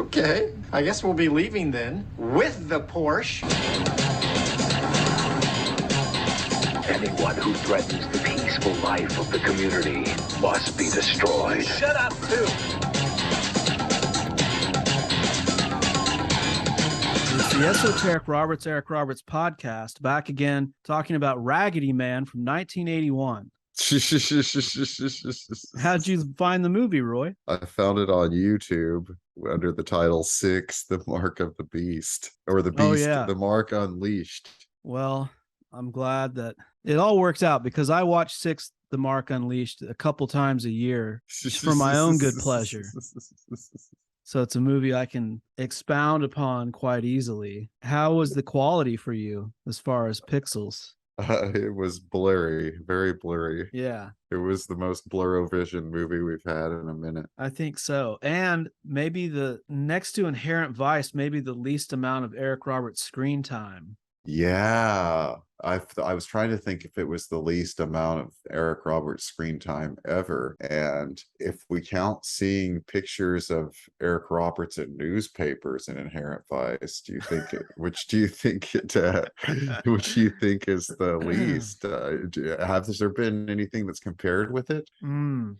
Okay, I guess we'll be leaving then with the Porsche. Anyone who threatens the peaceful life of the community must be destroyed. Shut up, too. It's the Esoteric Eric Roberts podcast, back again talking about Raggedy Man from 1981. How'd you find the movie, Roy? I found it on YouTube under the title 6, The Mark of the Beast, or The Beast, Oh, yeah. The Mark Unleashed. Well, I'm glad that it all works out because I watch 6, The Mark Unleashed a couple times a year just for my own good pleasure. So it's a movie I can expound upon quite easily. How was the quality for you as far as pixels? It was blurry, very blurry. Yeah. It was the most blur-o-vision movie we've had in a minute. I think so. And maybe the next to Inherent Vice, maybe the least amount of Eric Roberts screen time. Yeah, I was trying to think if it was the least amount of Eric Roberts screen time ever, and if we count seeing pictures of Eric Roberts in newspapers in Inherent Vice, which do you think is the least? Has there been anything that's compared with it?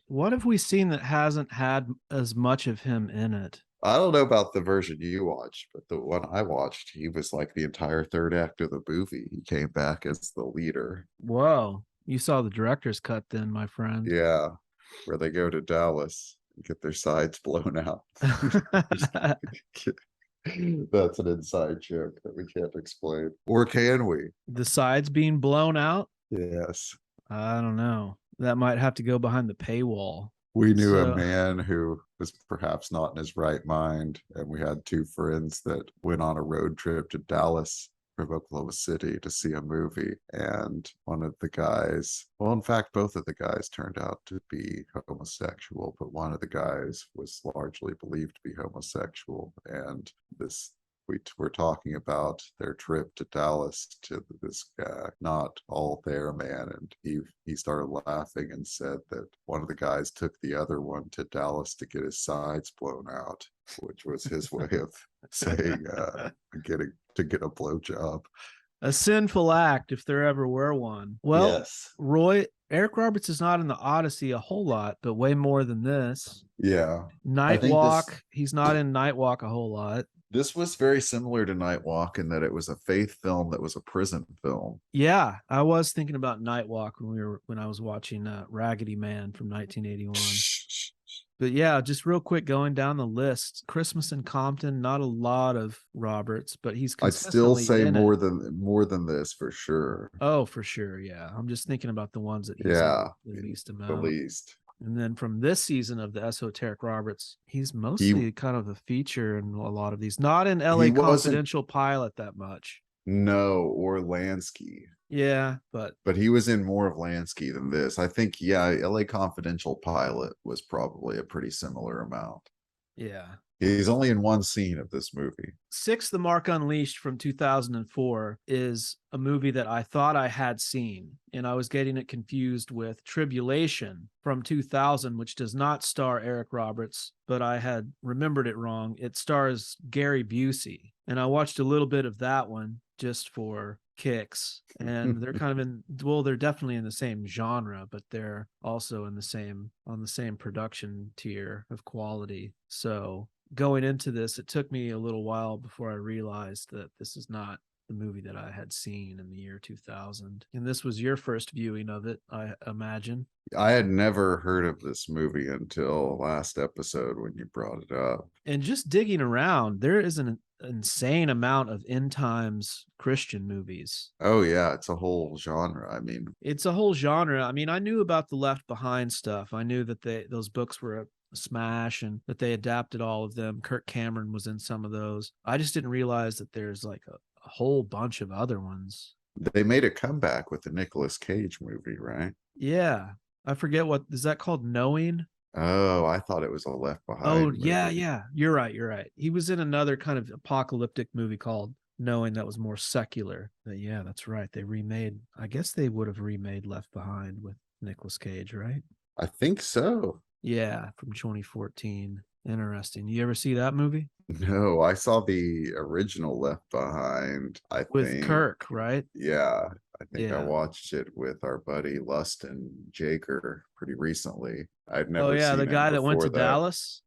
What have we seen that hasn't had as much of him in it? I don't know about the version you watched, but the one I watched, he was like the entire third act of the movie. He came back as the leader. Whoa. You saw the director's cut then, my friend. Yeah, where they go to Dallas and get their sides blown out. That's an inside joke that we can't explain. Or can we? The sides being blown out? Yes. I don't know. That might have to go behind the paywall. We knew a man who was perhaps not in his right mind, and we had two friends that went on a road trip to Dallas from Oklahoma City to see a movie. And one of the guys, well, in fact, both of the guys turned out to be homosexual, but one of the guys was largely believed to be homosexual. And we were talking about their trip to Dallas to this guy, not all there man, and he started laughing and said that one of the guys took the other one to Dallas to get his sides blown out, which was his way of saying get a blowjob. A sinful act if there ever were one. Well, yes. Roy, Eric Roberts is not in the Odyssey a whole lot, but way more than this. Yeah. Nightwalk, he's not in Nightwalk a whole lot. This was very similar to Nightwalk in that it was a faith film that was a prison film. Yeah, I was thinking about Nightwalk when I was watching Raggedy Man from 1981. But yeah, just real quick going down the list, Christmas in Compton, not a lot of Roberts, but he's consistently I'd still say in more it. than this for sure. Oh, for sure, yeah. I'm just thinking about the ones that he's the least amount. The least. And then from this season of the Esoteric Roberts, he's mostly kind of a feature in a lot of these. Not in LA Confidential Pilot that much. No, or Lansky. Yeah, but he was in more of Lansky than this. I think, LA Confidential Pilot was probably a pretty similar amount. Yeah. He's only in one scene of this movie. 6, The Mark Unleashed from 2004 is a movie that I thought I had seen, and I was getting it confused with Tribulation from 2000, which does not star Eric Roberts, but I had remembered it wrong. It stars Gary Busey, and I watched a little bit of that one just for kicks, and they're kind of they're definitely in the same genre, but they're also on the same production tier of quality. So going into this, it took me a little while before I realized that this is not the movie that I had seen in the year 2000. And this was your first viewing of it, I imagine. I had never heard of this movie until last episode when you brought it up. And just digging around, there is an insane amount of end times Christian movies. Oh yeah, it's a whole genre. It's a whole genre. I knew about the Left Behind stuff. I knew that those books were a smash and that they adapted all of them. Kirk Cameron was in some of those. I just didn't realize that there's like a whole bunch of other ones. They made a comeback with the Nicolas Cage movie, right? Yeah. I forget what is that called? Knowing? Oh, I thought it was a Left Behind. Oh, movie. yeah. You're right. He was in another kind of apocalyptic movie called Knowing that was more secular. But yeah, that's right. I guess they would have remade Left Behind with Nicolas Cage, right? I think so. Yeah, from 2014. Interesting. You ever see that movie? No, I saw the original Left Behind, I with think. Kirk, right? Yeah, I think I Yeah. watched it with our buddy Lustin Jaker pretty recently. I'd Oh never yeah, the seen him guy that went before to that. Dallas.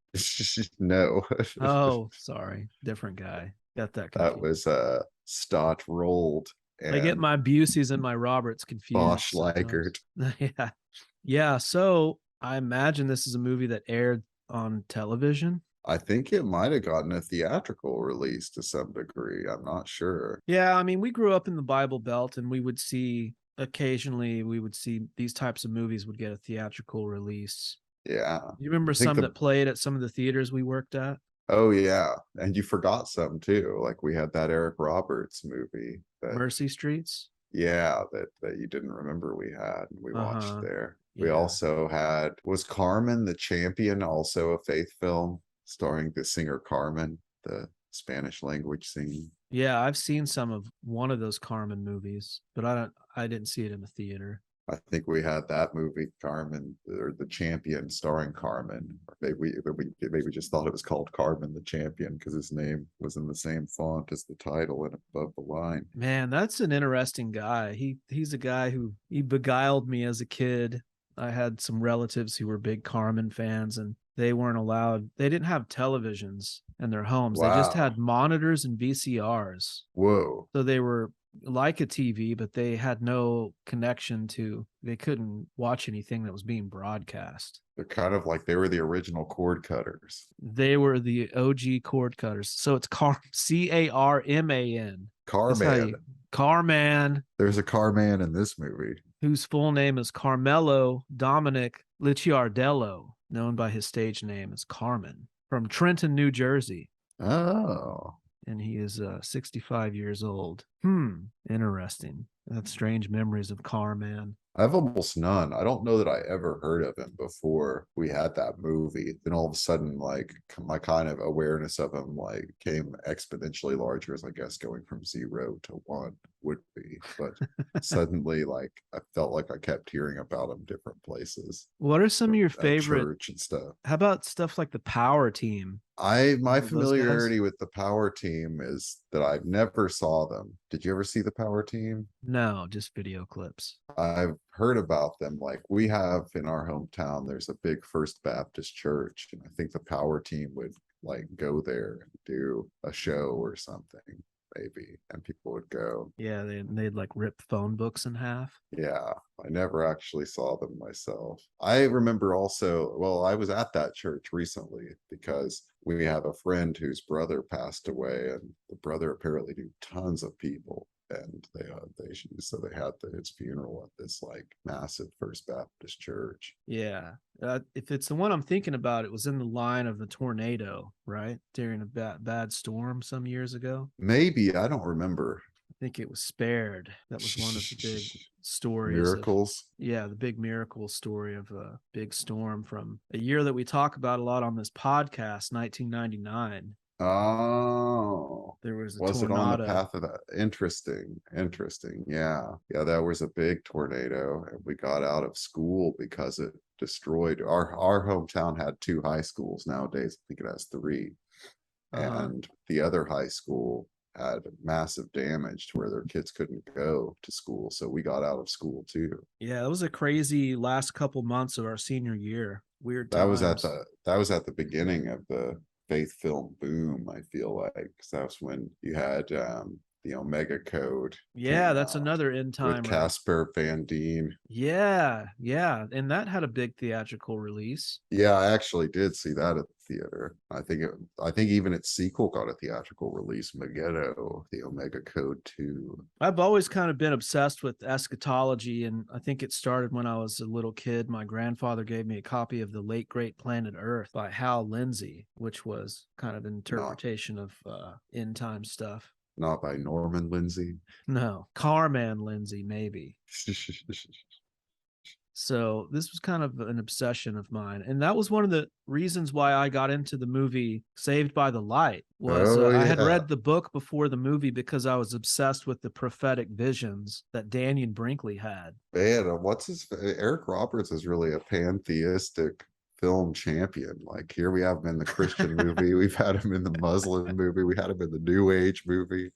No, Oh, sorry, different guy. Got that that confused. was Stott Rolled I get and my Buseys and my Roberts confused Bosch sometimes. Likert. Yeah. Yeah. So I imagine this is a movie that aired on television. I think it might have gotten a theatrical release to some degree. I'm not sure. Yeah. I mean, we grew up in the Bible Belt and we would see occasionally, we would see these types of movies would get a theatrical release. Yeah. You remember I think some that played at some of the theaters we worked at? oh yeah. And you forgot some too. Like we had that Eric Roberts movie that Mercy Streets. yeah, that you didn't remember we had and we watched Uh-huh. there. We Yeah. also had was Carmen the Champion also a faith film starring the singer Carmen, the Spanish language singing. Yeah, I've seen some of one of those Carmen movies, but I didn't see it in the theater. I think we had that movie, Carmen, or The Champion, starring Carmen. Or maybe we just thought it was called Carmen the Champion because his name was in the same font as the title and above the line. Man, that's an interesting guy. He's a guy who he beguiled me as a kid. I had some relatives who were big Carmen fans and they weren't allowed. They didn't have televisions in their homes. They just Wow. had monitors and VCRs. Whoa. So they were like a TV, but they had no connection to, they couldn't watch anything that was being broadcast. They're kind of like they were the original cord cutters. They were the OG cord cutters. So it's Carman. That's how Carman. you, Carman, There's a Carman in this movie. whose full name is Carmelo Dominic Licciardello, known by his stage name as Carman, from Trenton, New Jersey. Oh. And he is 65 years old. Interesting. That's strange memories of Carman. I have almost none. I don't know that I ever heard of him before we had that movie. Then all of a sudden, like my kind of awareness of him like came exponentially larger as I guess going from 0 to 1 would be. But suddenly, like I felt like I kept hearing about him different places. What are some of your At favorite church and stuff. How about stuff like the Power Team? My Those guys? familiarity with the Power Team is that I've never saw them. Did you ever see the Power Team? No, just video clips. I've heard about them. Like we have in our hometown, there's a big First Baptist church, and I think the Power Team would like go there and do a show or something, maybe, and people would go. Yeah, they'd like rip phone books in half. Yeah, I never actually saw them myself. I remember also, well, I was at that church recently because we have a friend whose brother passed away, and the brother apparently knew tons of people. And they so they had his funeral at this like massive First Baptist church. Yeah. If it's the one I'm thinking about, it was in the line of the tornado, right? During a bad storm some years ago. Maybe I don't remember. I think it was spared. That was one of the big stories. Miracles. The big miracle story of a big storm from a year that we talk about a lot on this podcast, 1999. Oh, There was a was tornado. it on the path of that? Interesting. Yeah, that was a big tornado, and we got out of school because it destroyed our hometown had 2 high schools. Nowadays I think it has 3, and the other high school had massive damage to where their kids couldn't go to school, so we got out of school too. Yeah, it was a crazy last couple months of our senior year. Weird times. That was at the beginning of the faith film boom. I feel like 'cause that's when you had the Omega Code. Yeah, that's another end time with Casper Van Dien. Yeah, and that had a big theatrical release. Yeah, I actually did see that at the theater. I think even its sequel got a theatrical release, Megiddo, the Omega Code 2. I've always kind of been obsessed with eschatology, and I think it started when I was a little kid. My grandfather gave me a copy of The Late Great Planet Earth by Hal Lindsey, which was kind of an interpretation of end time stuff. Not by Norman Lindsay. No, Carman Lindsay, maybe. So this was kind of an obsession of mine. And that was one of the reasons why I got into the movie Saved by the Light was I had read the book before the movie because I was obsessed with the prophetic visions that Daniel Brinkley had. Man, Eric Roberts is really a pantheistic film champion. Like here we have him in the Christian movie, we've had him in the Muslim movie, we had him in the New Age movie.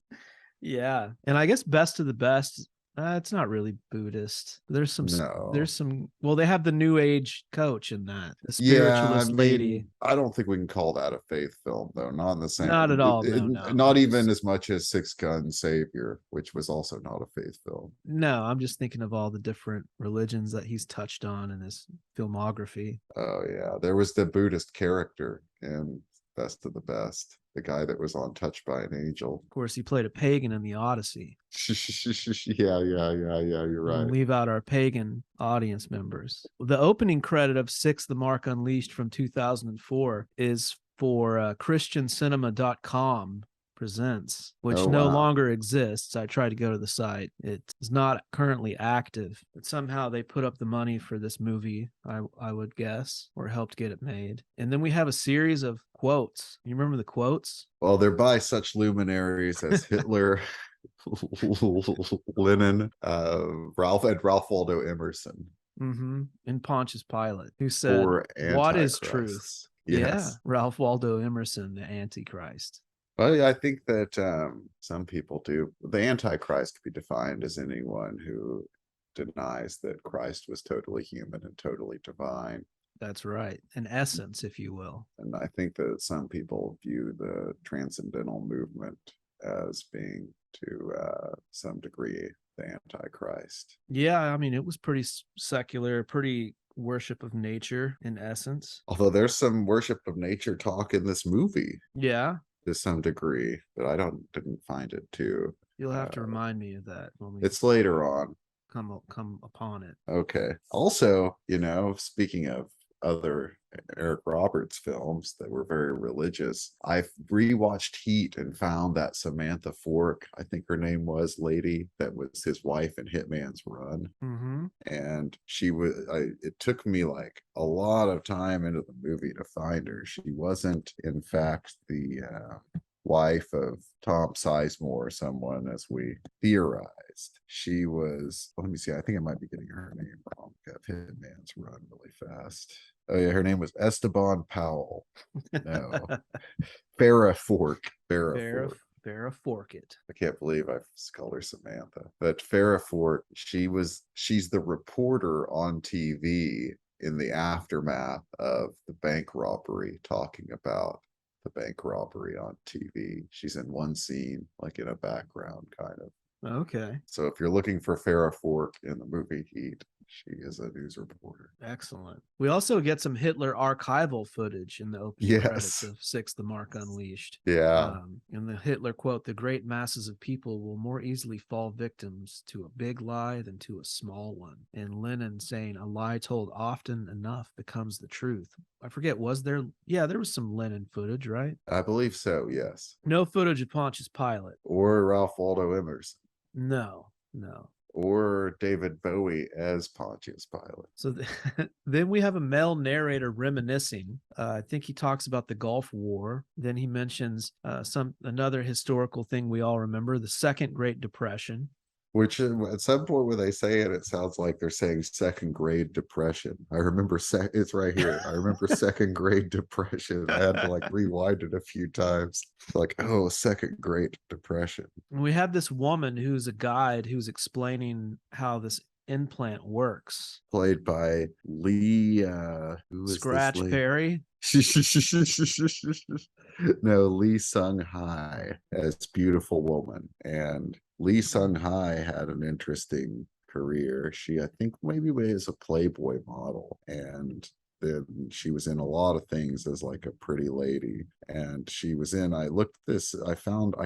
Yeah. And I guess best of the best, it's not really Buddhist. There's No. some, well, they have the New Age coach in that, the Yeah, spiritualist lady. I don't think we can call that a faith film, though. Not in the same. Not at all. No. Not even as much as Six Gun Savior, which was also not a faith film. No, I'm just thinking of all the different religions that he's touched on in his filmography. Oh yeah, there was the Buddhist character in Best of the Best, the guy that was on Touched by an Angel. Of course, he played a pagan in the Odyssey. Yeah, you're right. We'll leave out our pagan audience members. The opening credit of Six, The Mark Unleashed from 2004 is for christiancinema.com presents, which no longer exists. I tried to go to the site. It is not currently active, but somehow they put up the money for this movie, I would guess, or helped get it made. And then we have a series of quotes. You remember the quotes? Well, they're by such luminaries as Hitler, Lenin, Ralph Waldo Emerson. And Pontius Pilate, who said, "What is truth?" Yes. Yeah, Ralph Waldo Emerson, the Antichrist. Well, I think that some people do. The Antichrist could be defined as anyone who denies that Christ was totally human and totally divine. That's right. An essence, if you will. And I think that some people view the transcendental movement as being, to some degree, the Antichrist. Yeah, I mean, it was pretty secular, pretty worship of nature in essence. Although there's some worship of nature talk in this movie. Yeah. To some degree, but I didn't find it too. You'll have to remind me of that when we it's later on. Come upon it. Okay. Also, speaking of other Eric Roberts films that were very religious, I rewatched Heat and found that Samantha Fork, I think her name was, lady that was his wife in Hitman's Run. And she was, it took me like a lot of time into the movie to find her. She wasn't, in fact, the wife of Tom Sizemore, someone as we theorized. She was, let me see, I think I might be getting her name wrong. Got Hitman's Run really fast. Oh yeah, her name was Esteban Powell. No. Farrah Fork. Farrah Forkett. I can't believe I've called her Samantha. But Farrah Fork, she's the reporter on TV in the aftermath of the bank robbery, talking about the bank robbery on TV. She's in one scene, like in a background kind of. Okay. So if you're looking for Farrah Fork in the movie Heat, she is a news reporter. Excellent. We also get some Hitler archival footage in the opening credits of Six, The Mark Unleashed. Yeah. In the Hitler quote, "The great masses of people will more easily fall victims to a big lie than to a small one." And Lenin saying, "A lie told often enough becomes the truth." I forget, was there? Yeah, there was some Lenin footage, right? I believe so, yes. No footage of Pontius Pilate. Or Ralph Waldo Emerson. No. Or David Bowie as Pontius Pilate. So then we have a male narrator reminiscing. I think he talks about the Gulf War. Then he mentions another historical thing we all remember, the Second Great Depression. Which at some point when they say it, it sounds like they're saying second grade depression. I remember it's right here. I remember second grade depression. I had to like rewind it a few times. Like, oh, second grade depression. And we have this woman who's a guide who's explaining how this implant works. Played by Lee Scratch Perry. No, Lee Seunghai as Beautiful Woman. And Lee Seunghai had an interesting career. She, I think, maybe was a Playboy model, and then she was in a lot of things as like a pretty lady. And she was in, I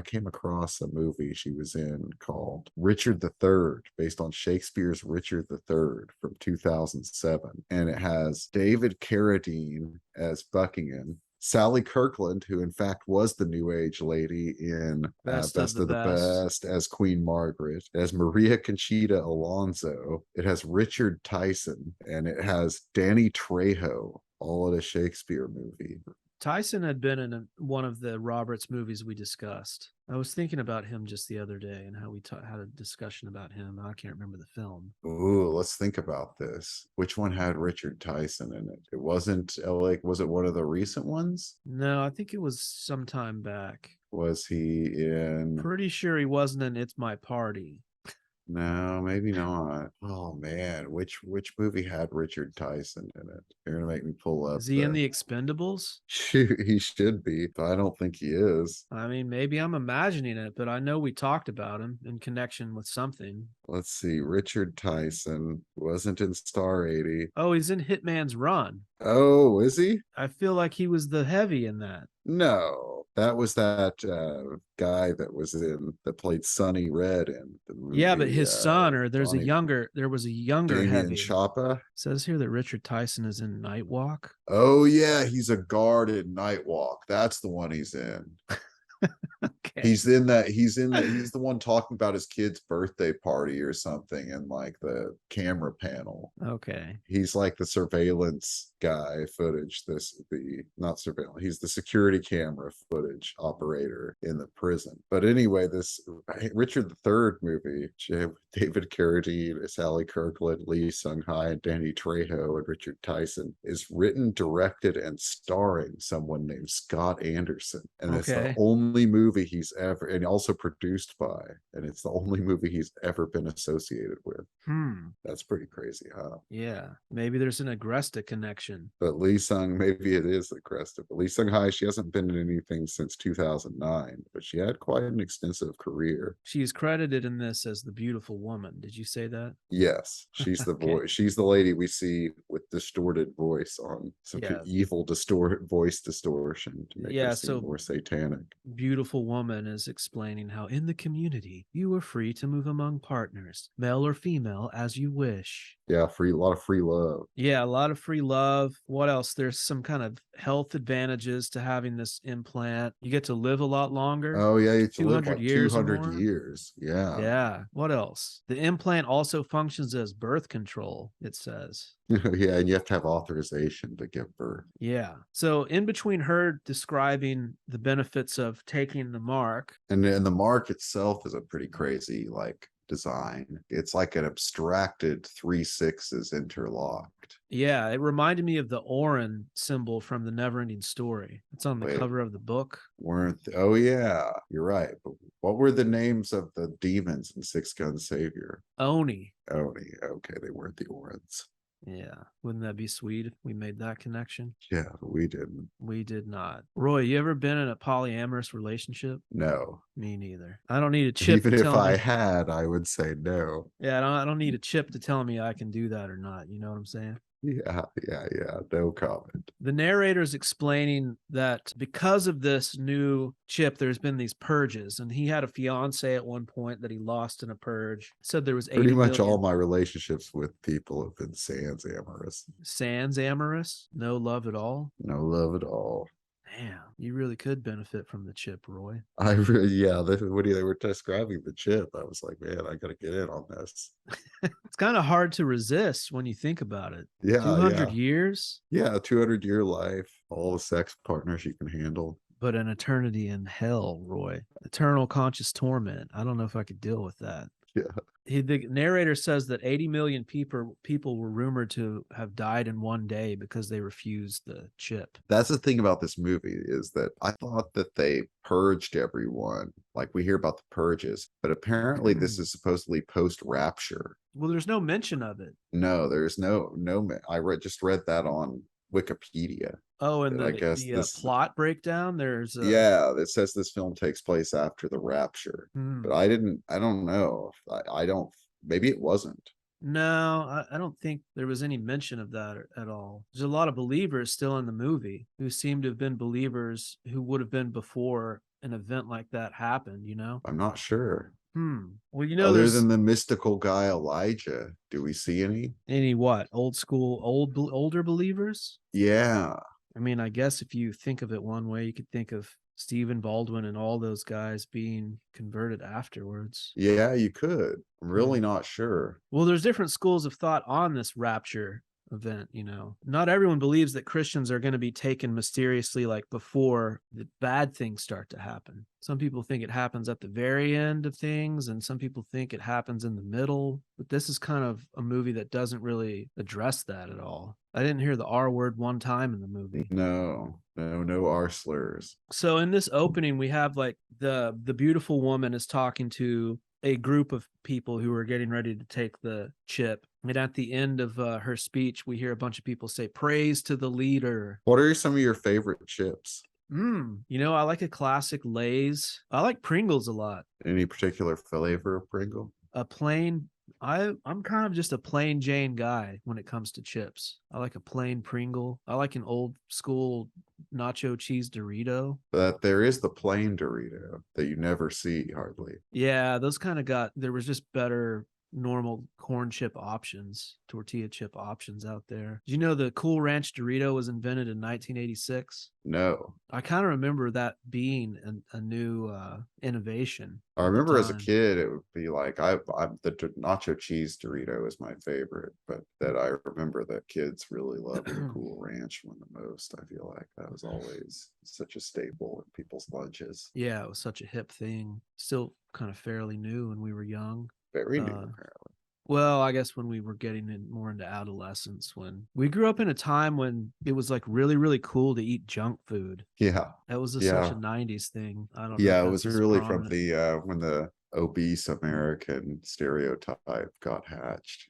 came across a movie she was in called Richard III, based on Shakespeare's Richard III from 2007. And it has David Carradine as Buckingham, Sally Kirkland, who in fact was the New Age lady in Best of the Best as Queen Margaret. It has Maria Conchita Alonso. It has Richard Tyson, and it has Danny Trejo, all in a Shakespeare movie. Tyson had been in one of the Roberts movies we discussed. I was thinking about him just the other day and how we had a discussion about him. I can't remember the film. Ooh, let's think about this. Which one had Richard Tyson in it? It wasn't like, was it one of the recent ones? No, I think it was some time back. Was he in? Pretty sure he wasn't in It's My Party. No, maybe not. Oh man, which movie had Richard Tyson in it? You're gonna make me pull up. Is he in The Expendables? He should be, but I don't think he is. I mean, maybe I'm imagining it, but I know we talked about him in connection with something. Let's see. Richard Tyson wasn't in Star 80. Oh, he's in Hitman's Run. Oh, is he? I feel like he was the heavy in that. No, that was that guy that played Sonny Red in the movie. Yeah, but his son, or there was a younger Damian heavy. Chapa. It says here that Richard Tyson is in Nightwalk. Oh yeah, he's a guard in Nightwalk. That's the one he's in. Okay. He's the one talking about his kid's birthday party or something in like the camera panel. Okay. He's like the surveillance guy footage. Not surveillance. He's the security camera footage operator in the prison. But anyway, this Richard III movie, David Carradine, Sally Kirkland, Lee Seunghai, and Danny Trejo, and Richard Tyson, is written, directed, and starring someone named Scott Anderson. And it's the only movie he's ever, and also produced by, and it's the only movie he's ever been associated with. That's pretty crazy, huh? Yeah. Maybe there's an Agresta connection. But maybe it is Agresta. But Lee Seunghai, she hasn't been in anything since 2009, but she had quite an extensive career. She is credited in this as the beautiful woman. Did you say that? Yes. She's the voice. She's the lady we see with distorted voice on some evil voice distortion to make her seem more satanic. Beautiful woman is explaining how in the community you are free to move among partners, male or female, as you wish. Yeah, a lot of free love. Yeah, a lot of free love. What else? There's some kind of health advantages to having this implant. You get to live a lot longer. Oh yeah, you 200 live like years. 200 years. Yeah. Yeah. What else? The implant also functions as birth control, it says. Yeah, and you have to have authorization to give birth. Yeah. So in between her describing the benefits of taking the mark, and the mark itself is a pretty crazy design. It's like an abstracted 3 6s interlocked. Yeah, it reminded me of the Orin symbol from the Neverending Story. It's on the cover of the book. Oh yeah, you're right. But what were the names of the demons in Six Gun Savior? Oni. Okay, they weren't the Orins. Yeah. Wouldn't that be sweet if we made that connection? Yeah, but we didn't. We did not. Roy, you ever been in a polyamorous relationship? No. Me neither. I don't need a chip. Even if I had, I would say no. Yeah, I don't need a chip to tell me I can do that or not. You know what I'm saying? Yeah. No comment. The narrator's explaining that because of this new chip, there's been these purges, and he had a fiance at one point that he lost in a purge. Said there was pretty much all my relationships with people have been sans amorous. Sans amorous? No love at all? No love at all. Damn, you really could benefit from the chip, Roy. When they were describing the chip, I was like, man, I gotta get in on this. It's kind of hard to resist when you think about it. Yeah. 200 years? Yeah, 200-year life, all the sex partners you can handle. But an eternity in hell, Roy. Eternal conscious torment. I don't know if I could deal with that. Yeah. The narrator says that 80 million people were rumored to have died in one day because they refused the chip. That's the thing about this movie, is that I thought that they purged everyone. Like, we hear about the purges, but apparently this is supposedly post-rapture. Well, there's no mention of it. No, there's no. I just read that on Wikipedia. Oh, and the plot breakdown, there's it says this film takes place after the rapture. But I don't know. Maybe it wasn't. No, I don't think there was any mention of that at all. There's a lot of believers still in the movie who seem to have been believers who would have been before an event like that happened, you know? I'm not sure. Well, you know, other than the mystical guy Elijah, do we see any what? Old school, older believers? Yeah. I mean, I guess if you think of it one way, you could think of Stephen Baldwin and all those guys being converted afterwards. Yeah, you could. I'm really not sure. Well, there's different schools of thought on this rapture. event, you know. Not everyone believes that Christians are going to be taken mysteriously like before the bad things start to happen. Some people think it happens at the very end of things, and some people think it happens in the middle. But this is kind of a movie that doesn't really address that at all. I didn't hear the R word one time in the movie. No R slurs. So in this opening, we have like the beautiful woman is talking to a group of people who are getting ready to take the chip. And at the end of her speech, we hear a bunch of people say, "Praise to the leader." What are some of your favorite chips? You know, I like a classic Lay's. I like Pringles a lot. Any particular flavor of Pringle? A plain, I'm kind of just a plain Jane guy when it comes to chips. I like a plain Pringle. I like an old school nacho cheese Dorito. But there is the plain Dorito that you never see hardly. Yeah, those kind of there was just better normal corn chip options, tortilla chip options out there. Did you know the Cool Ranch Dorito was invented in 1986? No. I kind of remember that being a new innovation. I at the remember as a time. kid, it would be like the nacho cheese Dorito is my favorite, but that I remember that kids really loved the Cool Ranch one the most. I feel like that was always such a staple in people's lunches. Yeah, it was such a hip thing. Still kind of fairly new when we were young. Very new, apparently. Well, I guess when we were getting more into adolescence, when we grew up in a time when it was like really, really cool to eat junk food. Yeah. That was such Yeah. a 90s thing. I don't know. Yeah, if it that's was as really from prominent. the when the obese American stereotype got hatched.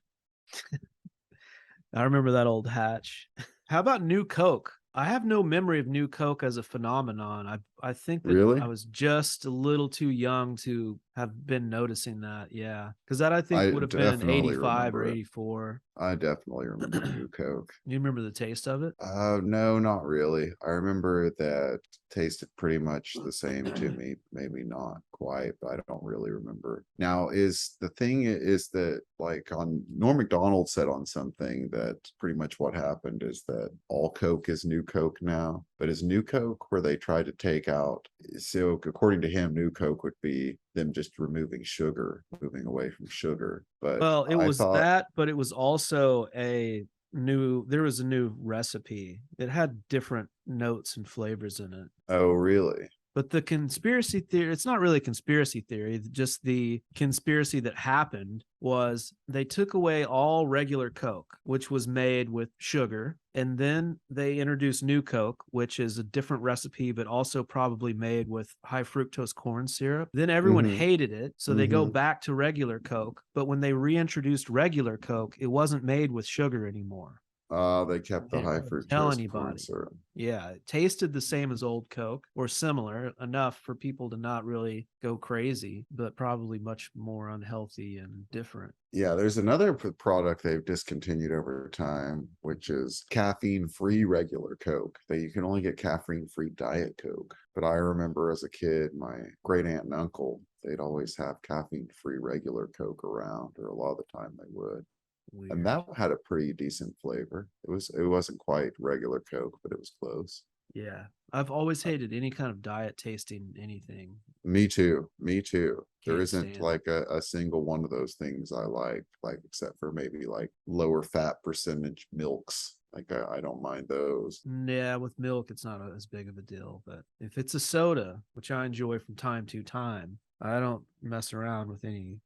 I remember that old hatch. How about New Coke? I have no memory of New Coke as a phenomenon. I think that Really? I was just a little too young to have been noticing that. Yeah, because that I think I would have been definitely 85 or remember it. 84. I definitely remember New Coke. You remember the taste of it? No, not really. I remember that tasted pretty much the same to me. Maybe not quite, but I don't really remember. Now, is the thing is that like on Norm Macdonald said on something that pretty much what happened is that all Coke is New Coke now, but is New Coke where they tried to take out, so according to him, New Coke would be them just removing sugar, moving away from sugar. But Well, it I was thought, that, but it was also there was a new recipe. It had different notes and flavors in it. oh, really? But the conspiracy theory, it's not really conspiracy theory, just the conspiracy that happened was they took away all regular Coke, which was made with sugar, and then they introduced New Coke, which is a different recipe, but also probably made with high fructose corn syrup. Then everyone Mhm. hated it, so they go Mhm. back to regular Coke. But when they reintroduced regular Coke, it wasn't made with sugar anymore. They kept the It high didn't tell fructose corn anybody. syrup. Yeah, it tasted the same as old Coke or similar enough for people to not really go crazy, but probably much more unhealthy and different. Yeah, there's another product they've discontinued over time, which is caffeine-free regular Coke. That you can only get caffeine-free Diet Coke. But I remember as a kid, my great aunt and uncle, they'd always have caffeine-free regular Coke around, or a lot of the time they would. Weird. And that had a pretty decent flavor. It wasn't quite regular Coke, but it was close. Yeah. I've always hated any kind of diet tasting anything. Me too. Me too. There Can't isn't stand like a single one of those things I like except for maybe like lower fat percentage milks. Like I don't mind those. Yeah, with milk, it's not as big of a deal. But if it's a soda, which I enjoy from time to time, I don't mess around with any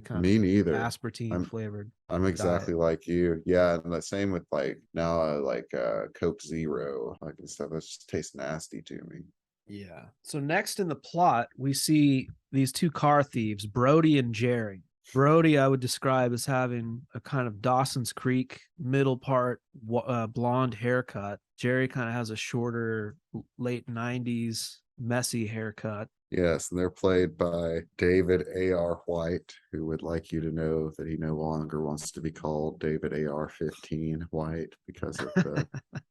kind Me of neither. aspartame flavored. I'm exactly like you. Yeah, and the same with like now Coke Zero, like and stuff. That just tastes nasty to me. Yeah. So next in the plot, we see these two car thieves, Brody and Jerry. Brody, I would describe as having a kind of Dawson's Creek middle part blonde haircut. Jerry kind of has a shorter, late 90s messy haircut. Yes, and they're played by David A.R. White, who would like you to know that he no longer wants to be called David A.R. 15 White because of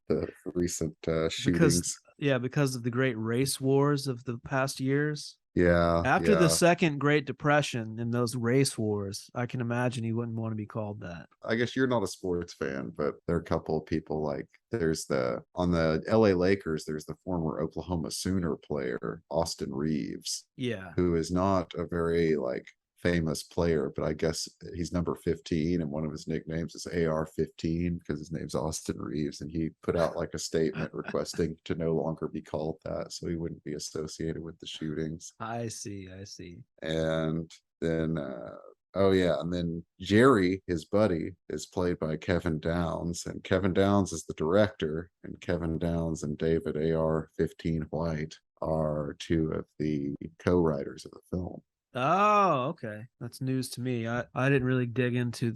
the recent shootings. Because of the great race wars of the past years. Yeah. After the Second Great Depression and those race wars, I can imagine he wouldn't want to be called that. I guess you're not a sports fan, but there are a couple of people like there's on the LA Lakers, there's the former Oklahoma Sooner player, Austin Reeves. Yeah. Who is not a very like famous player, but I guess he's number 15, and one of his nicknames is AR-15 because his name's Austin Reeves, and he put out like a statement requesting to no longer be called that, so he wouldn't be associated with the shootings. I see. And then oh yeah, and then Jerry, his buddy, is played by Kevin Downes, and Kevin Downes is the director, and Kevin Downes and David AR-15 White are two of the co-writers of the film. Oh, okay. That's news to me. I didn't really dig into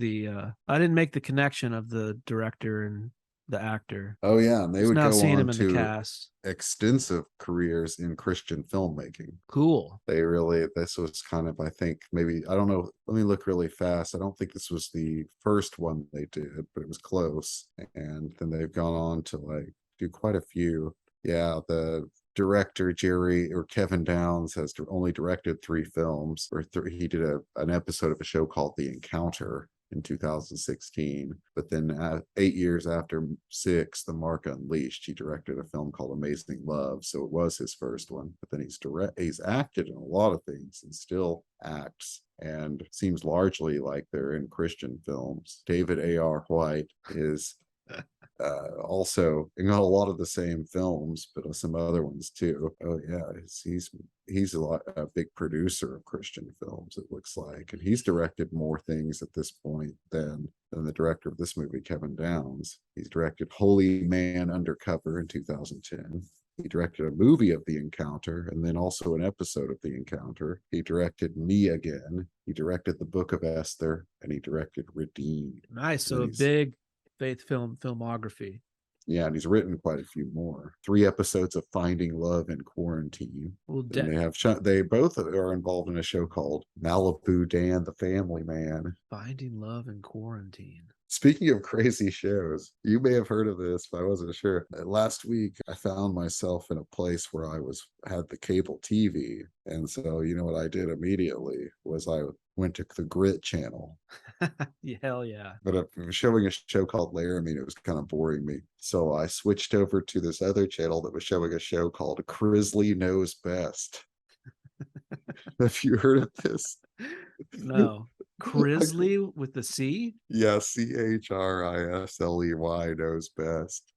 I didn't make the connection of the director and the actor. Oh yeah, and they Just would now go seeing on him in the to cast. extensive careers in Christian filmmaking. Cool. This was kind of, I think, maybe, I don't know, let me look really fast. I don't think this was the first one they did, but it was close. And then they've gone on to like do quite a few. Yeah, the director Kevin Downes has only directed 3 films, he did an episode of a show called The Encounter in 2016, but then 8 years after 6, The Mark Unleashed, he directed a film called Amazing Love, so it was his first one. But then he's acted in a lot of things and still acts, and seems largely like they're in Christian films. David A.R. White is also in a lot of the same films, but some other ones too. Oh yeah, he's a big producer of Christian films, it looks like, and he's directed more things at this point than the director of this movie, Kevin Downes. He's directed Holy Man Undercover in 2010. He directed a movie of The Encounter, and then also an episode of The Encounter. He directed Me Again. He directed The Book of Esther, and he directed Redeemed. Nice. So a big faith filmography. Yeah, and he's written quite a few more. 3 episodes of Finding Love in Quarantine. Well, they both are involved in a show called Malibu Dan the Family Man. Finding Love in Quarantine. Speaking of crazy shows, you may have heard of this, but I wasn't sure. Last week, I found myself in a place where I had the cable TV. And so, you know what I did immediately was I went to the Grit channel. Hell yeah. But it was showing a show called Laramie, and it was kind of boring me. So I switched over to this other channel that was showing a show called Crisley Knows Best. Have you heard of this? No. Crisley with the C? Yeah, CHRISLEY knows best.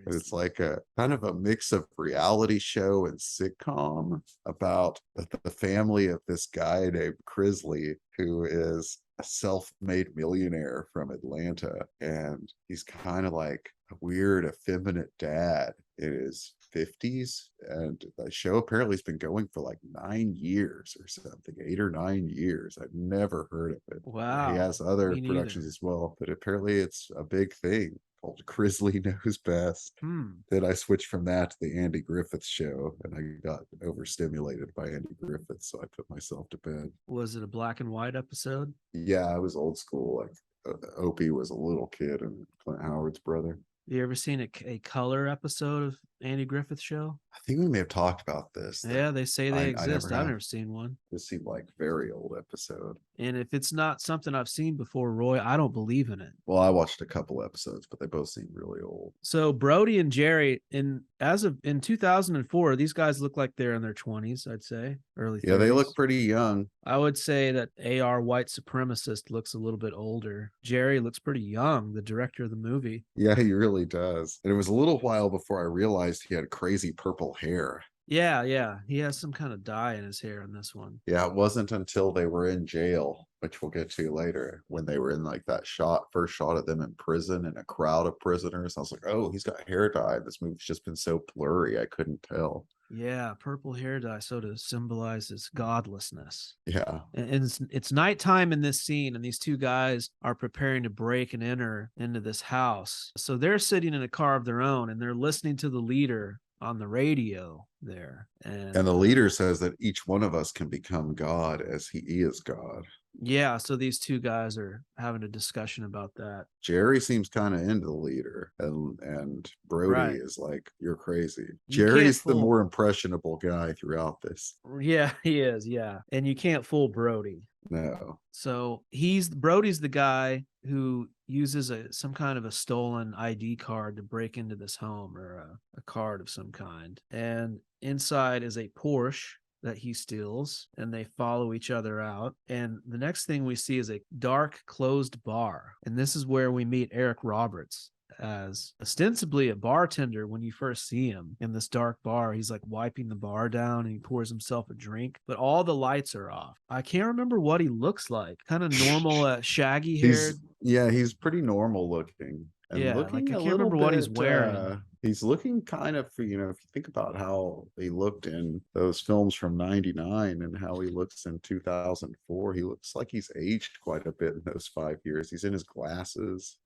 And it's like a kind of a mix of reality show and sitcom about the family of this guy named Crisley, who is a self-made millionaire from Atlanta, and he's kind of like a weird effeminate dad in his 50s, and the show apparently has been going for like 9 years or something, 8 or 9 years. I've never heard of it. Wow. He has other Me productions neither. as well, but apparently it's a big thing called Crisley Knows Best. Then I switched from that to the Andy Griffith show, and I got overstimulated by Andy Griffith, so I put myself to bed. Was it a black and white episode? Yeah, I was old school. Like Opie was a little kid and Clint Howard's brother. You ever seen a color episode of Andy Griffith's show? I think we may have talked about this. Yeah, they say they exist. I've never seen one. This seemed like very old episode. And if it's not something I've seen before, Roy, I don't believe in it. Well, I watched a couple episodes, but they both seem really old. So Brody and Jerry, in 2004, these guys look like they're in their 20s, I'd say, early 30s. Yeah, they look pretty young. I would say that AR White Supremacist looks a little bit older. Jerry looks pretty young, the director of the movie. Yeah, he really does. And it was a little while before I realized he had crazy purple hair. Yeah. He has some kind of dye in his hair in this one. Yeah, it wasn't until they were in jail, which we'll get to later, when they were in like that first shot of them in prison and a crowd of prisoners. I was like, oh, he's got hair dye. This movie's just been so blurry, I couldn't tell. Yeah, purple hair dye, so to symbolize his godlessness. Yeah. And it's nighttime in this scene, and these two guys are preparing to break and enter into this house. So they're sitting in a car of their own, and they're listening to the leader on the radio there. And the leader says that each one of us can become God as he is God. Yeah, so these two guys are having a discussion about that. Jerry seems kind of into the leader, and Brody is like, you're crazy. Jerry's the more impressionable guy throughout this. Yeah, he is. Yeah. And you can't fool Brody. No. So Brody's the guy who uses some kind of a stolen ID card to break into this home, or a card of some kind. And inside is a Porsche that he steals, and they follow each other out. And the next thing we see is a dark, closed bar. And this is where we meet Eric Roberts as ostensibly a bartender. When you first see him in this dark bar, he's like wiping the bar down and he pours himself a drink, but all the lights are off. I can't remember what he looks like. Kind of normal, shaggy haired. He's pretty normal looking. And Yeah, looking like I a can't little remember what he's bit, wearing. he's looking kind of, if you think about how he looked in those films from 99 and how he looks in 2004, he looks like he's aged quite a bit in those 5 years. He's in his glasses.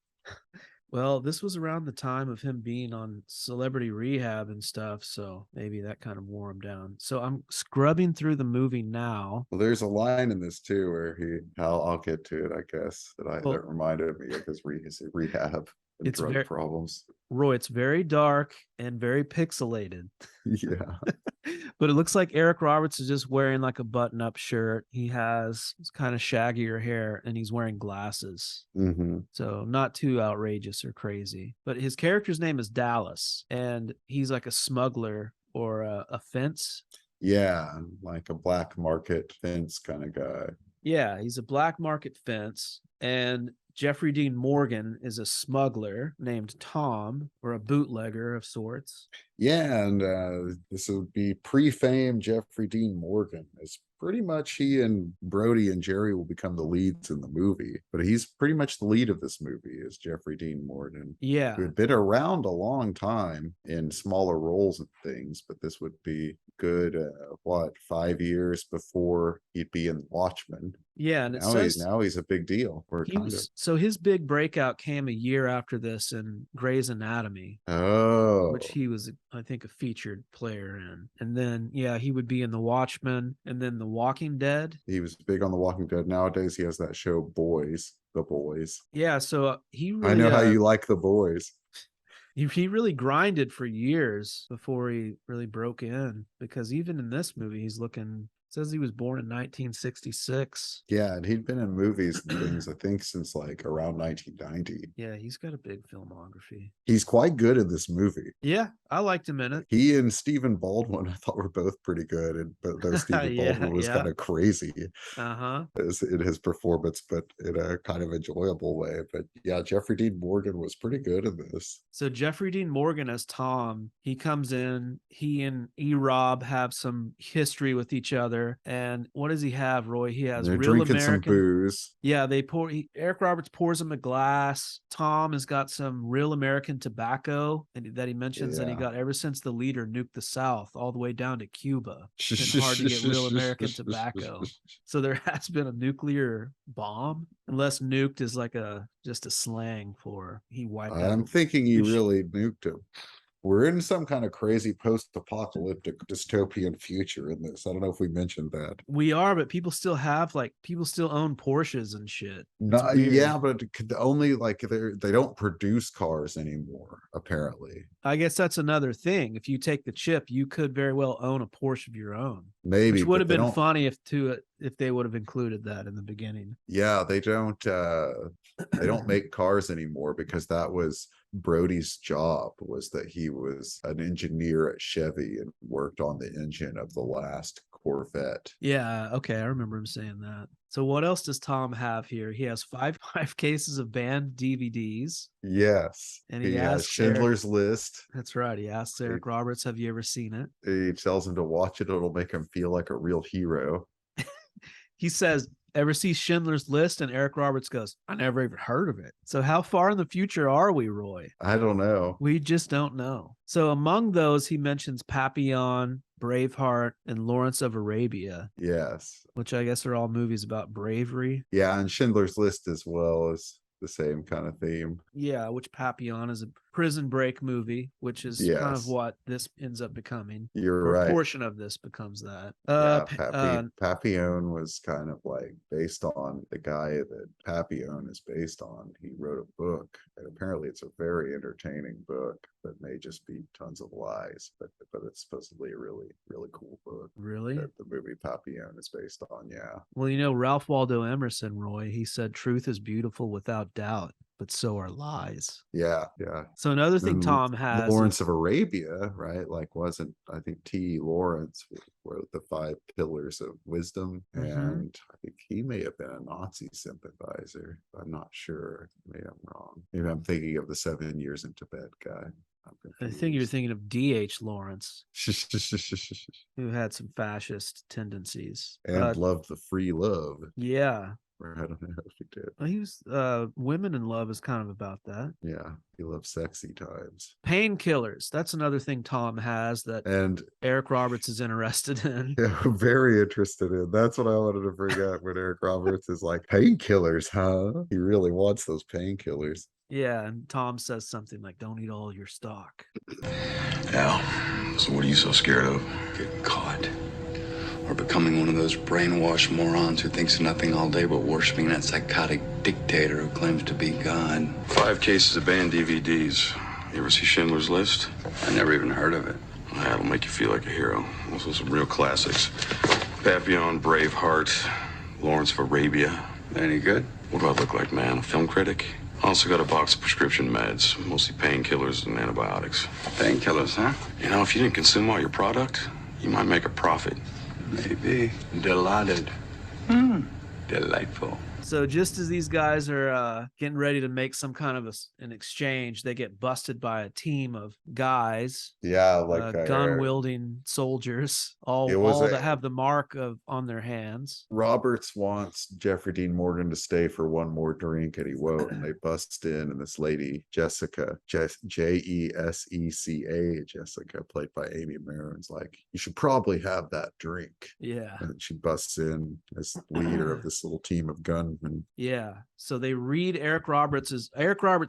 Well, this was around the time of him being on Celebrity Rehab and stuff, so maybe that kind of wore him down. So I'm scrubbing through the movie now. Well, there's a line in this too where I'll get to it, I guess, Well, that reminded me of his rehab and It's drug problems. Roy, it's very dark and very pixelated. Yeah. But it looks like Eric Roberts is just wearing like a button-up shirt. He has kind of shaggier hair and he's wearing glasses. Mm-hmm. So not too outrageous or crazy. But his character's name is Dallas, and he's like a smuggler or a fence. Yeah, like a black market fence kind of guy. Yeah, he's a black market fence. And Jeffrey Dean Morgan is a smuggler named Tom, or a bootlegger of sorts. Yeah, and this would be pre-fame Jeffrey Dean Morgan. It's pretty much he and Brody and Jerry will become the leads in the movie, but he's pretty much the lead of this movie is Jeffrey Dean Morgan. Yeah. Who had been around a long time in smaller roles and things, but this would be good, 5 years before he'd be in Watchmen. Yeah, and now he's a big deal. So his big breakout came a year after this in Grey's Anatomy. Oh, which he was, I think, a featured player in. And then, yeah, he would be in The Watchmen and then The Walking Dead. He was big on The Walking Dead. Nowadays, he has that show The Boys. Yeah, so he really... I know how you like The Boys. He really grinded for years before he really broke in, because even in this movie, he's looking... says he was born in 1966. Yeah, and he'd been in movies and things, I think, since like around 1990. Yeah, he's got a big filmography. He's quite good in this movie. Yeah, I liked him in it. He and Stephen Baldwin, I thought, were both pretty good. And but though Stephen Baldwin was kind of crazy in his performance, but in a kind of enjoyable way. But yeah, Jeffrey Dean Morgan was pretty good in this. So Jeffrey Dean Morgan as Tom, he comes in, he and E-Rob have some history with each other. And what does he have, Roy? He has They're real drinking American some booze. Yeah, Eric Roberts pours him a glass. Tom has got some real American tobacco that he mentions that he got ever since the leader nuked the South all the way down to Cuba. It's been hard to get real American tobacco. So there has been a nuclear bomb, unless nuked is like just a slang for he wiped out. I'm thinking he really nuked him. We're in some kind of crazy post-apocalyptic dystopian future in this. I don't know if we mentioned that. We are, but people still own Porsches and shit. Yeah, but only they don't produce cars anymore, apparently. I guess that's another thing. If you take the chip, you could very well own a Porsche of your own. Maybe. Which would have been funny if they would have included that in the beginning. Yeah, they don't make cars anymore because that was Brody's job, was that he was an engineer at Chevy and worked on the engine of the last Corvette. Yeah, okay, I remember him saying that. So what else does Tom have here? He has five cases of banned DVDs. Yes. And he has Schindler's List. That's right. He asks Eric Roberts, have you ever seen it? He tells him to watch it. It'll make him feel like a real hero. He says, ever see Schindler's List? And Eric Roberts goes, I never even heard of it. So how far in the future are we, Roy? I don't know. We just don't know. So among those, he mentions Papillon, Braveheart, and Lawrence of Arabia. Yes. Which I guess are all movies about bravery. Yeah, and Schindler's List as well is the same kind of theme. Yeah, which Papillon is a prison break movie, which is kind of what this ends up becoming. You're right. A portion of this becomes that. Papillon was kind of like based on the guy that Papillon is based on. He wrote a book, and apparently it's a very entertaining book that may just be tons of lies, but it's supposedly a really, really cool book. Really? That the movie Papillon is based on, yeah. Well, Ralph Waldo Emerson, Roy, he said truth is beautiful without doubt. but so are lies. Yeah, yeah. So another thing And Tom has Lawrence is, of Arabia, right? Like, wasn't, I think T. Lawrence wrote the 5 pillars of wisdom, and I think he may have been a Nazi sympathizer. I'm not sure. Maybe I'm wrong. Maybe I'm thinking of the 7 years in Tibet guy. I think you're thinking of D.H. Lawrence, who had some fascist tendencies. And loved the free love. Yeah. Or I don't know if he did. Well, he was Women in Love is kind of about that. Yeah, he loved sexy times. Painkillers. That's another thing Tom has that And Eric Roberts is interested in. yeah, I'm very interested in. That's what I wanted to bring up when Eric Roberts is like, painkillers, huh? He really wants those painkillers. Yeah, and Tom says something like, "Don't eat all your stock." Al, so what are you so scared of? Getting caught. Or becoming one of those brainwashed morons who thinks of nothing all day but worshiping that psychotic dictator who claims to be God. 5 cases of banned DVDs. You ever see Schindler's List? I never even heard of it. That'll make you feel like a hero. Also some real classics. Papillon, Braveheart, Lawrence of Arabia. Any good? What do I look like, man? A film critic? Also got a box of prescription meds, mostly painkillers and antibiotics. Painkillers, huh? You know, if you didn't consume all your product, you might make a profit. Maybe. Delighted. Delightful. So just as these guys are getting ready to make some kind of an exchange, they get busted by a team of guys, Yeah, like gun-wielding soldiers, all that have the mark on their hands. Roberts wants Jeffrey Dean Morgan to stay for one more drink, and he won't. And they bust in, and this lady, Jessica, Jesseca, Jessica, played by Amy Maron's like, you should probably have that drink. Yeah. And she busts in as leader of this little team of gunmen. Yeah. So they read Eric Roberts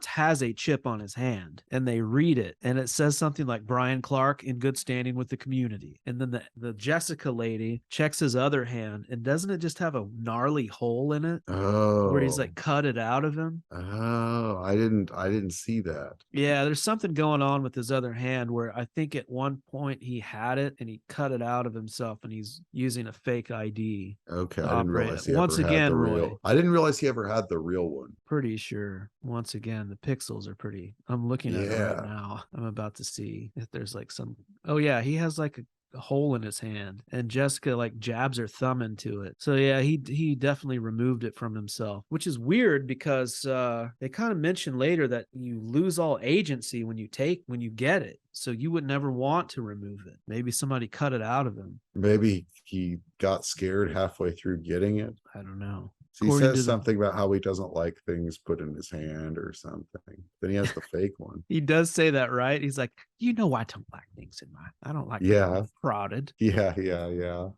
has a chip on his hand, and they read it, and it says something like Brian Clark in good standing with the community. And then the Jessica lady checks his other hand, and doesn't it just have a gnarly hole in it? Oh, where he's like cut it out of him. Oh, I didn't see that. Yeah, there's something going on with his other hand where I think at one point he had it and he cut it out of himself, and he's using a fake ID. Okay, I didn't realize he once ever again, had the Roy. real. I didn't realize he ever had the real one. Pretty sure. Once again, the pixels are pretty. I'm looking at it right now. I'm about to see if there's like some. Oh yeah, he has like a hole in his hand, and Jessica like jabs her thumb into it. So yeah, he definitely removed it from himself, which is weird because they kind of mention later that you lose all agency when you get it. So you would never want to remove it. Maybe somebody cut it out of him. Maybe he got scared halfway through getting it. I don't know. He says something about how he doesn't like things put in his hand or something. Then he has the fake one. He does say that, right? He's like, I don't like things in mine. I don't like being prodded. Yeah.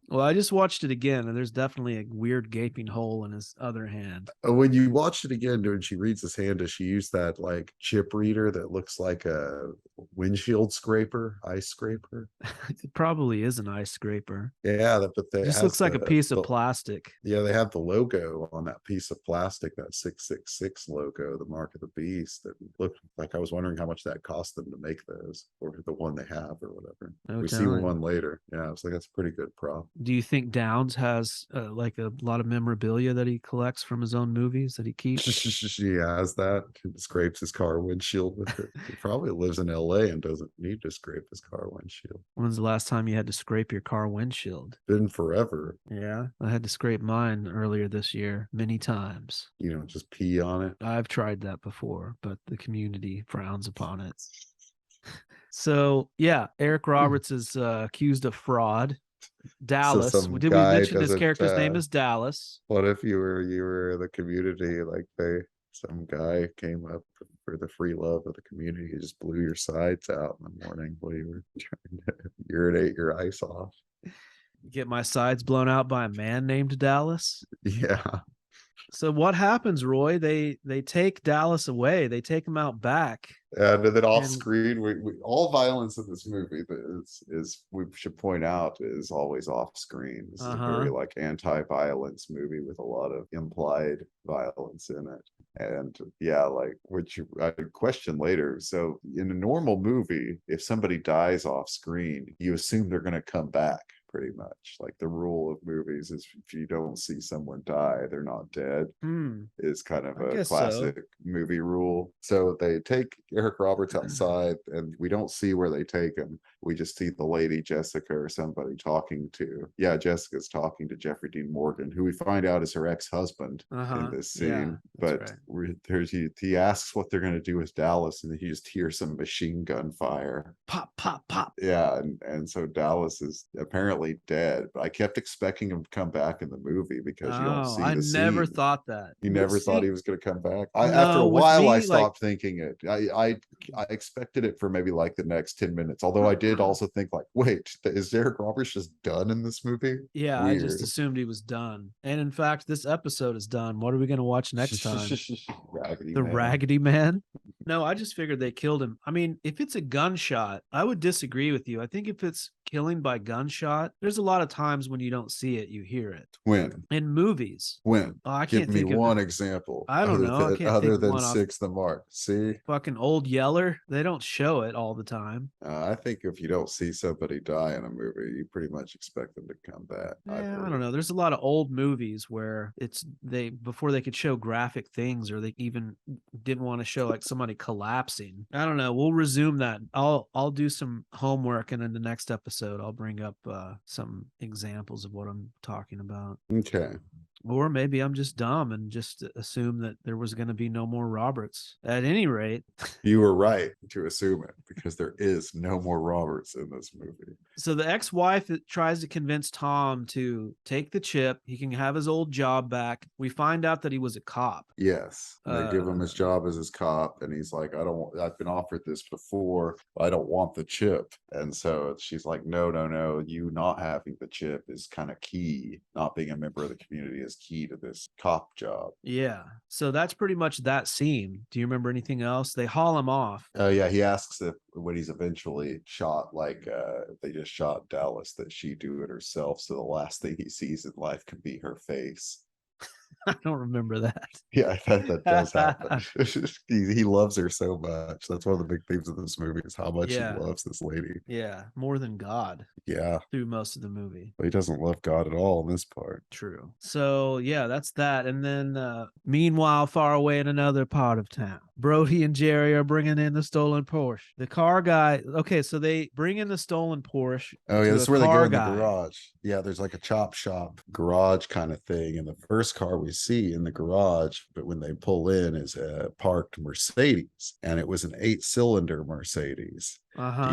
Well, I just watched it again, and there's definitely a weird gaping hole in his other hand. When you watched it again, when she reads his hand, does she use that like chip reader that looks like a windshield scraper, ice scraper? It probably is an ice scraper. Yeah, but it just looks like a piece of plastic. Yeah, they have the logo on that piece of plastic, that 666 logo, the mark of the beast. That looked like, I was wondering how much that cost them to make those, or the one they have, or whatever. We see one later. Yeah, I was like, that's a pretty good prop. Do you think Downs has like a lot of memorabilia that he collects from his own movies that he keeps? He has that. He scrapes his car windshield with it. He probably lives in LA and doesn't need to scrape his car windshield. When's the last time you had to scrape your car windshield? Been forever. Yeah, I had to scrape mine earlier this year many times. You know, just pee on it. I've tried that before, but the community frowns upon it. So yeah, Eric Roberts is accused of fraud. Dallas. So Did we mention his character's name is Dallas? What if you were the community, like some guy came up for the free love of the community, he just blew your sides out in the morning while you were trying to urinate your ice off. Get my sides blown out by a man named Dallas? Yeah. So what happens, Roy? They take Dallas away. They take him out back. And then off screen, we all violence in this movie is we should point out is always off screen. This is a very like anti-violence movie with a lot of implied violence in it. And yeah, like, which I question later. So in a normal movie, if somebody dies off screen, you assume they're going to come back. pretty much. Like the rule of movies is if you don't see someone die, they're not dead, is kind of I a guess classic movie rule. So they take Eric Roberts outside and we don't see where they take him. We just see the lady Jessica or somebody talking to, Jessica's talking to Jeffrey Dean Morgan, who we find out is her ex-husband in this scene. But he asks what they're going to do with Dallas, and you just hear some machine gun fire. Pop, pop, pop. Yeah, and so Dallas is apparently dead. But I kept expecting him to come back in the movie because you don't see the scene. I never thought that. You never thought he was going to come back. After No, a with while, me, I stopped thinking it. I expected it for maybe like the next 10 minutes. Although I did also think like, wait, is Eric Roberts just done in this movie? Yeah, Weird. I just assumed he was done. And in fact, this episode is done. What are we going to watch next time? Raggedy Man? No, I just figured they killed him. I mean, if it's a gunshot, I would disagree with you. I think if it's killing by gunshot, there's a lot of times when you don't see it, you hear it. When? In movies. When? Oh, I can't Give me think of one example. I don't know. Other than Six the Mark. See? Fucking Old Yeller. They don't show it all the time. I think if you don't see somebody die in a movie, you pretty much expect them to come back. Yeah, I don't know. There's a lot of old movies where before they could show graphic things, or they even didn't want to show like somebody collapsing. I don't know. We'll resume that. I'll do some homework, and in the next episode I'll bring up some examples of what I'm talking about. Okay. Or maybe I'm just dumb and just assume that there was going to be no more Roberts. At any rate, you were right to assume it, because there is no more Roberts in this movie. So the ex-wife tries to convince Tom to take the chip. He can have his old job back. We find out that he was a cop. Yes. They give him his job as his cop, and he's like, I've been offered this before. I don't want the chip. And so she's like, no. You not having the chip is kind of key. Not being a member of the community is key to this cop job. Yeah. So that's pretty much that scene. Do you remember anything else? They haul him off. Oh yeah. He asks if when he's eventually shot, like if they just shot Dallas, that she do it herself. So the last thing he sees in life can be her face. I don't remember that. Yeah, I thought that does happen. he loves her so much. That's one of the big themes of this movie, is how much he loves this lady. Yeah, more than God. Yeah. Through most of the movie. But he doesn't love God at all in this part. True. So, yeah, that's that. And then, meanwhile, far away in another part of town, Brody and Jerry are bringing in the stolen Porsche. The car guy, okay, so they bring in the stolen Porsche. Oh, yeah, this is where they go in the garage. Yeah, there's like a chop shop garage kind of thing. And the first car we see in the garage, but when they pull in, is a parked Mercedes. And it was an 8-cylinder Mercedes. Uh-huh.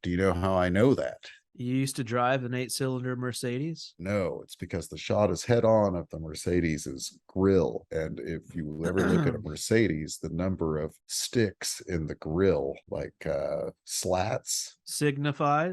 Do you know how I know that? You used to drive an 8-cylinder Mercedes? No, it's because the shot is head on of the Mercedes's grill. And if you ever look at a Mercedes, the number of sticks in the grill, like slats, signify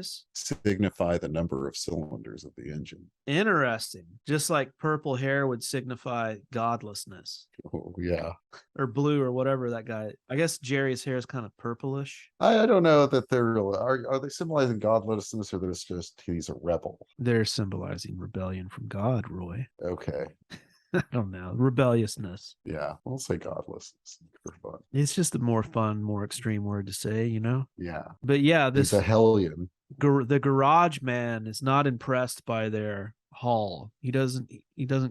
the number of cylinders of the engine. Interesting. Just like purple hair would signify godlessness. Oh, yeah. Or blue, or whatever that guy. I guess Jerry's hair is kind of purplish. I don't know that they're are they symbolizing godlessness, or that it's just he's a rebel? They're symbolizing rebellion from God, Roy. Okay. I don't know. Rebelliousness. Yeah, we'll say godlessness for fun. It's just a more fun, more extreme word to say, you know? Yeah. But yeah, he's a hellion. The garage man is not impressed by their haul. He doesn't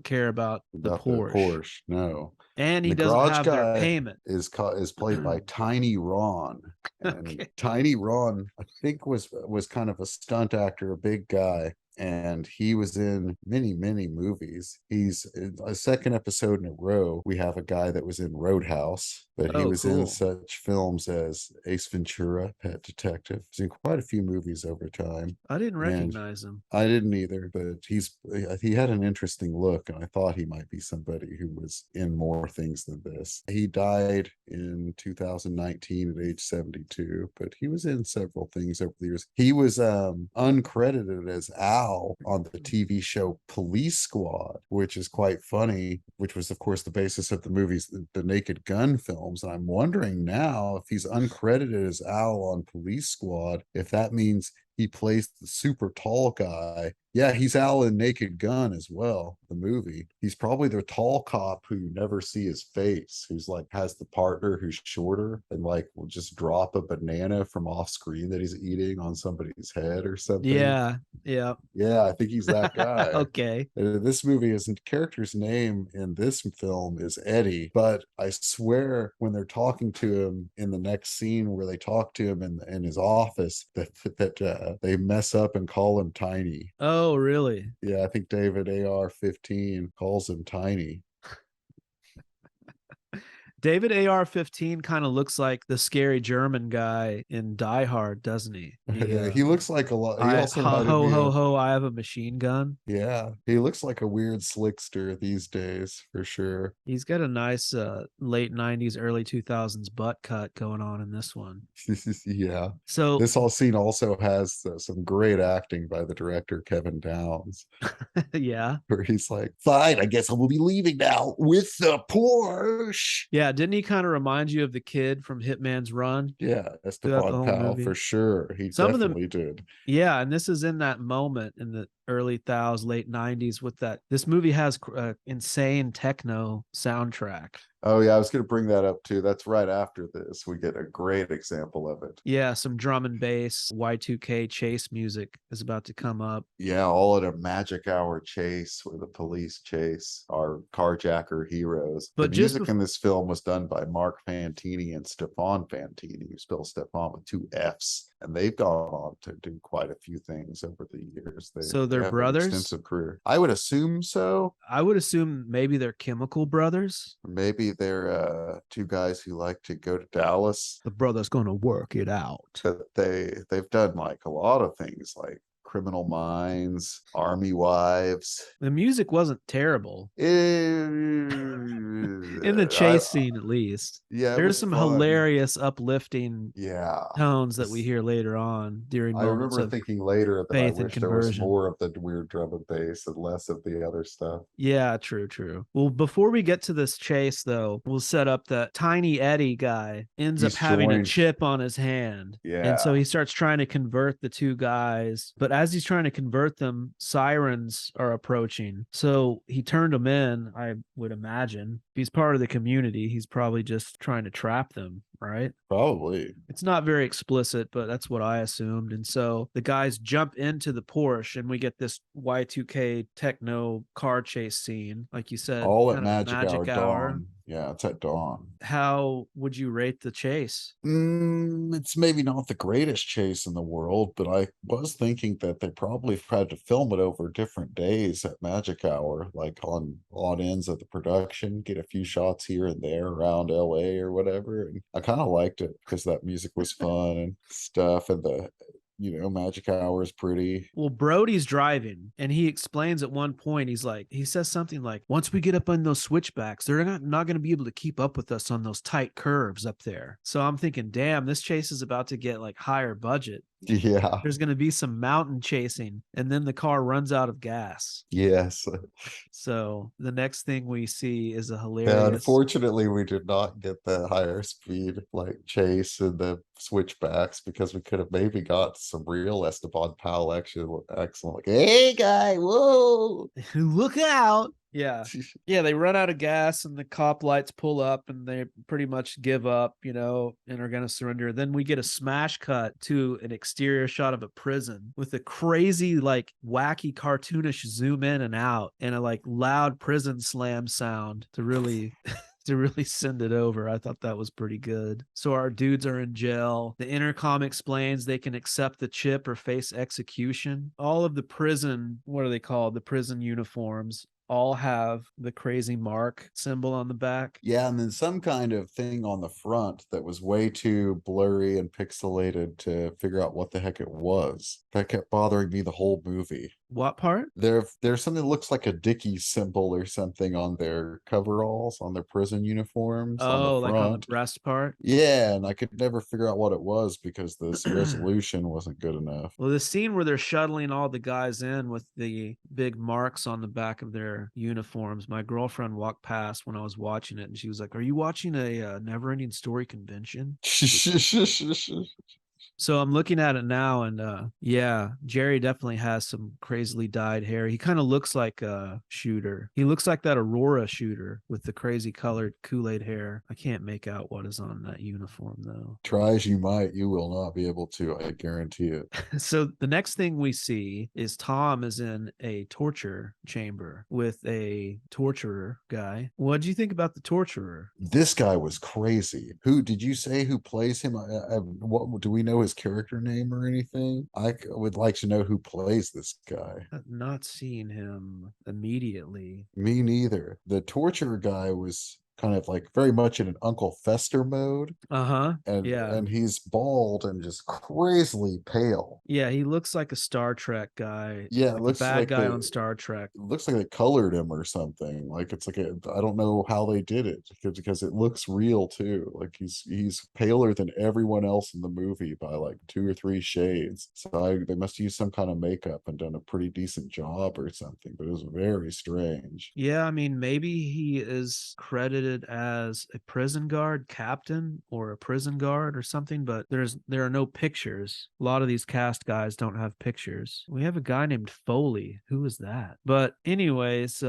care about the Porsche. No. And he doesn't have their payment. Is played by Tiny Ron. And okay. Tiny Ron, I think, was kind of a stunt actor, a big guy. And he was in many movies. He's in a second episode in a row. We have a guy that was in Roadhouse, but he was in such films as Ace Ventura, Pet Detective. He's in quite a few movies over time. I didn't recognize him. I didn't either, but he had an interesting look, and I thought he might be somebody who was in more things than this. He died in 2019 at age 72, but he was in several things over the years. He was uncredited as Al on the TV show Police Squad, which is quite funny, which was of course the basis of the movies, the Naked Gun films. And I'm wondering now, if he's uncredited as Al on Police Squad, if that means he plays the super tall guy. Yeah, he's Al in Naked Gun as well, the movie. He's probably the tall cop who you never see his face, who's like has the partner who's shorter and like will just drop a banana from off screen that he's eating on somebody's head or something. Yeah. Yeah, I think he's that guy. Okay. This movie isn't character's name in this film is Eddie, but I swear when they're talking to him in the next scene where they talk to him in his office that they mess up and call him Tiny. Oh, really? Yeah, I think David AR-15 calls him Tiny. David AR-15 kind of looks like the scary German guy in Die Hard, doesn't he? Yeah, he looks like a lot. He also ho reminded ho me ho of, ho! I have a machine gun. yeah, he looks like a weird slickster these days for sure. He's got a nice late '90s, early 2000s butt cut going on in this one. Yeah. So This whole scene also has some great acting by the director Kevin Downs, yeah, where he's like, "Fine, I guess I will be leaving now with the Porsche." yeah. Didn't he kind of remind you of the kid from Hitman's Run? Yeah, Throughout the Esteban whole Powell movie? for sure. He Some of them, definitely did. yeah, and this is in that moment in the early thousands, late '90s with that. This movie has insane techno soundtrack. Oh yeah, I was going to bring that up too. That's right after this. We get a great example of it. Yeah, some drum and bass, Y2K chase music is about to come up. Yeah, all at a magic hour chase where the police chase our carjacker heroes. But the just music in this film was done by Mark Fantini and Stefan Fantini, who spells Stefan with 2 F's. And they've gone on to do quite a few things over the years. So they're have an brothers? extensive career. I would assume so. I would assume maybe they're chemical brothers. Maybe they're 2 guys who like to go to Dallas. The brother's gonna work it out. But they've done like a lot of things like Criminal Minds, Army Wives. The music wasn't terrible in the chase scene, at least. Yeah, there's some fun. hilarious, uplifting tones that we hear later on during I moments remember of thinking later that I faith and wish there was conversion. more of the weird drum and bass and less of the other stuff. Yeah, true. Well, before we get to this chase, though, we'll set up that Tiny Eddie guy ends up having a chip on his hand. Yeah. And so he starts trying to convert the 2 guys. But as he's trying to convert them, sirens are approaching. So he turned them in, I would imagine. If he's part of the community, he's probably just trying to trap them, right? Probably. It's not very explicit, but that's what I assumed. And so the guys jump into the Porsche and we get this Y2K techno car chase scene, like you said. All at kind of magic hour. Dawn. Yeah, it's at dawn. How would you rate the chase? It's maybe not the greatest chase in the world, but I was thinking that they probably had to film it over different days at magic hour, like on ends of the production, get a few shots here and there around LA or whatever. And I kind of liked it because that music was fun and stuff, and the magic hour is pretty. Well, Brody's driving and he explains at one point, he says something like, once we get up on those switchbacks, they're not going to be able to keep up with us on those tight curves up there. So I'm thinking, damn, this chase is about to get like higher budget. Yeah. There's going to be some mountain chasing and then the car runs out of gas. Yes. So the next thing we see is a hilarious. Yeah, unfortunately, we did not get the higher speed like chase and the switchbacks because we could have maybe got some real Esteban Powell excellent. Like, hey guy, whoa, look out. Yeah. They run out of gas and the cop lights pull up and they pretty much give up, and are going to surrender. Then we get a smash cut to an exterior shot of a prison with a crazy, like wacky cartoonish zoom in and out and a like loud prison slam sound to really send it over. I thought that was pretty good. So our dudes are in jail. The intercom explains they can accept the chip or face execution. All of the prison, what are they called? The prison uniforms all have the crazy mark symbol on the back. Yeah, and then some kind of thing on the front that was way too blurry and pixelated to figure out what the heck it was. That kept bothering me the whole movie. What part? There's something that looks like a Dickies symbol or something on their coveralls, on their prison uniforms. Oh, on the front. like on the breast part? Yeah, and I could never figure out what it was because this resolution wasn't good enough. Well, the scene where they're shuttling all the guys in with the big marks on the back of their uniforms, my girlfriend walked past when I was watching it and she was like, "Are you watching a Never Ending Story convention?" So I'm looking at it now, and yeah, Jerry definitely has some crazily dyed hair. He kind of looks like a shooter. He looks like that Aurora shooter with the crazy colored Kool-Aid hair. I can't make out what is on that uniform though. Try as you might, you will not be able to. I guarantee it. So the next thing we see is Tom is in a torture chamber with a torturer guy. What do you think about the torturer? This guy was crazy. Who did you say who plays him? What do we know his character name or anything? Would like to know who plays this guy. I've not seen him immediately. Me neither. The torturer guy was kind of like very much in an Uncle Fester mode. And Yeah. and he's bald and just crazily pale. Yeah, he looks like a Star Trek guy. Yeah, it like looks a bad like guy on Star Trek. It looks like they colored him or something. Like it's like I don't know how they did it because it looks real too. Like he's paler than everyone else in the movie by like 2 or 3 shades. So they must use some kind of makeup and done a pretty decent job or something. But it was very strange. Yeah, I mean, maybe he is credited as a prison guard captain or a prison guard or something, but there are no pictures. A lot of these cast guys don't have pictures. We have a guy named Foley. Who is that? But anyways,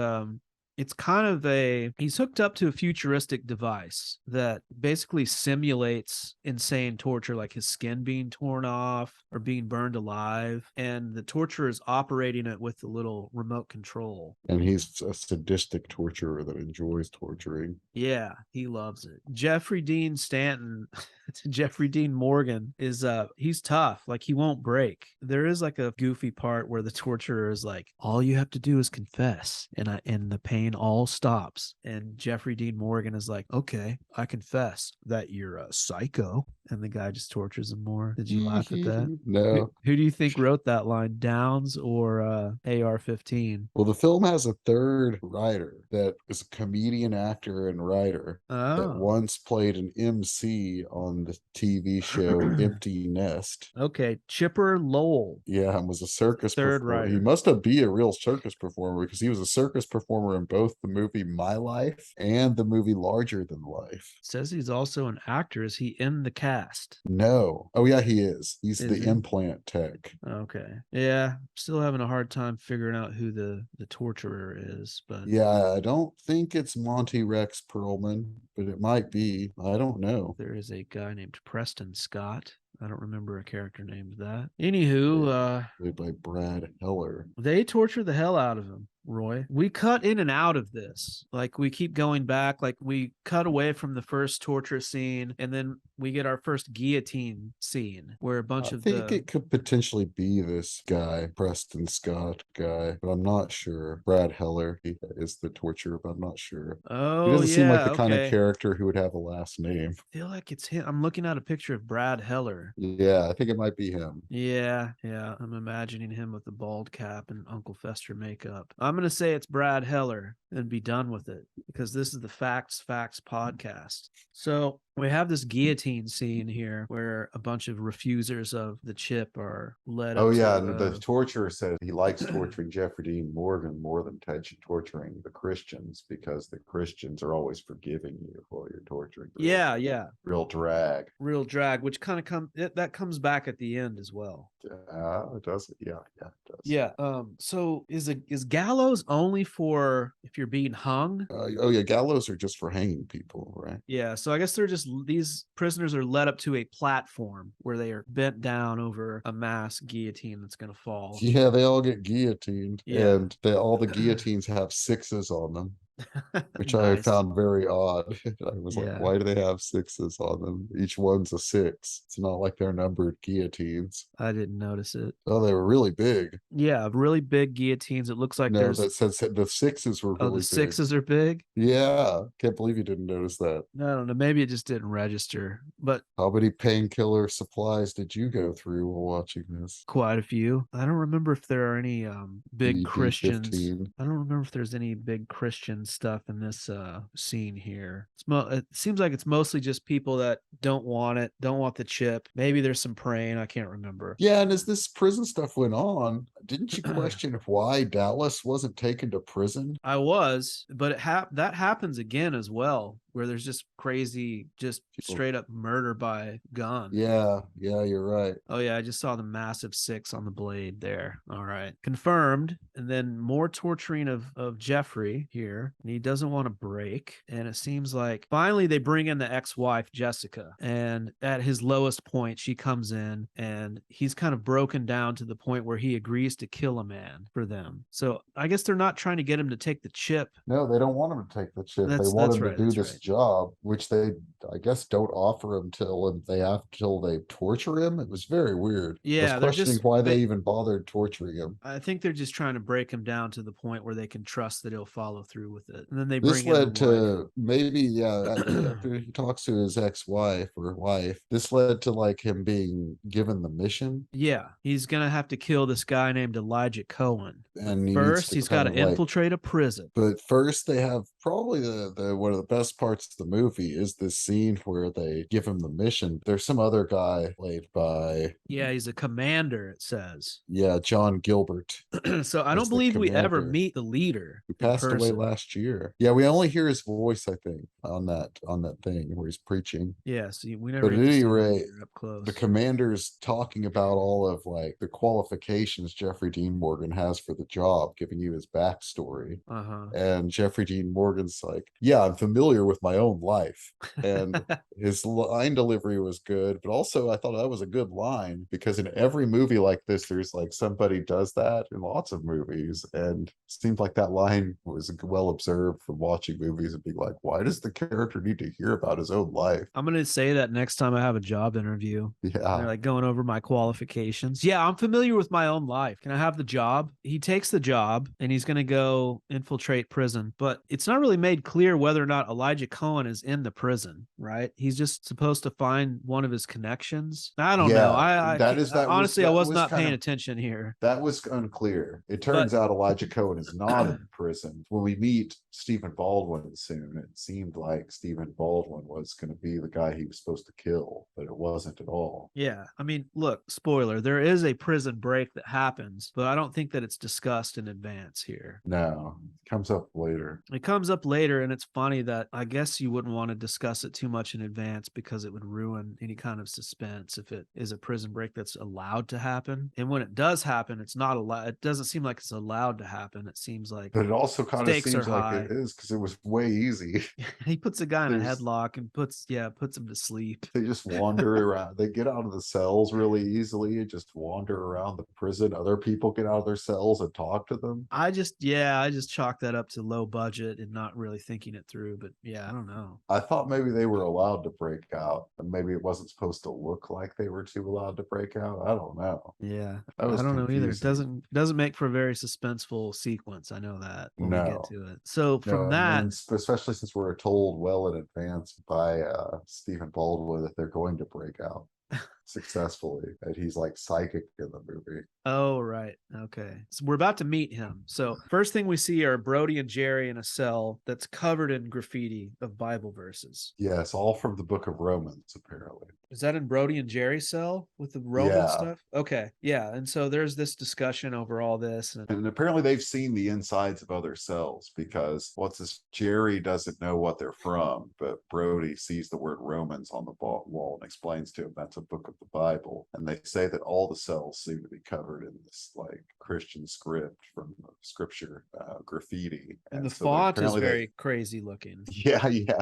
it's kind of he's hooked up to a futuristic device that basically simulates insane torture, like his skin being torn off or being burned alive. And the torturer is operating it with a little remote control. And he's a sadistic torturer that enjoys torturing. Yeah, he loves it. Jeffrey Dean Stanton, Jeffrey Dean Morgan is he's tough. Like he won't break. There is like a goofy part where the torturer is like, all you have to do is confess, and the pain all stops. And Jeffrey Dean Morgan is like, okay, I confess that you're a psycho. And the guy just tortures him more. Did you laugh at that? No. Who do you think wrote that line, Downs or AR-15? Well, the film has a third writer that is a comedian, actor, and writer that once played an MC on the TV show Empty Nest. Okay, Chipper Lowell. Yeah, and was a circus Third performer. writer. He must have been a real circus performer because he was a circus performer in both the movie My Life and the movie Larger Than Life. Says he's also an actor. Is he in the cast? No. Oh, yeah, he is. He's Is the he? implant tech. Okay. Yeah, still having a hard time figuring out who the torturer is, but Yeah, I don't think it's Monty Rex Perlman, but it might be. I don't know. there is a guy named Preston Scott. I don't remember a character named that. Anywho, Played by Brad Heller. they torture the hell out of him, Roy. We cut in and out of this. Like we keep going back. Like we cut away from the first torture scene, and then we get our first guillotine scene where a bunch I of think it could potentially be this guy, Preston Scott guy, but I'm not sure. Brad Heller, he is the torturer, but I'm not sure. He doesn't seem like the kind of character who would have a last name. I feel like it's him. I'm looking at a picture of Brad Heller. Yeah, I think it might be him. Yeah. I'm imagining him with the bald cap and Uncle Fester makeup. I'm going to say it's Brad Heller and be done with it because this is the Facts podcast. So we have this guillotine scene here where a bunch of refusers of the chip are led Oh, up yeah. to, And the torturer said he likes torturing Jeffrey Dean Morgan more than torturing the Christians because the Christians are always forgiving you while you're torturing them. Yeah. Real drag. Which kind of that comes back at the end as well. It does. Yeah, it does. Yeah. So is gallows only for if you're being hung? Oh, yeah. Gallows are just for hanging people, right? Yeah. So I guess these prisoners are led up to a platform where they are bent down over a mass guillotine that's going to fall. Yeah, they all get guillotined, Yeah. and all the guillotines have 6s on them. Which Nice. I found very odd. I was Yeah. like, why do they have 6s on them? Each one's a 6. It's not like they're numbered guillotines. I didn't notice it. Oh, they were really big. Yeah, really big guillotines. It looks like No, there's that says the 6s were really the big. 6s are big. Yeah, can't believe you didn't notice that. I don't know. Maybe it just didn't register, but How many painkiller supplies did you go through while watching this? quite a few. I don't remember if there are any big BB-15. Christians. I don't remember if there's any big Christian stuff in this scene here. It seems like it's mostly just people that don't want the chip. Maybe there's some praying. I can't remember. Yeah, and as this prison stuff went on, Didn't you question why Dallas wasn't taken to prison? I was, but that happens again as well, where there's just crazy, just straight up murder by gun. Yeah, you're right. Oh yeah, I just saw the massive 6 on the blade there. All right, confirmed. And then more torturing of Jeffrey here, and he doesn't want to break. And it seems like finally they bring in the ex-wife Jessica, and at his lowest point, she comes in, and he's kind of broken down to the point where he agrees to kill a man for them. So I guess they're not trying to get him to take the chip. No, they don't want him to take the chip. They want him to do this job, which they, I guess, don't offer him till they torture him. It was very weird. Yeah, I was questioning why they even bothered torturing him. I think they're just trying to break him down to the point where they can trust that he'll follow through with it. And then they this bring led to maybe after he talks to his ex-wife or wife, this led to like him being given the mission. Yeah, he's gonna have to kill this guy named Elijah Cohen. And he's got to infiltrate a prison. But first, they have probably the one of the best parts of the movie is this scene where they give him the mission. There's some other guy played by he's a commander. It says John Gilbert. So I don't believe we ever meet the leader who passed away last year. Yeah, we only hear his voice, I think, on that thing where he's preaching. Yeah, see, we never. But at any rate, up close. The commander's talking about all of like the qualifications Jeffrey Dean Morgan has for the job, giving you his backstory. And Jeffrey Dean Morgan's like, yeah, I'm familiar with my own life. And his line delivery was good, but also I thought that was a good line because in every movie like this, there's like somebody does that in lots of movies. And it seemed like that line was well observed from watching movies and being like, why does the character need to hear about his own life? I'm going to say that next time I have a job interview. Yeah. They're like going over my qualifications. Yeah, I'm familiar with my own life. Can I have the job? He takes the job and he's going to go infiltrate prison, but it's not really made clear whether or not Elijah Cohen is in the prison, right? He's just supposed to find one of his connections. I don't know. I was not paying attention here. That was unclear. It turns out Elijah Cohen is not in prison. When we meet Stephen Baldwin soon, it seemed like Stephen Baldwin was going to be the guy he was supposed to kill, but it wasn't at all. Yeah. I mean, look, spoiler, there is a prison break that happens, but I don't think that it's discussed in advance here. No, it comes up later. It comes up later, and it's funny that I guess you wouldn't want to discuss it too much in advance because it would ruin any kind of suspense if it is a prison break that's allowed to happen. And when it does happen, it's not allowed. It doesn't seem like it's allowed to happen. It seems like, but it also kind of seems like it is because it was way easy. He puts a guy in a headlock and puts him to sleep. They just wander around. They get out of the cells really easily and just wander around the prison. Other people get out of their cells and talk to them. I just chalk that up to low budget and not really thinking it through. But yeah, I don't know. I thought maybe they were allowed to break out, and maybe it wasn't supposed to look like they were too allowed to break out. I don't know. Yeah, I don't know either. It doesn't make for a very suspenseful sequence. I know that when we get to it. So from that, especially since we're told well in advance by Stephen Baldwin that they're going to break out successfully, and he's like psychic in the movie. Oh, right. Okay. So we're about to meet him. So first thing we see are Brody and Jerry in a cell that's covered in graffiti of Bible verses. Yes, all from the book of Romans, apparently. Is that in Brody and Jerry's cell with the Roman stuff? Okay. Yeah. And so there's this discussion over all this. And apparently they've seen the insides of other cells because Jerry doesn't know what they're from, but Brody sees the word Romans on the wall and explains to him that's a book of the Bible. And they say that all the cells seem to be covered in this like Christian script from scripture graffiti. And the font is very crazy looking. Yeah.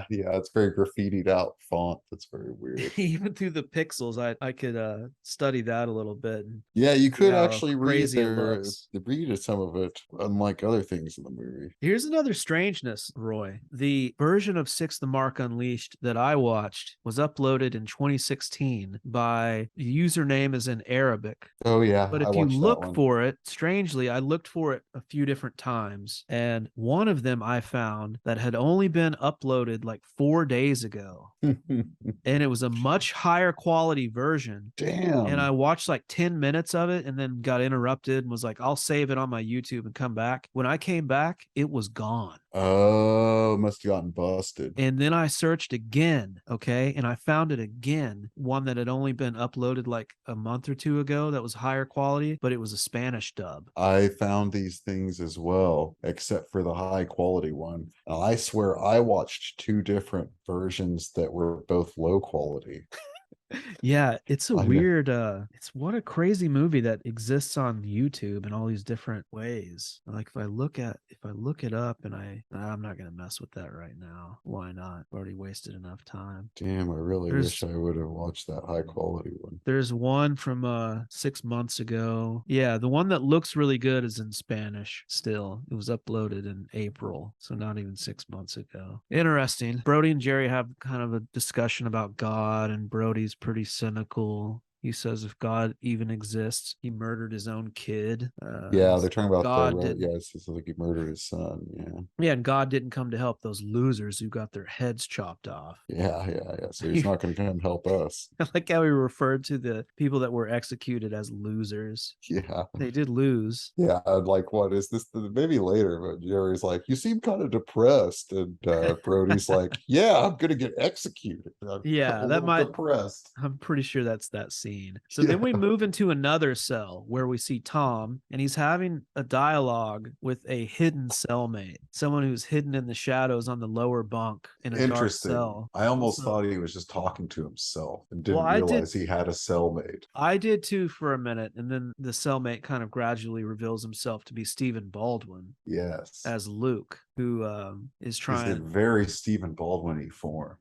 It's very graffitied out font. That's very weird. Even through the pixels, I could study that a little bit. Yeah, you could actually read some of it, unlike other things in the movie. Here's another strangeness, Roy. The version of Six the Mark Unleashed that I watched was uploaded in 2016 by the username is in Arabic. Oh yeah. But if you look for it, strangely, I looked for it a few different times, and one of them I found that had only been uploaded like 4 days ago. And it was a much higher quality version. Damn. And I watched like 10 minutes of it and then got interrupted and was like, I'll save it on my YouTube and come back. When I came back, it was gone. Oh, must have gotten busted. And then I searched again, okay, and I found it again, one that had only been uploaded like a month or two ago that was higher quality, but it was a Spanish dub. I found these things as well, except for the high quality one. And I swear I watched two different versions that were both low quality. Yeah, it's a I know. weird it's what a crazy movie that exists on YouTube in all these different ways. Like if I look it up and I'm not gonna mess with that right now. Why not? I've already wasted enough time. Damn, I really wish I would have watched that high quality one. There's one from 6 months ago. Yeah, the one that looks really good is in Spanish still. It was uploaded in April, so not even 6 months ago. Interesting. Brody and Jerry have kind of a discussion about God, and Brody's pretty cynical. He says if God even exists, he murdered his own kid. Yeah, they're talking about God the didn't. yeah, it's like he murdered his son. Yeah. Yeah, and God didn't come to help those losers who got their heads chopped off. Yeah. So he's not going to come help us. I like how he referred to the people that were executed as losers. Yeah. They did lose. Yeah, I'm like, what is this? Maybe later, but Jerry's like, you seem kind of depressed, and Brody's like, yeah, I'm gonna get executed. Yeah, a that little might. depressed. I'm pretty sure that's that scene. So Yeah. then we move into another cell where we see Tom, and he's having a dialogue with a hidden cellmate, someone who's hidden in the shadows on the lower bunk in a dark Interesting. cell. I almost So- thought he was just talking to himself and didn't Well, I did- realize he had a cellmate. I did too for a minute, and then the cellmate kind of gradually reveals himself to be Stephen Baldwin Yes. as Luke, who is He's in trying. very Stephen Baldwin-y form.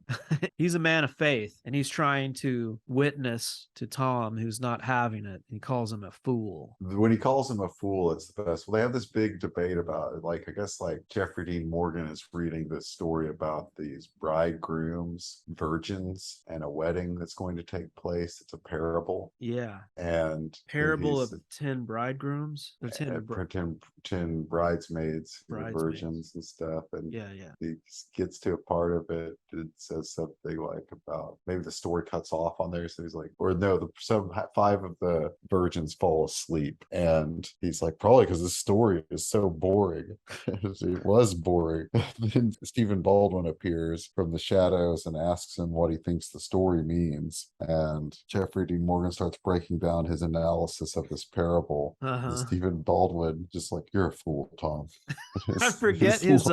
He's a man of faith, and he's trying to witness to Tom, who's not having it. He calls him a fool. When he calls him a fool, it's the best. Well, they have this big debate about it. Like, I guess like Jeffrey Dean Morgan is reading this story about these bridegrooms, virgins, and a wedding that's going to take place. It's a parable. Yeah. And Parable he's- of 10 bridegrooms or 10 10 bridesmaids, Bridesmaids. virgins and stuff. And yeah. he gets to a part of it. It says something like about maybe the story cuts off on there. So he's like, or no, five of the virgins fall asleep. And he's like, probably because this story is so boring. It was boring. Then Stephen Baldwin appears from the shadows and asks him what he thinks the story means. And Jeffrey Dean Morgan starts breaking down his analysis of this parable. And Stephen Baldwin just like, you're a fool, Tom. I forget his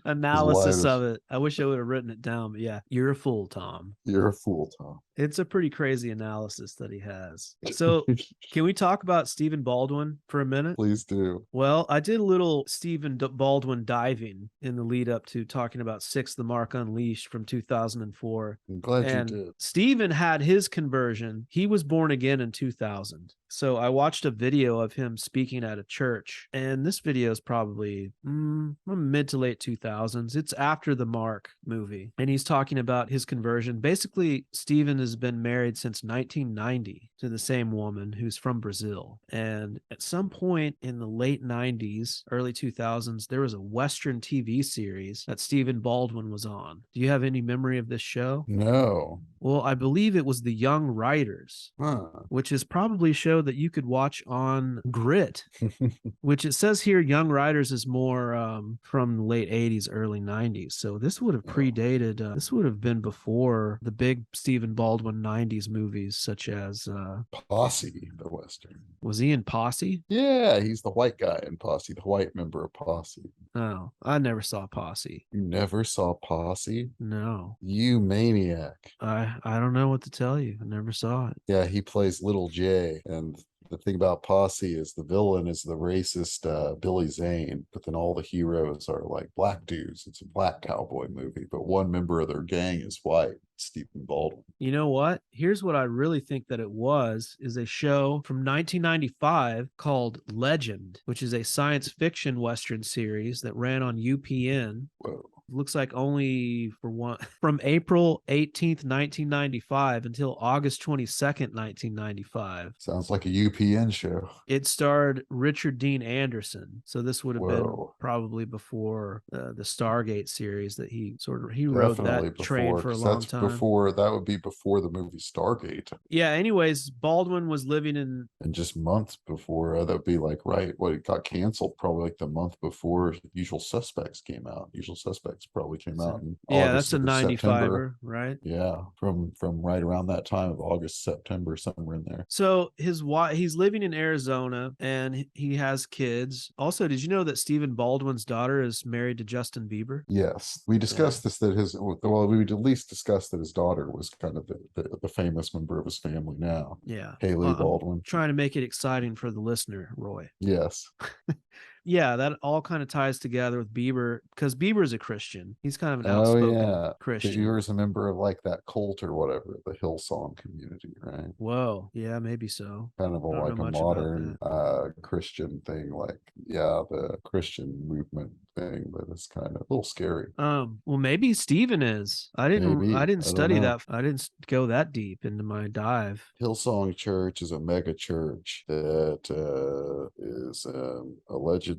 analysis line of it. I wish I would have written it down, but yeah, you're a fool, Tom. You're a fool, Tom. It's a pretty crazy analysis that he has. So can we talk about Stephen Baldwin for a minute? Please do. Well, I did a little Stephen Baldwin diving in the lead up to talking about Six the Mark Unleashed from 2004. I'm glad And you did. Stephen had his conversion. He was born again in 2000. So I watched a video of him speaking at a church, and this video is probably mid to late 2000s. It's after the Mark movie, and he's talking about his conversion. Basically, Stephen has been married since 1990 to the same woman who's from Brazil. And at some point in the late 90s, early 2000s, there was a Western TV series that Stephen Baldwin was on. Do you have any memory of this show? No. Well, I believe it was The Young Riders, which is probably a show that you could watch on Grit, which it says here Young Riders is more from the late 80s, early 90s. So this would have predated, this would have been before the big Stephen Baldwin 90s movies, such as Posse, the Western. Was he in Posse? Yeah, he's the white guy in Posse, the white member of Posse. Oh, I never saw Posse. You never saw Posse? No. You maniac. I don't know what to tell you. I never saw it. Yeah, he plays Little J. And the thing about Posse is the villain is the racist Billy Zane, but then all the heroes are like black dudes. It's a black cowboy movie, but one member of their gang is white. Stephen Baldwin. You know what? Here's what I really think that it was, is a show from 1995 called Legend, which is a science fiction Western series that ran on UPN. Whoa. looks like only for one from April 18th, 1995 until August 22nd, 1995. Sounds like a UPN show. It starred Richard Dean Anderson. So this would have been Whoa. probably before the Stargate series that he Definitely rode that before, train for a 'cause long that's time. before, that would be before the movie Stargate. Yeah, anyways, Baldwin was living in And just months before, that would be like, right, what, it got canceled probably like the month before Usual Suspects came out. Usual Suspects probably came out in yeah, August that's a or September. 95er, right? Yeah, from right around that time of August, September, somewhere in there. So his wife, he's living in Arizona and he has kids. Also, did you know that Stephen Baldwin's daughter is married to Justin Bieber? Yes, we discussed this, that his, well, we would at least discuss that his daughter was kind of the famous member of his family now. Yeah. Haley Baldwin. I'm trying to make it exciting for the listener, Roy. Yes. Yeah, that all kind of ties together with Bieber because Bieber's a Christian. He's kind of an outspoken Christian. Bieber's a member of like that cult or whatever, the Hillsong community, right? Whoa, yeah, maybe so. Kind of a, like a modern Christian thing, like, yeah, the Christian movement thing, but it's kind of a little scary. Well, maybe Steven is. I didn't study that. I didn't go that deep into my dive. Hillsong Church is a mega church that is allegedly,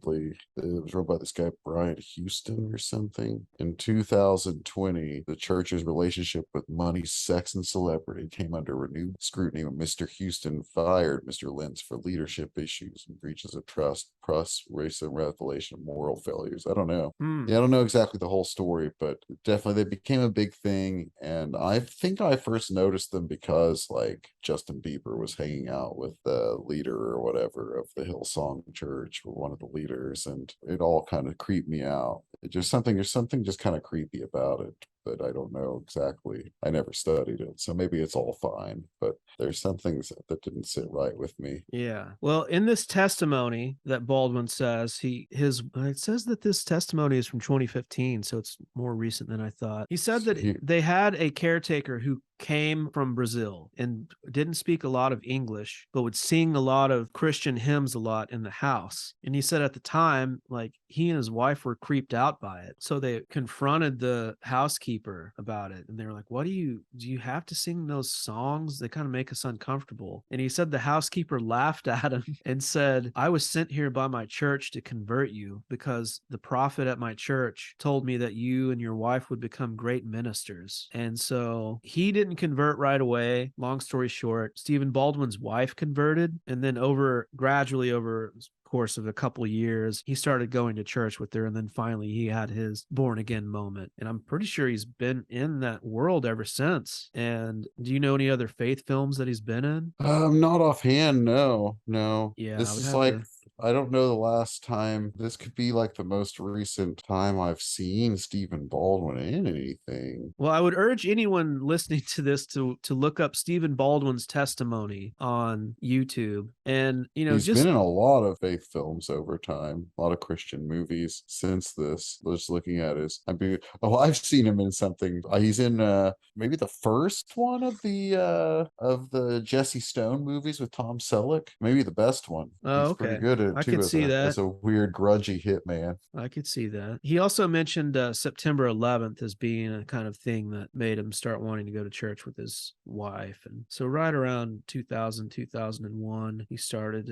it was run by this guy Brian Houston or something. In 2020, the church's relationship with money, sex, and celebrity came under renewed scrutiny when Mr. Houston fired Mr. Lentz for leadership issues and breaches of trust, racism, revelation, moral failures. I don't know. Yeah, I don't know exactly the whole story, but definitely they became a big thing. And I think I first noticed them because like Justin Bieber was hanging out with the leader or whatever of the Hillsong Church, or one of the leaders, and it all kind of creeped me out. There's something just kind of creepy about it, but I don't know exactly. I never studied it, so maybe it's all fine, but there's some things that didn't sit right with me. Yeah. Well, in this testimony that Baldwin says, it says that this testimony is from 2015, so it's more recent than I thought. He said that they had a caretaker who came from Brazil and didn't speak a lot of English, but would sing a lot of Christian hymns a lot in the house. And he said at the time, like, he and his wife were creeped out by it. So they confronted the housekeeper about it. And they were like, do you have to sing those songs? They kind of make us uncomfortable. And he said the housekeeper laughed at him and said, I was sent here by my church to convert you because the prophet at my church told me that you and your wife would become great ministers. And so he didn't convert right away. Long story short, Stephen Baldwin's wife converted, and then gradually over course of a couple of years, he started going to church with her, and then finally he had his born again moment. And I'm pretty sure he's been in that world ever since. And do you know any other faith films that he's been in? Not offhand, no. Yeah, this is like I don't know the last time. This could be like the most recent time I've seen Stephen Baldwin in anything. Well, I would urge anyone listening to this to look up Stephen Baldwin's testimony on YouTube. And, he's been in a lot of faith films over time, a lot of Christian movies since this. Just looking at I've seen him in something. He's in maybe the first one of the Jesse Stone movies with Tom Selleck. Maybe the best one. Oh, he's pretty good at it, I too, could see that as a weird, grudgy hitman. I could see that. He also mentioned September 11th as being a kind of thing that made him start wanting to go to church with his wife. And so right around 2000, 2001, he started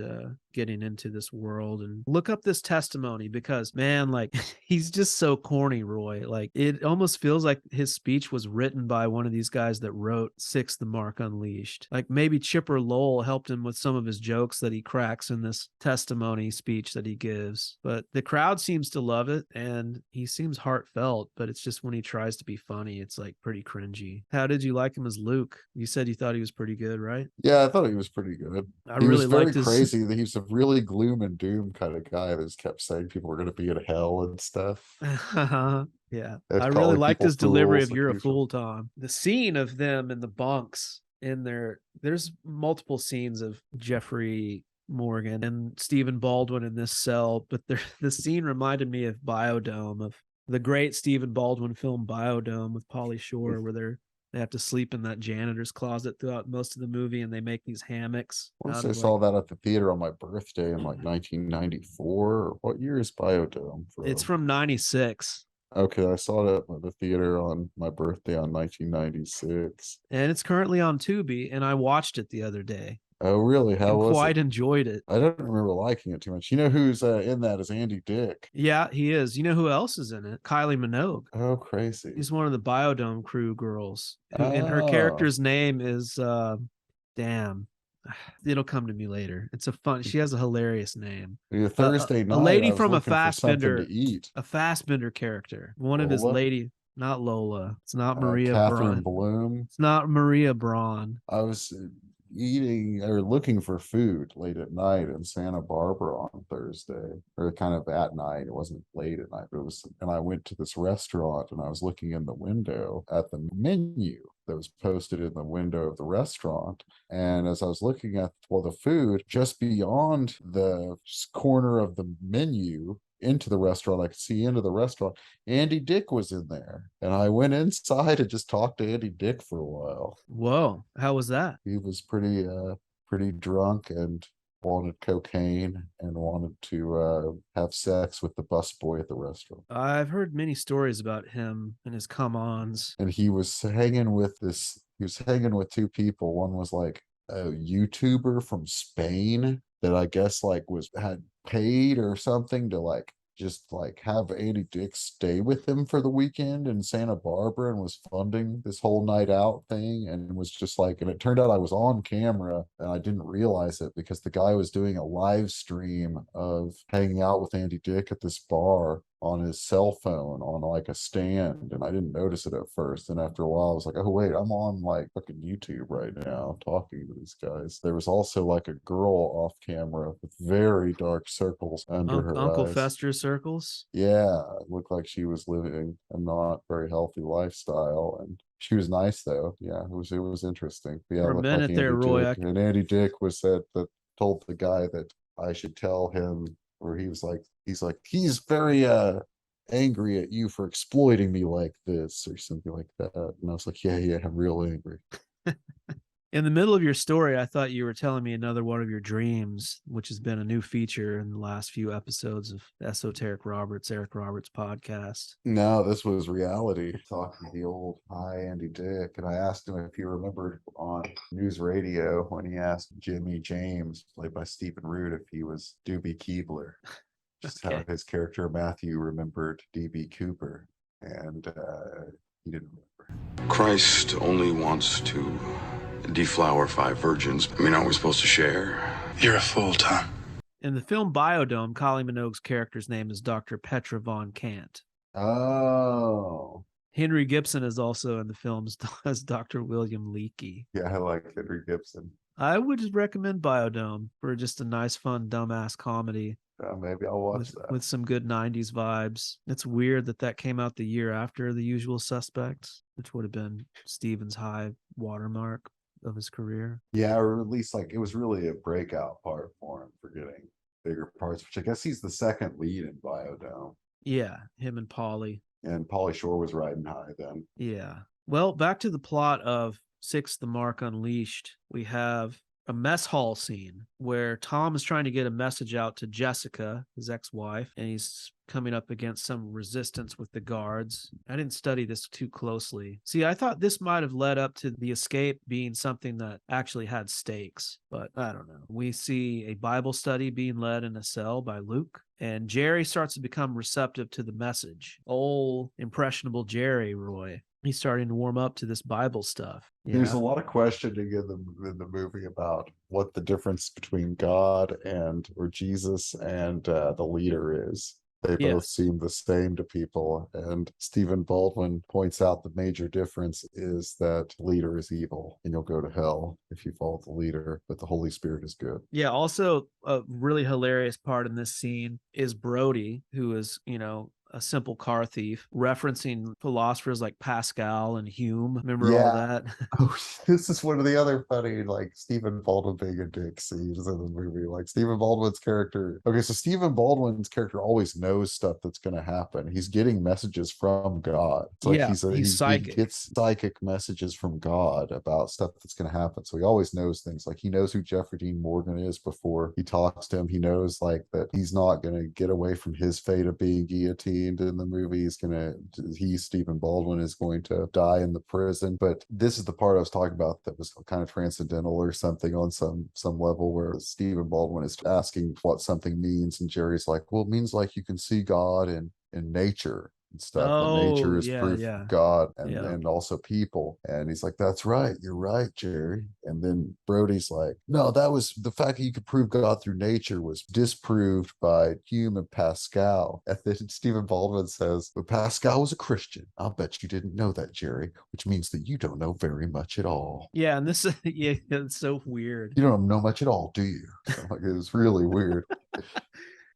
getting into this world. And look up this testimony because, man, like, he's just so corny, Roy. Like, it almost feels like his speech was written by one of these guys that wrote Six the Mark Unleashed. Like, maybe Chipper Lowell helped him with some of his jokes that he cracks in this testimony speech that he gives. But the crowd seems to love it, and he seems heartfelt, but it's just when he tries to be funny, it's like pretty cringy. How did you like him as Luke? You said you thought he was pretty good, right? Yeah, I thought he was pretty good. He really was very crazy. He was a really gloom and doom kind of guy that just kept saying people were going to be in hell and stuff. Yeah, I really liked his delivery of "You're a fool, Tom." The scene of them in the bunks there's multiple scenes of Jeffrey Morgan and Stephen Baldwin in this cell, but the scene reminded me of Biodome, of the great Stephen Baldwin film Biodome with Pauly Shore, where they have to sleep in that janitor's closet throughout most of the movie, and they make these hammocks. Once I saw that at the theater on my birthday in like 1994. What year is Biodome from? It's from 96. Okay, I saw it at the theater on my birthday on 1996. And it's currently on Tubi, and I watched it the other day Oh, really? How and was quite it? enjoyed it. I don't remember liking it too much. You know who's in that is Andy Dick. Yeah, he is. You know who else is in it? Kylie Minogue. Oh, crazy. She's one of the Biodome crew girls, and her Oh, character's name is damn. It'll come to me later. It's a fun. She has a hilarious name. yeah, Thursday A night lady I was from a looking for something Fastbender, to eat. a Fastbender character. One of his Lola, lady, not Lola. It's not Maria Catherine Braun. Bloom. It's not Maria Braun. I was eating or looking for food late at night in Santa Barbara on Thursday, or kind of at night. It wasn't late at night, but it was. And I went to this restaurant and I was looking in the window at the menu that was posted in the window of the restaurant. And as I was looking at the food, just beyond the corner of the menu into the restaurant, I could see into the restaurant. Andy Dick was in there. And I went inside and just talked to Andy Dick for a while. Whoa, how was that? He was pretty drunk and wanted cocaine and wanted to have sex with the busboy at the restaurant. I've heard many stories about him and his come-ons. And he was hanging with two people. One was like a YouTuber from Spain that I guess like had paid or something to like just like have Andy Dick stay with him for the weekend in Santa Barbara, and was funding this whole night out thing, and was just like, and it turned out I was on camera and I didn't realize it because the guy was doing a live stream of hanging out with Andy Dick at this bar on his cell phone on like a stand, and I didn't notice it at first. And after a while I was like, oh wait, I'm on like fucking YouTube right now talking to these guys. There was also like a girl off camera with very dark circles under her Uncle eyes. Fester circles. Yeah, it looked like she was living a not very healthy lifestyle, and she was nice though. Yeah, it was interesting. But yeah, For it a looked minute like there, Andy Roy, Dick. And Andy Dick was told the guy that I should tell him, or he's very angry at you for exploiting me like this or something like that. And I was like, yeah, I'm real angry. In the middle of your story, I thought you were telling me another one of your dreams, which has been a new feature in the last few episodes of Eric Roberts podcast. No, this was reality. Talking to the old Andy Dick, and I asked him if he remembered on news radio when he asked Jimmy James, played by Stephen Root, if he was Doobie Keebler. Just Okay. how his character Matthew remembered DB Cooper, and he didn't remember. Christ only wants to deflower 5 virgins. I mean, aren't we supposed to share? You're a fool, Tom. In the film Biodome, Kylie Minogue's character's name is Dr. Petra Von Kant. Oh, Henry Gibson is also in the film as Dr. William Leakey. yeah, I like Henry Gibson. I would just recommend Biodome for just a nice, fun, dumbass comedy. Maybe I'll watch that. With some good 90s vibes. It's weird that came out the year after The Usual Suspects, which would have been Steven's high watermark of his career. Yeah, or at least like it was really a breakout part for him for getting bigger parts, which I guess he's the second lead in Biodome. Yeah, him and Pauly. And Pauly Shore was riding high then. Yeah. Well, back to the plot of Six the Mark Unleashed. We have a mess hall scene where Tom is trying to get a message out to Jessica, his ex-wife, and he's coming up against some resistance with the guards. I didn't study this too closely. See, I thought this might have led up to the escape being something that actually had stakes, but I don't know. We see a Bible study being led in a cell by Luke, and Jerry starts to become receptive to the message. Old, impressionable Jerry, Roy. He's starting to warm up to this Bible stuff. Yeah. There's a lot of questioning in the movie about what the difference between God or Jesus and the leader is. They both seem the same to people. And Stephen Baldwin points out the major difference is that the leader is evil and you'll go to hell if you follow the leader, but the Holy Spirit is good. Yeah. Also, a really hilarious part in this scene is Brody, who is, a simple car thief, referencing philosophers like Pascal and Hume. Remember all that? Oh, this is one of the other funny, like, Stephen Baldwin being a dick scenes in the movie. Like, Stephen Baldwin's character. Okay, so Stephen Baldwin's character always knows stuff that's going to happen. He's getting messages from God. It's like he's psychic. He gets psychic messages from God about stuff that's going to happen. So he always knows things. Like, he knows who Jeffrey Dean Morgan is before he talks to him. He knows, like, that he's not going to get away from his fate of being guillotined. end in the movie. Stephen Baldwin is going to die in the prison. But this is the part I was talking about that was kind of transcendental or something on some level, where Stephen Baldwin is asking what something means, and Jerry's like, well, it means like you can see God in nature and stuff. That nature Oh, is yeah, proof yeah. of God Yeah. and also people. And he's like, that's right, you're right, Jerry. And then Brody's like, no, that was the fact that you could prove God through nature was disproved by Hume and Pascal. And then Stephen Baldwin says, but Pascal was a Christian. I'll bet you didn't know that, Jerry, which means that you don't know very much at all. Yeah, and this yeah, it's so weird. You don't know much at all, do you? So, like, it was really weird.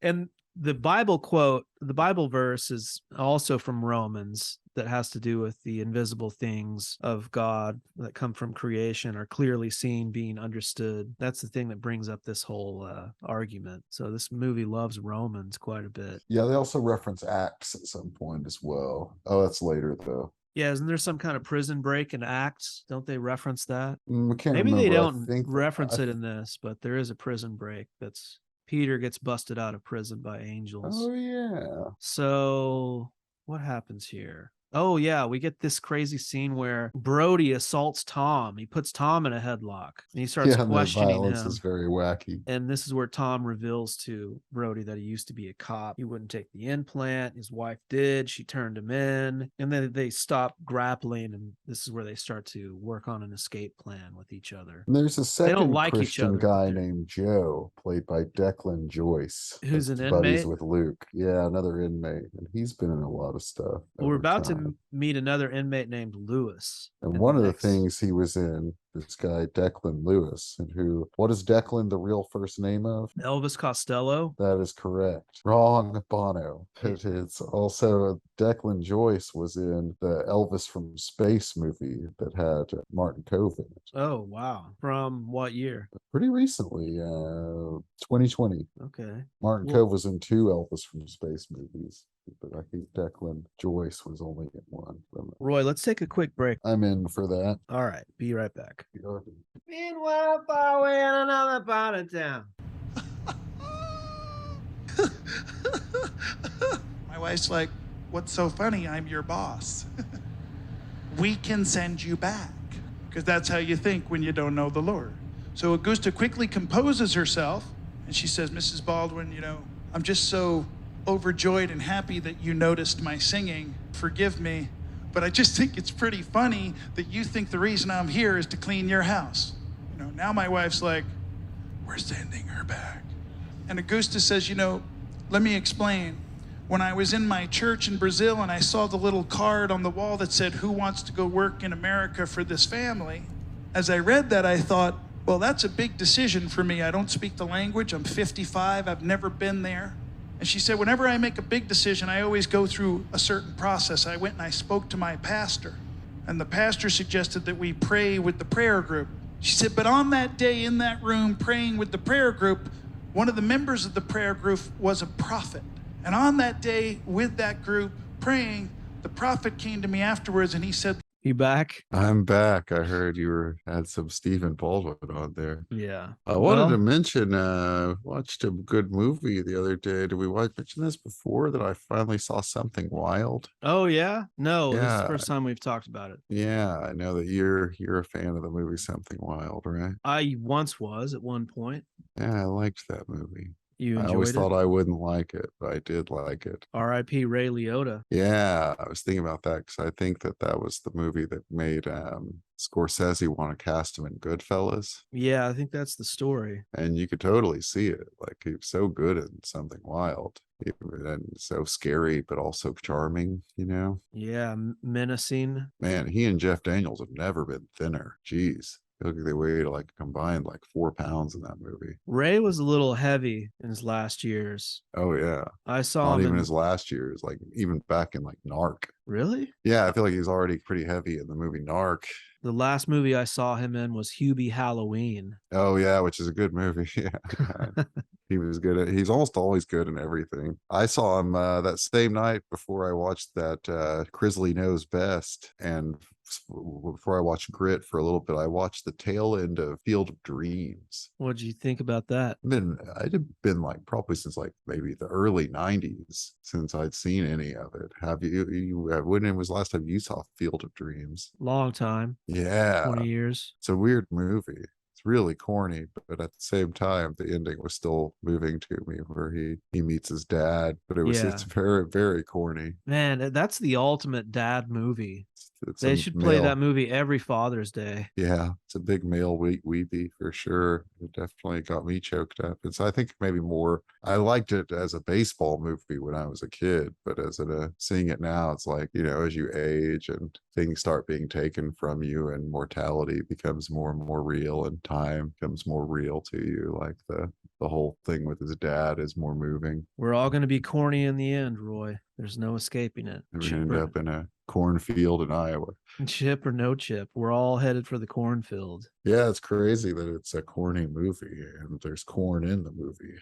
And the Bible quote, the Bible verse is also from Romans that has to do with the invisible things of God that come from creation are clearly seen, being understood. That's the thing that brings up this whole argument. So this movie loves Romans quite a bit. Yeah, they also reference Acts at some point as well. Oh, that's later though. Yeah, isn't there some kind of prison break in Acts? Don't they reference that? I can't Maybe remember. they don't think reference it in this, but there is a prison break that's Peter gets busted out of prison by angels. Oh yeah. So what happens here? Oh yeah, we get this crazy scene where Brody assaults Tom. He puts Tom in a headlock and he starts And the questioning violence him. is very wacky. And this is where Tom reveals to Brody that he used to be a cop. He wouldn't take the implant. His wife did. She turned him in. And then they stop grappling. And this is where they start to work on an escape plan with each other. And there's a second like each Christian other, guy but they're- named Joe, played by Declan Joyce. Who's that's an buddies inmate? with Luke. Yeah, another inmate. And he's been in a lot of stuff. Well, we're over about time. to meet another inmate named Lewis. And in one of the next- things he was in, this guy Declan Lewis, and what is Declan the real first name of? Elvis Costello. That is correct. Wrong, Bono. It's also Declan Joyce was in the Elvis from Space movie that had Martin Cove in it. Oh, wow. From what year? Pretty recently, 2020. Okay. Martin Well- Cove was in 2 Elvis from Space movies, but I think Declan Joyce was only in 1. Roy, let's take a quick break. I'm in for that. All right. Be right back. Yeah. Meanwhile, far away in another part of town. My wife's like, what's so funny? I'm your boss. We can send you back. Because that's how you think when you don't know the Lord. So Augusta quickly composes herself and she says, Mrs. Baldwin, I'm just so overjoyed and happy that you noticed my singing. Forgive me, but I just think it's pretty funny that you think the reason I'm here is to clean your house. Now my wife's like, we're sending her back. And Augusta says, let me explain. When I was in my church in Brazil and I saw the little card on the wall that said, who wants to go work in America for this family? As I read that, I thought, well, that's a big decision for me. I don't speak the language. I'm 55. I've never been there. And she said, whenever I make a big decision, I always go through a certain process. I went and I spoke to my pastor, and the pastor suggested that we pray with the prayer group. She said, but on that day in that room praying with the prayer group, one of the members of the prayer group was a prophet. And on that day with that group praying, the prophet came to me afterwards and he said, You back? I'm back. I heard you had some Stephen Baldwin on there. Yeah. I wanted to mention, watched a good movie the other day. Did we mention this before, that I finally saw Something Wild? Oh, yeah? No, this is the Yeah. first time we've talked about it. Yeah, I know that you're a fan of the movie Something Wild, right? I once was at one point. Yeah, I liked that movie. You I always enjoyed thought it? I wouldn't like it, but I did like it. R.I.P. Ray Liotta. Yeah, I was thinking about that because I think that was the movie that made Scorsese want to cast him in Goodfellas. Yeah, I think that's the story. And you could totally see it. Like, he was so good in Something Wild. And so scary, but also charming, Yeah, menacing. Man, he and Jeff Daniels have never been thinner. Jeez. I feel like they weighed combined 4 pounds in that movie. Ray was a little heavy in his last years. Oh, yeah. I saw Not him even in... his last years, even back in Narc. Really? Yeah, I feel like he's already pretty heavy in the movie Narc. The last movie I saw him in was Hubie Halloween. Oh, yeah, which is a good movie. Yeah. He was good at, he's almost always good in everything. I saw him that same night before I watched that Crisley Knows Best, and before I watched Grit for a little bit, I watched the tail end of Field of Dreams. What did you think about that? I'd been like probably since like maybe the early 90s since I'd seen any of it. Have you when was the last time you saw Field of Dreams? Long time. Yeah. 20 years. It's a weird movie. It's really corny, but at the same time, the ending was still moving to me, where he meets his dad. But it's very, very corny. Man, that's the ultimate dad movie. They should play that movie every Father's Day. Yeah, it's a big male weepy for sure. It definitely got me choked up. It's, I think, maybe more. I liked it as a baseball movie when I was a kid, but as seeing it now, it's like, you know, as you age and things start being taken from you, and mortality becomes more and more real, and time becomes more real to you. Like the whole thing with his dad is more moving. We're all going to be corny in the end, Roy. There's no escaping it. We end up in a cornfield in Iowa. Chip or no chip, we're all headed for the cornfield. Yeah, it's crazy that it's a corny movie and there's corn in the movie.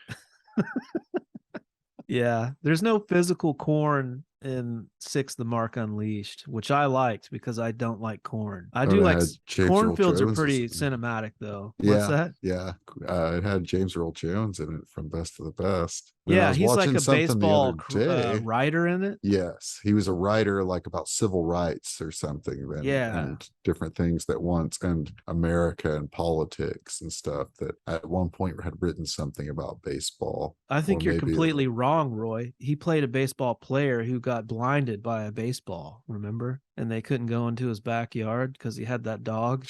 Yeah, there's no physical corn in Six the Mark Unleashed, which I liked because I don't like corn. I do like cornfields are pretty cinematic though. What's that? Yeah. It had James Earl Jones in it from Best of the Best. Yeah, he's like a baseball writer in it. Yes, he was a writer like about civil rights or something. And different things that once, and America and politics and stuff, that at one point had written something about baseball. I think you're completely wrong, Roy. He played a baseball player who got blinded by a baseball, remember? And they couldn't go into his backyard because he had that dog.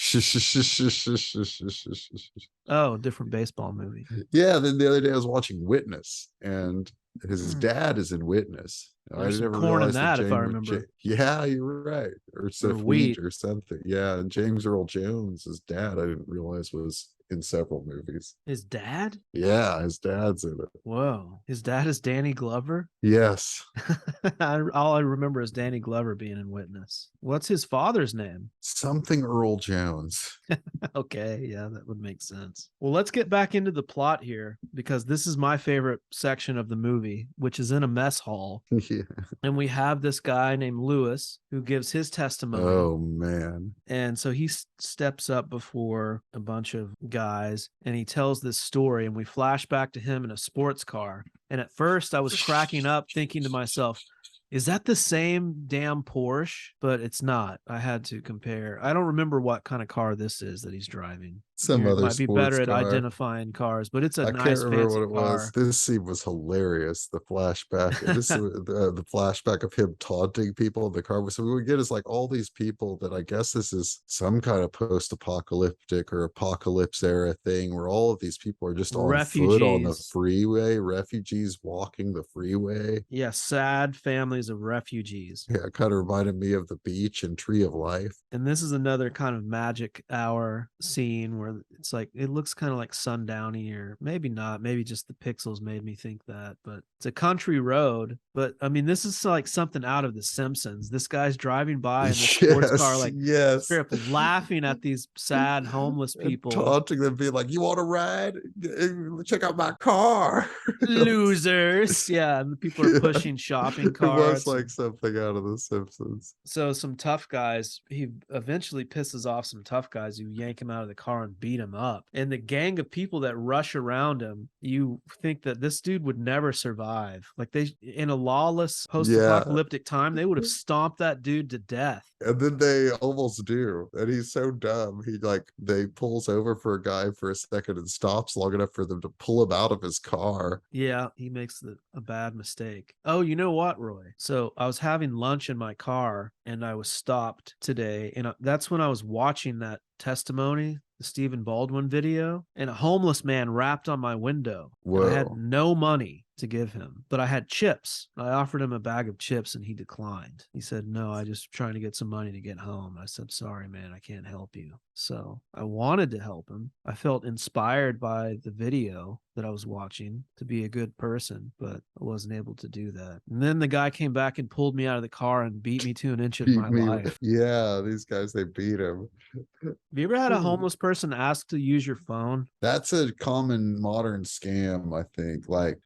Oh, different baseball movie. Yeah, then the other day I was watching Witness, and his dad is in Witness. There's some corn in that, if I remember. Yeah, you're right. Or wheat or something. Yeah, and James Earl Jones, his dad, I didn't realize was in several movies. His dad? Yeah, his dad's in it. Whoa. His dad is Danny Glover? Yes. All I remember is Danny Glover being in Witness. What's his father's name? Something Earl Jones. Okay, yeah, that would make sense. Well, let's get back into the plot here, because this is my favorite section of the movie, which is in a mess hall. Yeah. And we have this guy named Lewis who gives his testimony. Oh, man. And so he steps up before a bunch of guys and he tells this story, and we flash back to him in a sports car. And at first I was cracking up thinking to myself, is that the same damn Porsche? But it's not. I had to compare. I don't remember what kind of car this is that he's driving. Some other might be better at car. identifying cars, but it's a nice, can't remember fancy what it car. was. This scene was hilarious. The flashback, the flashback of him taunting people in the car. So what we get is like all these people that I guess this is some kind of post-apocalyptic or apocalypse era thing, where all of these people are just on foot on the freeway, refugees walking the freeway. Yeah, sad families of refugees. Yeah, it kind of reminded me of the beach and Tree of Life. And this is another kind of magic hour scene where it's like, it looks kind of like sundowny, or maybe not, maybe just the pixels made me think that, but it's a country road. But I mean, this is like something out of The Simpsons. This guy's driving by in the sports car, like laughing at these sad homeless people, taunting them, being like, you want to ride? Check out my car. Losers. Yeah, and the people are pushing shopping carts. It was like something out of The Simpsons. So some tough guys, he eventually pisses off some tough guys who yank him out of the car and beat him up. And the gang of people that rush around him, you think that this dude would never survive. Like, they, in a lawless post-apocalyptic time, they would have stomped that dude to death. And then they almost do. And he's so dumb. They pulls over for a guy for a second and stops long enough for them to pull him out of his car. Yeah, he makes a bad mistake. Oh, you know what, Roy? So I was having lunch in my car and I was stopped today. And that's when I was watching that testimony, the Stephen Baldwin video, and a homeless man rapped on my window. Whoa. I had no money. to give him, but I had chips. I offered him a bag of chips and he declined. He said, no, I just trying to get some money to get home. I said, sorry, man, I can't help you. So I wanted to help him. I felt inspired by the video that I was watching to be a good person, but I wasn't able to do that. And then the guy came back and pulled me out of the car and beat me to an inch of my life. Yeah, these guys, they beat him. Have you ever had a homeless person ask to use your phone? That's a common modern scam, I think. Like,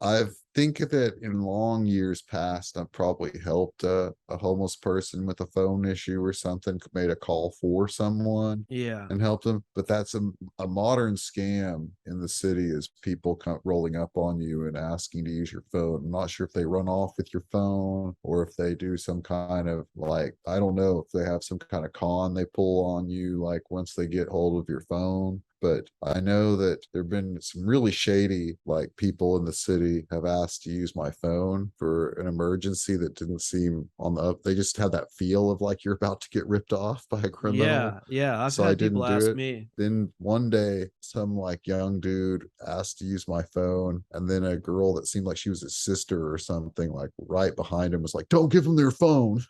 think that in long years past, I've probably helped a homeless person with a phone issue or something, made a call for someone. Yeah. And helped them. But that's a modern scam in the city, is people come rolling up on you and asking to use your phone. I'm not sure if they run off with your phone or if they do some kind of, like, I don't know if they have some kind of con they pull on you, like once they get hold of your phone. But I know that there have been some really shady, like, people in the city have asked to use my phone for an emergency that didn't seem on the up. They just had that feel of like you're about to get ripped off by a criminal. Yeah. I've So I had didn't people do ask it. me. Then one day, some like young dude asked to use my phone, and then a girl that seemed like she was his sister or something, like right behind him, was like, "Don't give him their phone."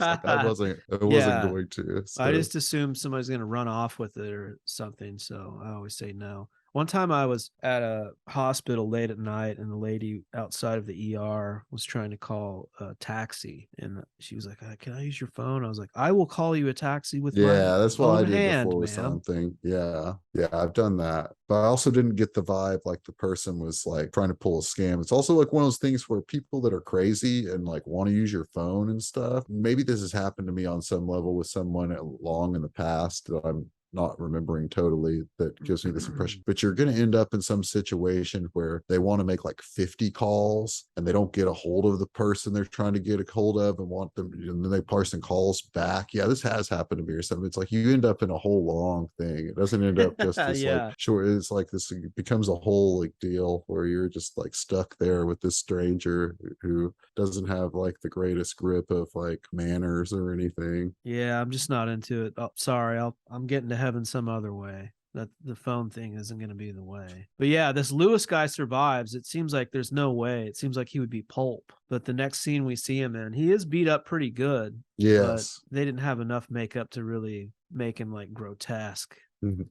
I wasn't going to. So. I just assumed somebody's going to run off with it or something. So I always say no. One time I was at a hospital late at night and the lady outside of the ER was trying to call a taxi. And she was like, can I use your phone? I was like, I will call you a taxi with my that's what own I did hand, before with ma'am. something. Yeah, I've done that. But I also didn't get the vibe like the person was like trying to pull a scam. It's also like one of those things where people that are crazy and like want to use your phone and stuff. Maybe this has happened to me on some level with someone long in the past that I'm not remembering totally, that gives me this impression. But you're going to end up in some situation where they want to make like 50 calls and they don't get a hold of the person they're trying to get a hold of and want them, and then the person calls back. Yeah, this has happened to me or something. It's like you end up in a whole long thing. It doesn't end up just this like short. It's like this, it becomes a whole like deal where you're just like stuck there with this stranger who doesn't have like the greatest grip of like manners or anything. Yeah, I'm just not into it. Oh, sorry. I'm getting to heaven some other way. That the phone thing isn't going to be the way. But yeah, this Lewis guy survives. It seems like there's no way. It seems like he would be pulp. But the next scene we see him in, he is beat up pretty good. Yes. But they didn't have enough makeup to really make him like grotesque.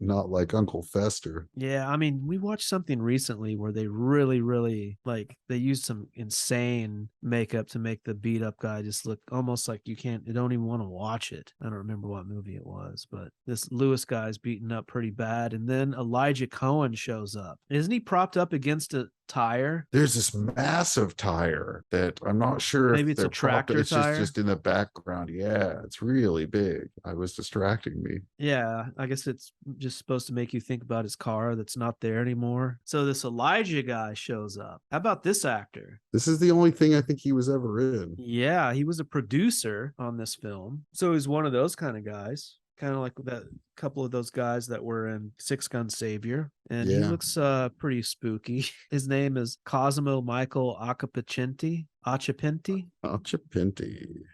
Not like Uncle Fester. Yeah, I mean, we watched something recently where they really like they used some insane makeup to make the beat up guy just look almost like you don't even want to watch it. I don't remember what movie it was, but this Lewis guy's beaten up pretty bad. And then Elijah Cohen shows up. Isn't he propped up against a tire? There's this massive tire that I'm not sure maybe if it's a tractor it's tire. just in the background. Yeah, it's really big. I was distracting me. Yeah, I guess it's just supposed to make you think about his car that's not there anymore. So this Elijah guy shows up. How about this actor? This is the only thing I think he was ever in. Yeah, he was a producer on this film. So he's one of those kind of guys. Kind of like that couple of those guys that were in Six Gun Savior. And he looks pretty spooky. His name is Cosimo Michael Acapinti.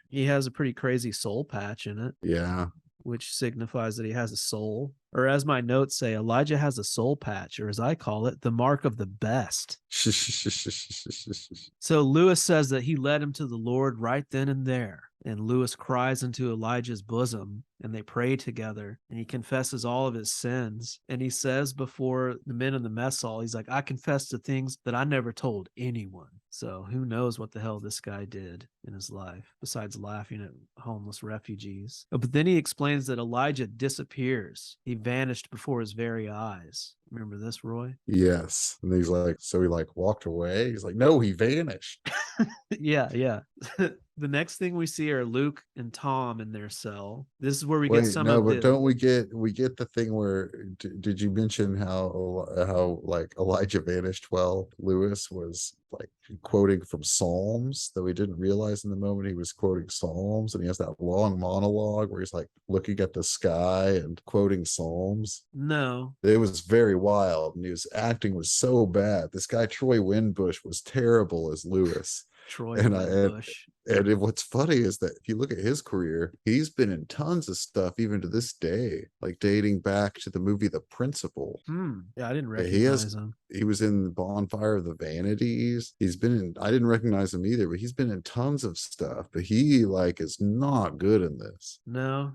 He has a pretty crazy soul patch in it. Yeah. Which signifies that he has a soul. Or as my notes say, Elijah has a soul patch, or as I call it, the mark of the best. So Lewis says that he led him to the Lord right then and there. And Lewis cries into Elijah's bosom, and they pray together, and he confesses all of his sins. And he says before the men in the mess hall, he's like, I confess the things that I never told anyone. So who knows what the hell this guy did in his life, besides laughing at homeless refugees. But then he explains that Elijah disappears. He vanished before his very eyes. Remember this, Roy? Yes. And he's like, so he like walked away. He's like, no, he vanished. Yeah. The next thing we see are Luke and Tom in their cell. This is where we get some of but don't we get the thing where did you mention how like Elijah vanished while Lewis was like quoting from Psalms, that we didn't realize in the moment he was quoting Psalms, and he has that long monologue where he's like looking at the sky and quoting Psalms? No. It was very wild, and his acting was so bad. This guy Troy Winbush was terrible as Lewis. Troy And Bush. what's funny is that if you look at his career, he's been in tons of stuff, even to this day, like dating back to the movie The Principal. Yeah, I didn't He recognize him. He was in Bonfire of the Vanities. He's been in, I didn't recognize him either, but he's been in tons of stuff. But he like is not good in this. No,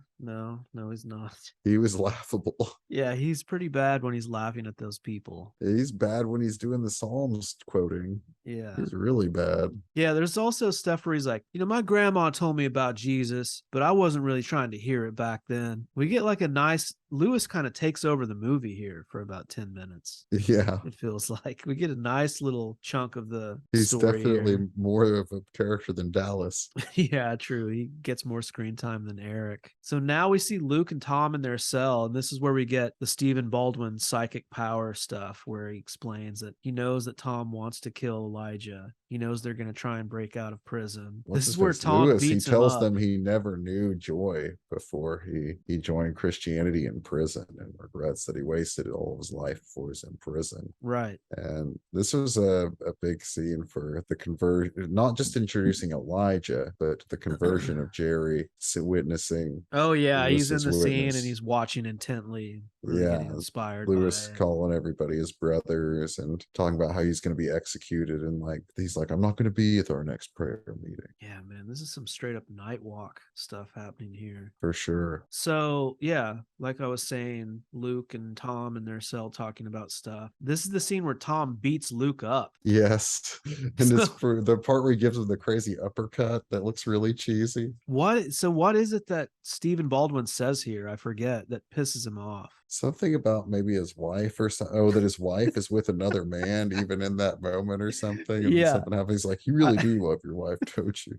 he's not. He was laughable. Yeah, he's pretty bad when he's laughing at those people. He's bad when he's doing the Psalms quoting. Yeah. He's really bad. Yeah, there's also stuff where he's like, my grandma told me about Jesus, but I wasn't really trying to hear it back then. We get like a nice, Lewis kind of takes over the movie here for about 10 minutes. Yeah. It feels like we get a nice little chunk of the He's story definitely here. more of a character than Dallas. Yeah, true. He gets more screen time than Eric. So now we see Luke and Tom in their cell, and this is where we get the Stephen Baldwin psychic power stuff, where he explains that he knows that Tom wants to kill Elijah. He knows they're going to try and break out of prison. This is where Tom Lewis, beats he tells him up. them he never knew joy before he joined Christianity in prison, and regrets that he wasted all of his life before he was in prison. Right. And this was a big scene for the conversion, not just introducing Elijah, but the conversion of Jerry, witnessing. Oh yeah, he's in Lewis's the scene witness. and he's watching intently, really getting inspired Lewis by it. calling everybody his brothers and talking about how he's going to be executed, and like he's like, I'm not going to be at our next prayer meeting. Yeah, man, this is some straight up night walk stuff happening here. For sure. So yeah, like I was saying, Luke and Tom in their cell talking about stuff. This is the scene where Tom beats Luke up. Yes. And it's for the part where he gives him the crazy uppercut that looks really cheesy. What is it that Stephen Baldwin says here? I forget, that pisses him off. Something about maybe his wife or something. Oh, that his wife is with another man even in that moment or something. And Yeah. something happens. He's like, you really do love your wife, don't you?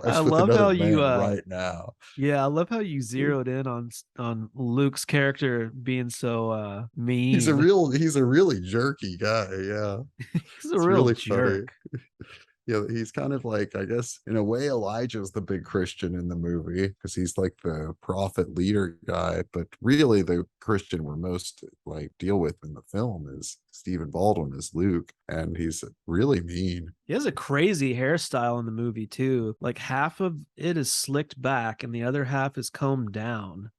I love how you right now. Yeah, I love how you zeroed in on Luke's character being so mean. He's a really jerky guy. Yeah. He's a real really jerk. Funny. Yeah, he's kind of like, I guess, in a way, Elijah's the big Christian in the movie because he's like the prophet leader guy. But really, the Christian we're most like deal with in the film is Stephen Baldwin as Luke, and he's really mean. He has a crazy hairstyle in the movie too. Like half of it is slicked back, and the other half is combed down.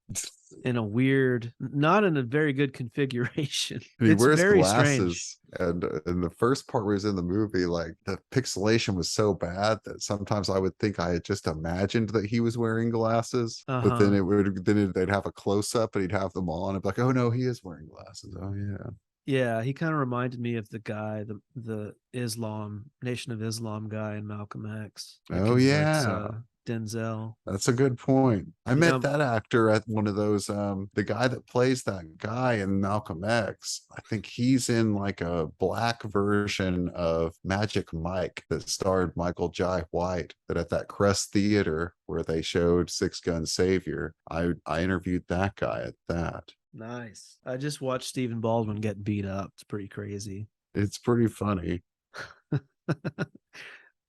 In a weird, not in a very good configuration. And he it's wears very glasses, strange. and in the first part where he's in the movie, like the pixelation was so bad that sometimes I would think I had just imagined that he was wearing glasses. But then they'd have a close up and he'd have them on. I'd be like, oh no, he is wearing glasses. Oh yeah. Yeah, he kind of reminded me of the guy, the Islam, Nation of Islam guy in Malcolm X. Oh yeah. Denzel. That's a good point. I met that actor at one of those, the guy that plays that guy in Malcolm X. I think he's in like a black version of Magic Mike that starred Michael Jai White, that at that Crest Theater where they showed Six Gun Savior. I interviewed that guy at that. Nice. I just watched Stephen Baldwin get beat up. It's pretty crazy. It's pretty funny.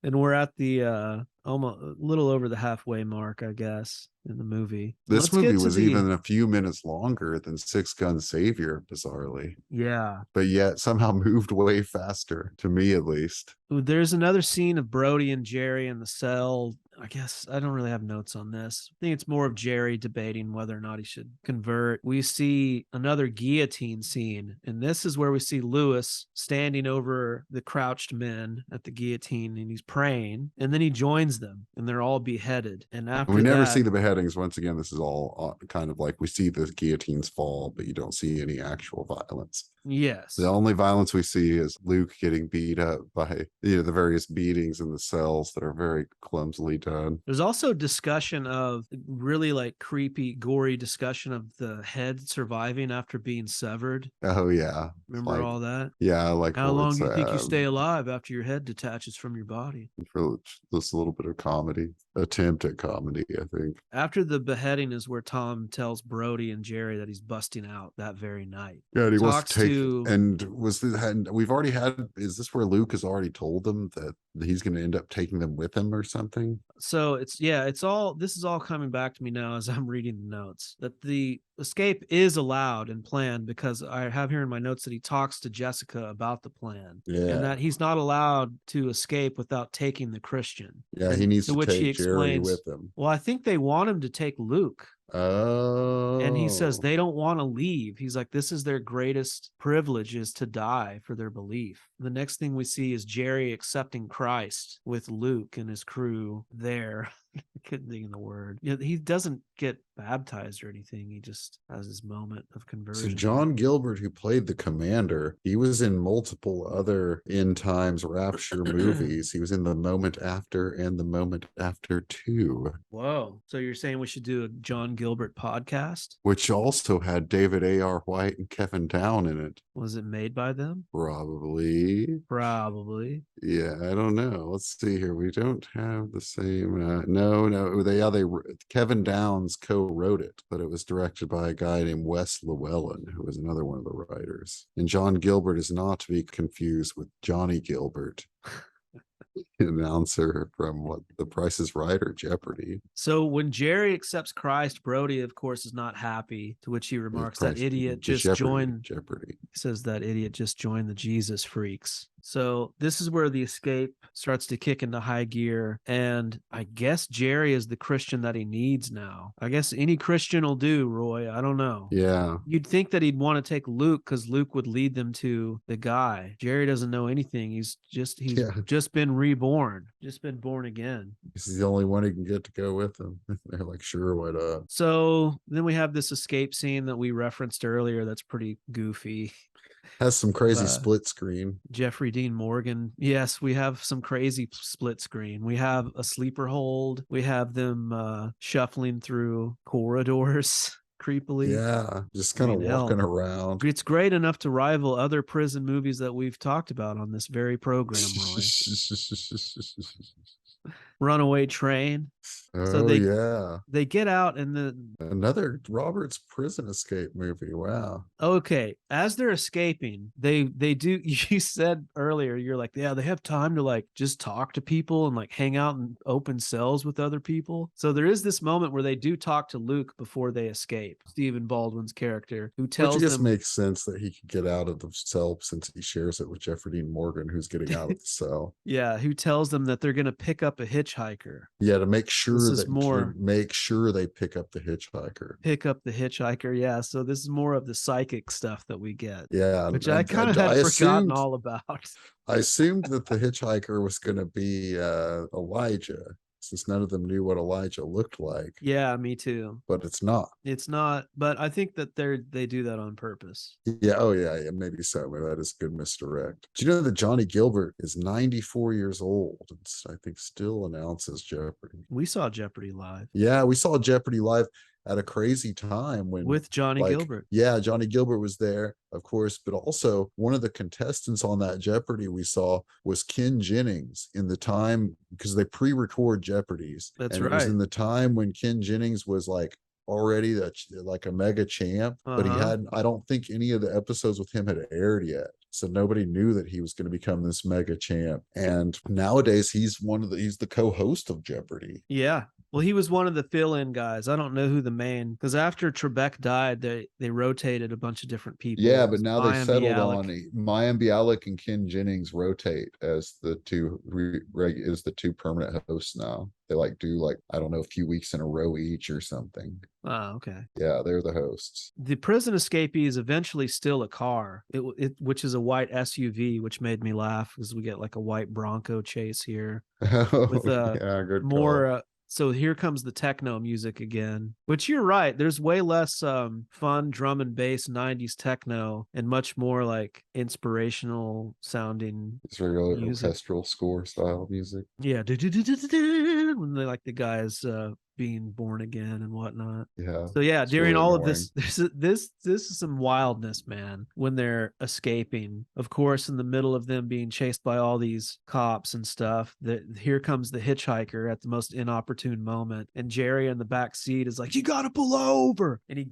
And we're at the almost a little over the halfway mark, I guess, in the movie. This movie was even a few minutes longer than Six Gun Savior, bizarrely. Yeah. But yet somehow moved way faster, to me at least. There's another scene of Brody and Jerry in the cell. I guess I don't really have notes on this. I think it's more of Jerry debating whether or not he should convert. We see another guillotine scene, and this is where we see Lewis standing over the crouched men at the guillotine, and he's praying, and then he joins them, and they're all beheaded. And after we never see the beheadings. Once again, this is all kind of like we see the guillotines fall, but you don't see any actual violence. Yes. The only violence we see is Luke getting beat up by the various beatings in the cells that are very clumsily done. There's also discussion of really like creepy, gory discussion of the head surviving after being severed. Oh yeah. Remember all that? Yeah, like how long do you think you stay alive after your head detaches from your body? For just a little bit of comedy, attempt at comedy, I think. After the beheading is where Tom tells Brody and Jerry that he's busting out that very night. Yeah, and he wants to take. And we've already had. Is this where Luke has already told them that he's going to end up taking them with him or something. So this is all coming back to me now as I'm reading the notes, that the escape is allowed and planned, because I have here in my notes that he talks to Jessica about the plan, and that he's not allowed to escape without taking the Christian. Yeah, he needs to which he take Jerry explains, with him. well, I think they want him to take Luke. Oh. And he says they don't want to leave. He's like, this is their greatest privilege, is to die for their belief. The next thing we see is Jerry accepting Christ with Luke and his crew there. I couldn't think of the word. He doesn't get baptized or anything. He just has his moment of conversion. So John Gilbert, who played the commander, he was in multiple other end times rapture movies. He was in The Moment After and The Moment After 2. Whoa. So you're saying we should do a John Gilbert podcast? Which also had David A.R. White and Kevin Down in it. Was it made by them? Probably. Yeah, I don't know. Let's see here. We don't have the same. No. Kevin Downs co-wrote it, but it was directed by a guy named Wes Llewellyn, who was another one of the writers. And John Gilbert is not to be confused with Johnny Gilbert, announcer from The Price is Right or Jeopardy. So when Jerry accepts Christ, Brody, of course, is not happy, to which he remarks, that idiot just joined Jeopardy. He says that idiot just joined the Jesus freaks. So this is where the escape starts to kick into high gear. And I guess Jerry is the Christian that he needs now. I guess any Christian will do, Roy. I don't know. Yeah. You'd think that he'd want to take Luke, because Luke would lead them to the guy. Jerry doesn't know anything. He's just been reborn, just been born again. He's the only one who can get to go with him. They're like, sure, why not? So then we have this escape scene that we referenced earlier that's pretty goofy. Has some crazy split screen. Jeffrey Dean Morgan. Yes, we have some crazy split screen. We have a sleeper hold. We have them shuffling through corridors creepily. Yeah, just kind of walking around. It's great enough to rival other prison movies that we've talked about on this very program, Roy. Runaway Train. They get out, and another Roberts prison escape movie. Wow. Okay, as they're escaping, they do. You said earlier, you're like, yeah, they have time to like just talk to people and like hang out in open cells with other people. So there is this moment where they do talk to Luke before they escape. Stephen Baldwin's character, who tells them, which just makes sense that he could get out of the cell since he shares it with Jeffrey Dean Morgan, who's getting out of the cell. Yeah, who tells them that they're going to pick up a hitchhiker. Yeah, to make sure make sure they pick up the hitchhiker. Yeah, so this is more of the psychic stuff that we get. Yeah, which I kind of had forgotten all about. I assumed that the hitchhiker was going to be Elijah, since none of them knew what Elijah looked like. Yeah, me too. But it's not. It's not. But I think that they do that on purpose. Yeah. Oh, yeah. Maybe so. Maybe that is good misdirect. Do you know that Johnny Gilbert is 94 years old and I think still announces Jeopardy? We saw Jeopardy live. Yeah, we saw Jeopardy live at a crazy time with Johnny Gilbert. Yeah, Johnny Gilbert was there, of course, but also one of the contestants on that Jeopardy we saw was Ken Jennings in the time, because they pre-record Jeopardies. That's right. It was in the time when Ken Jennings was like already like a mega champ, but he hadn't, I don't think any of the episodes with him had aired yet. So nobody knew that he was going to become this mega champ. And nowadays he's the co-host of Jeopardy. Yeah. Well, he was one of the fill-in guys. I don't know who the main, because after Trebek died, they rotated a bunch of different people. Yeah, but now they settled on Mayim Bialik and Ken Jennings rotate as the two permanent hosts now. They do I don't know, a few weeks in a row each or something. Oh, okay. Yeah, they're the hosts. The prison escapees eventually steal a car, which is a white SUV, which made me laugh because we get like a white Bronco chase here. With good more. call. So here comes the techno music again, which you're right. There's way less fun drum and bass 90s techno and much more like inspirational sounding. It's regular orchestral score style music. Yeah. When they the guys being born again and whatnot. Yeah. So yeah, it's during really all annoying. of this is some wildness, man. When they're escaping, of course, in the middle of them being chased by all these cops and stuff, here comes the hitchhiker at the most inopportune moment, and Jerry in the back seat is like, "You gotta pull over!" And he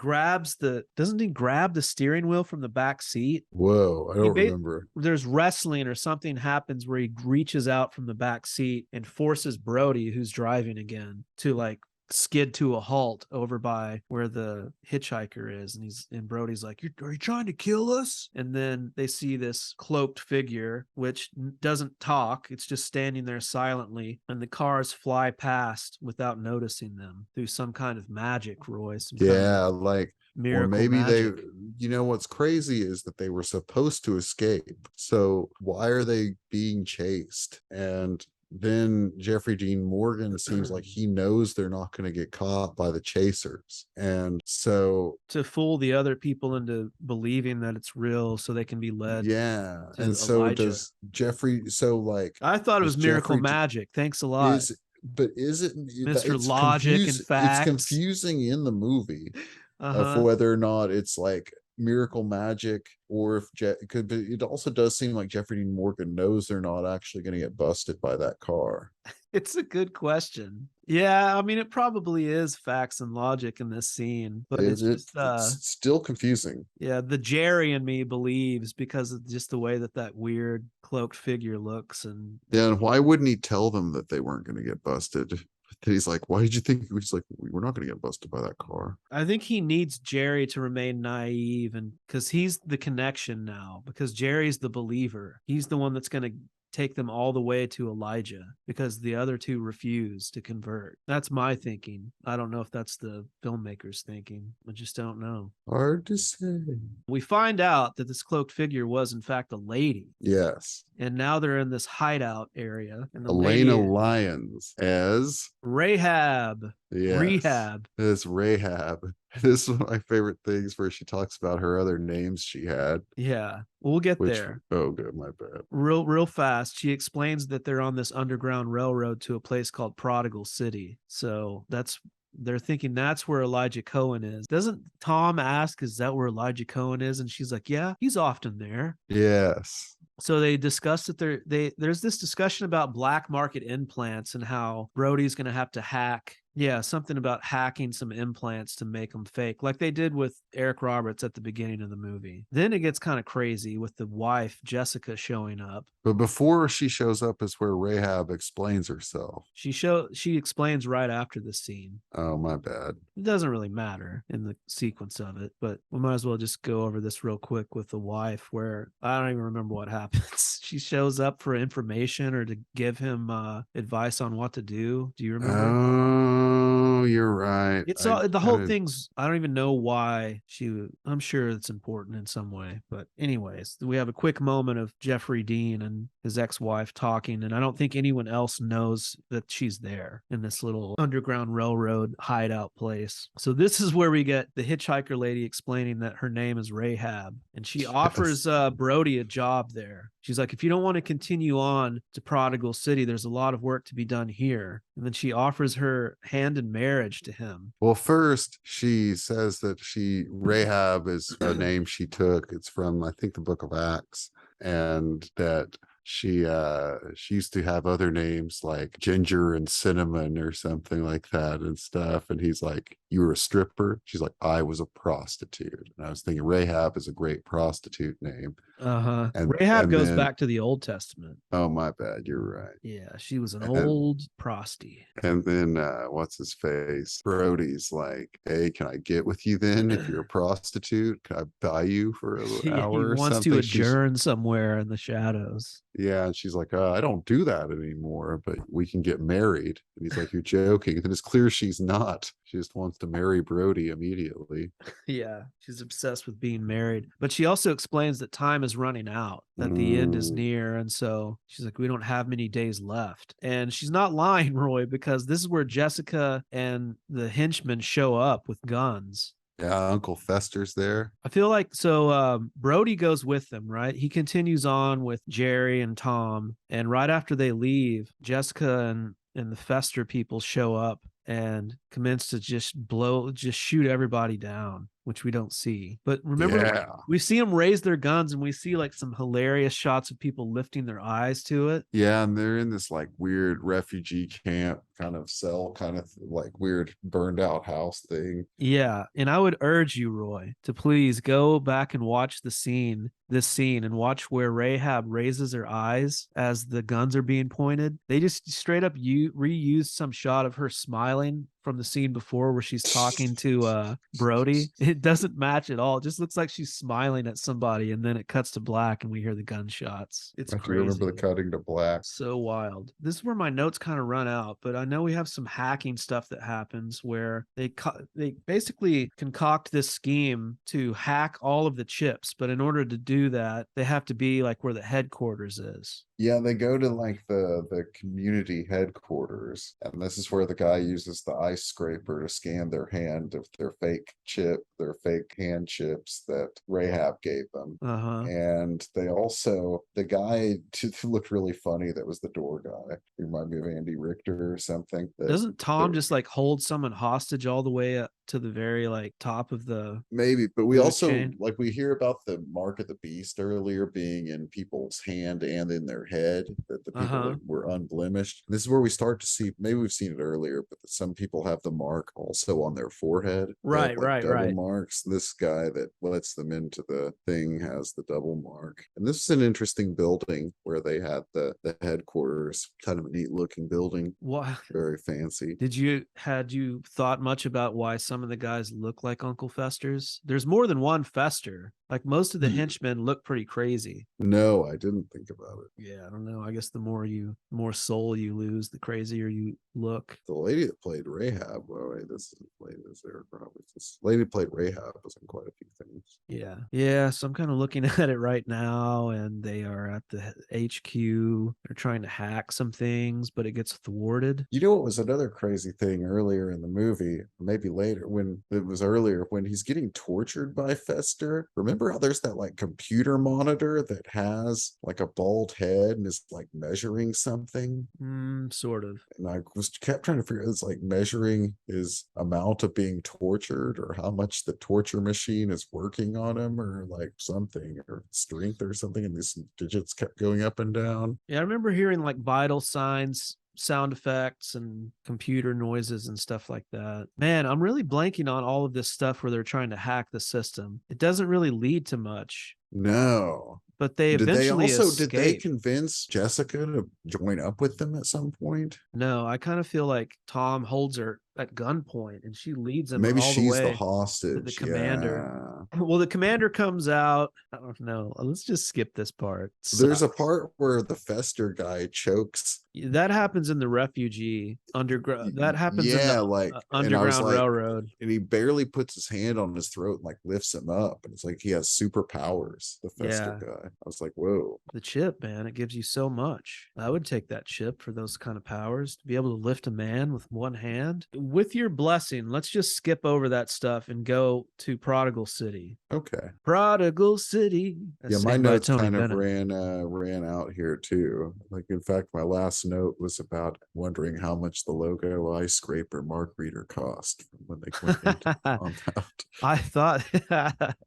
doesn't he grab the steering wheel from the back seat? Whoa, I don't remember. There's wrestling or something happens where he reaches out from the back seat and forces Brody, who's driving again, to like skid to a halt over by where the hitchhiker is, and Brody's like, are you trying to kill us? And then they see this cloaked figure which doesn't talk, it's just standing there silently, and the cars fly past without noticing them through some kind of magic, Roy. Like, or maybe magic. What's crazy is that they were supposed to escape, so why are they being chased? And then Jeffrey Dean Morgan seems like he knows they're not going to get caught by the chasers. And so to fool the other people into believing that it's real so they can be led. Yeah. And Elijah. So does Jeffrey. So like, I thought it was miracle magic. Thanks a lot. Is it Mr. Logic and Facts? It's confusing in the movie of whether or not it's like miracle magic, or if but it also does seem like Jeffrey Dean Morgan knows they're not actually going to get busted by that car. It's a good question. Yeah, I mean, it probably is facts and logic in this scene, but it's still confusing. Yeah, the Jerry in me believes, because of just the way that weird cloaked figure looks. And why wouldn't he tell them that they weren't going to get busted? He's like, why did you think? He's like, we're not going to get busted by that car. I think he needs Jerry to remain naive, and because he's the connection now, because Jerry's the believer. He's the one that's going to take them all the way to Elijah, because the other two refuse to convert. That's my thinking. I don't know if that's the filmmaker's thinking. I just don't know. Hard to say. We find out that this cloaked figure was in fact a lady. Yes. And now they're in this hideout area. And Elena Lyons as Rahab. Yes. Rehab. It's Rahab. This is one of my favorite things, where she talks about her other names she had. Yeah, we'll get there. Oh, good, my bad. Real fast. She explains that they're on this underground railroad to a place called Prodigal City. So they're thinking that's where Elijah Cohen is. Doesn't Tom ask, is that where Elijah Cohen is? And she's like, yeah, he's often there. Yes. So they discuss that there's this discussion about black market implants and how Brody's going to have to hack. Yeah, something about hacking some implants to make them fake, like they did with Eric Roberts at the beginning of the movie. Then it gets kind of crazy with the wife, Jessica, showing up. But before she shows up is where Rahab explains herself. She explains right after the scene. Oh, my bad. It doesn't really matter in the sequence of it, but we might as well just go over this real quick with the wife, where I don't even remember what happens. She shows up for information or to give him advice on what to do. Do you remember? Oh, you're right. It's the whole thing's, I don't even know why I'm sure it's important in some way. But anyways, we have a quick moment of Jeffrey Dean and his ex-wife talking, and I don't think anyone else knows that she's there in this little underground railroad hideout place. So this is where we get the hitchhiker lady explaining that her name is Rahab, and she offers Brody a job there. She's like, if you don't want to continue on to Prodigal City, there's a lot of work to be done here. And then she offers her hand in marriage to him. Well, first she says that Rahab is a name she took. It's from, I think, the Book of Acts, and that she used to have other names like Ginger and Cinnamon or something like that and stuff. And he's like, you were a stripper? She's like, I was a prostitute. And I was thinking Rahab is a great prostitute name. Rahab goes back to the Old Testament. Oh, my bad. You're right. Yeah, she was an old prosty. And then what's his face? Brody's like, hey, can I get with you then? If you're a prostitute, can I buy you for an hour or something? He wants to adjourn somewhere in the shadows. Yeah, and she's like, I don't do that anymore, but we can get married. And he's like, you're joking. And then it's clear she's not. She just wants to marry Brody immediately. Yeah, she's obsessed with being married. But she also explains that time is running out, that the end is near. And so she's like, we don't have many days left. And she's not lying, Roy, because this is where Jessica and the henchmen show up with guns. Yeah, Uncle Fester's there. I feel like Brody goes with them, right? He continues on with Jerry and Tom. And right after they leave, Jessica and the Fester people show up and commence to just shoot everybody down, which we don't see. But remember, we see them raise their guns, and we see like some hilarious shots of people lifting their eyes to it. Yeah, and they're in this like weird refugee camp kind of cell, kind of like weird burned out house thing. Yeah, and I would urge you, Roy, to please go back and watch this scene, and watch where Rahab raises her eyes as the guns are being pointed. They just straight up reused some shot of her smiling from the scene before where she's talking to Brody. It doesn't match at all. It just looks like she's smiling at somebody, and then it cuts to black and we hear the gunshots. It's I crazy. remember the cutting to black. So wild. This is where my notes kind of run out, but I know we have some hacking stuff that happens where they basically concoct this scheme to hack all of the chips, but in order to do that, they have to be like where the headquarters is. Yeah, they go to like the community headquarters, and this is where the guy uses the ice scraper to scan their hand of their fake hand chips that Rahab gave them. And they also, the guy who looked really funny, that was the door guy. He reminded me of Andy Richter or something. Doesn't Tom just like hold someone hostage all the way up to the very like top of the maybe, but we also chain? Like we hear about the mark of the beast earlier being in people's hand and in their head, that the people that were unblemished. This is where we start to see, maybe we've seen it earlier, but that some people have the mark also on their forehead. Right, double marks. This guy that lets them into the thing has the double mark. And this is an interesting building where they had the headquarters. Kind of a neat looking building. Wow. Very fancy. Had you thought much about why some of the guys look like Uncle Festers? There's more than one Fester. Like most of the henchmen look pretty crazy. No, I didn't think about it. Yeah, I don't know. I guess the more soul you lose, the crazier you look. The lady that played Rahab, this lady that played Rahab was in quite a few things. Yeah. So I'm kind of looking at it right now, and they are at the HQ. They're trying to hack some things, but it gets thwarted. You know what was another crazy thing earlier in the movie, maybe later, when he's getting tortured by Fester? Remember how there's that like computer monitor that has like a bald head and is like measuring something? Sort of. And I kept trying to figure out, it's like measuring his amount of being tortured, or how much the torture machine is working on him, or like something, or strength or something, and these digits kept going up and down. Yeah, I remember hearing like vital signs, sound effects, and computer noises and stuff like that. Man, I'm really blanking on all of this stuff where they're trying to hack the system. It doesn't really lead to much. No. But they eventually did they convince Jessica to join up with them at some point? No, I kind of feel like Tom holds her at gunpoint and she leads him. Maybe all she's the way the hostage. to the commander. Yeah. Well, the commander comes out. I don't know. Let's just skip this part. There's a part where the Fester guy chokes. That happens in the refugee underground. That happens in the Underground Railroad. And he barely puts his hand on his throat and like lifts him up. And it's like he has superpowers, the Fester guy. I was like, whoa. The chip, man, it gives you so much. I would take that chip for those kind of powers, to be able to lift a man with one hand. With your blessing, let's just skip over that stuff and go to Prodigal City. Okay. Prodigal City. My notes kind of ran out here too. Like, in fact, my last note was about wondering how much the logo ice scraper mark reader cost when they went into compound. I thought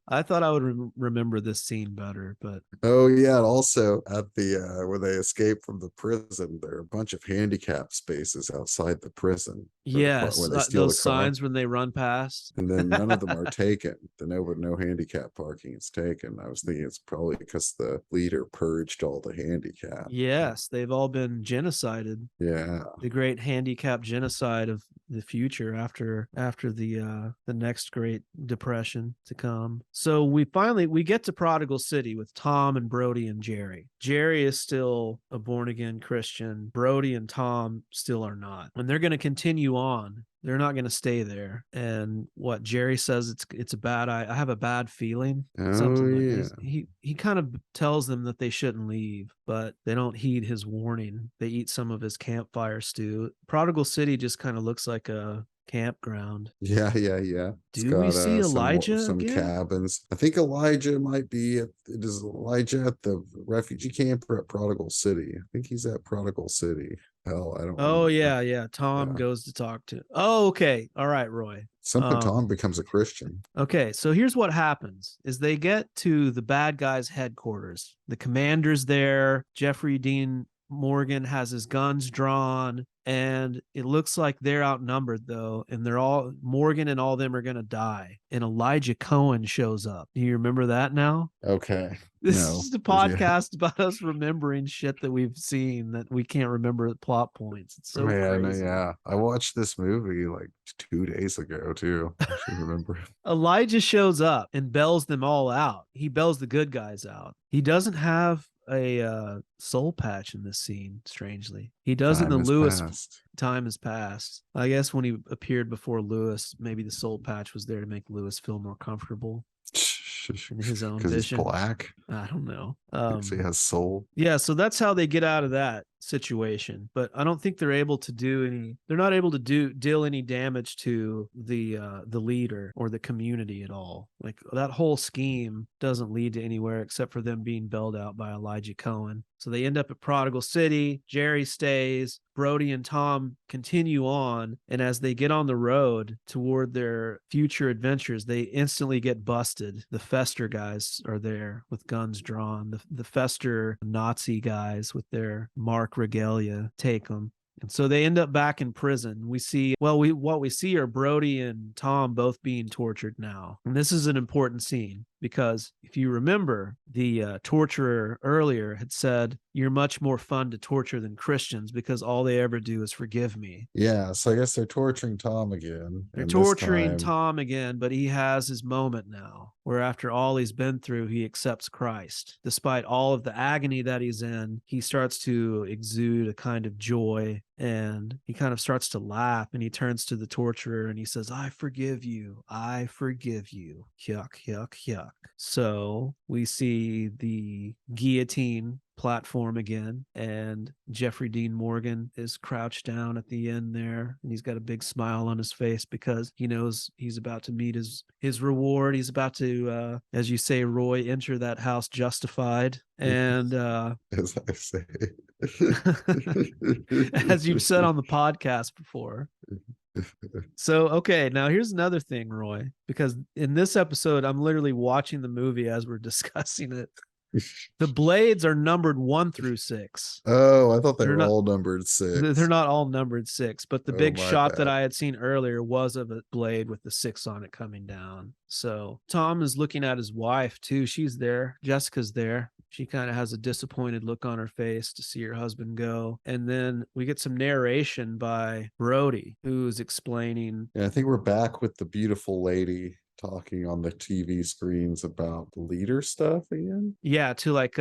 I would remember this scene better, but oh yeah, and also at the when they escape from the prison, there are a bunch of handicap spaces outside the prison. Yes, those signs when they run past, and then none of them are taken. No handicap parking is taken. I was thinking it's probably because the leader purged all the handicap. Yes, they've all been genocided. Yeah, the great handicap genocide of the future after the next Great Depression to come. So we get to Prodigal City with Tom and Brody and Jerry. Jerry is still a born again Christian. Brody and Tom still are not, and they're going to continue on. They're not going to stay there. And what Jerry says, it's a bad. I have a bad feeling. He kind of tells them that they shouldn't leave, but they don't heed his warning. They eat some of his campfire stew. Prodigal City just kind of looks like a campground. Yeah. Do we see Elijah some again? Cabins. I think Elijah might be is Elijah at the refugee camp or at Prodigal City. I think he's at Prodigal City. hell, I don't Oh, remember. yeah. Tom Yeah. goes to talk to. Oh, okay. All right, Roy. Some point Tom becomes a Christian. Okay, so here's what happens is they get to the bad guys' headquarters. The commander's there. Jeffrey Dean Morgan has his guns drawn, and it looks like they're outnumbered though, and they're all Morgan and all of them are gonna die. And Elijah Cohen shows up. Do you remember that now? Okay. This No. is a Yeah. podcast about us remembering shit that we've seen that we can't remember the plot points. It's so Man, crazy. yeah. I watched this movie like 2 days ago too. I should remember. Elijah shows up and bails them all out. He bails the good guys out. He doesn't have a soul patch in this scene, strangely. He does in the Lewis. Time has passed. I guess when he appeared before Lewis, maybe the soul patch was there to make Lewis feel more comfortable in his own vision. Because he's black. I don't know. So he has soul. Yeah, so that's how they get out of that situation. But I don't think they're able to do any. They're not able to deal any damage to the leader or the community at all. Like that whole scheme doesn't lead to anywhere except for them being bailed out by Elijah Cohen. So they end up at Prodigal City. Jerry stays. Brody and Tom continue on. And as they get on the road toward their future adventures, they instantly get busted. The Fester guys are there with guns drawn. The Fester Nazi guys with their Mark regalia take them. And so they end up back in prison. We see, what we see are Brody and Tom both being tortured now. And this is an important scene because if you remember, the torturer earlier had said, "You're much more fun to torture than Christians because all they ever do is forgive me." Yeah, so I guess they're torturing Tom again. They're torturing Tom again, but he has his moment now where after all he's been through, he accepts Christ. Despite all of the agony that he's in, he starts to exude a kind of joy and he kind of starts to laugh and he turns to the torturer and he says, "I forgive you. I forgive you." Yuck, yuck, yuck. So we see the guillotine platform again, and Jeffrey Dean Morgan is crouched down at the end there, and he's got a big smile on his face because he knows he's about to meet his reward. He's about to, as you say, Roy, enter that house justified. And as I say, as you've said on the podcast before. So, okay, now here's another thing, Roy, because in this episode, I'm literally watching the movie as we're discussing it. The blades are numbered 1 through 6. Oh, I thought they were all numbered 6. They're not all numbered 6, but the big shot bad. that I had seen earlier was of a blade with the 6 on it coming down. So Tom is looking at his wife too. She's there. Jessica's there. She kind of has a disappointed look on her face to see her husband go. And then we get some narration by Brody, who's explaining. Yeah, I think we're back with the beautiful lady talking on the TV screens about the leader stuff again. Yeah, to like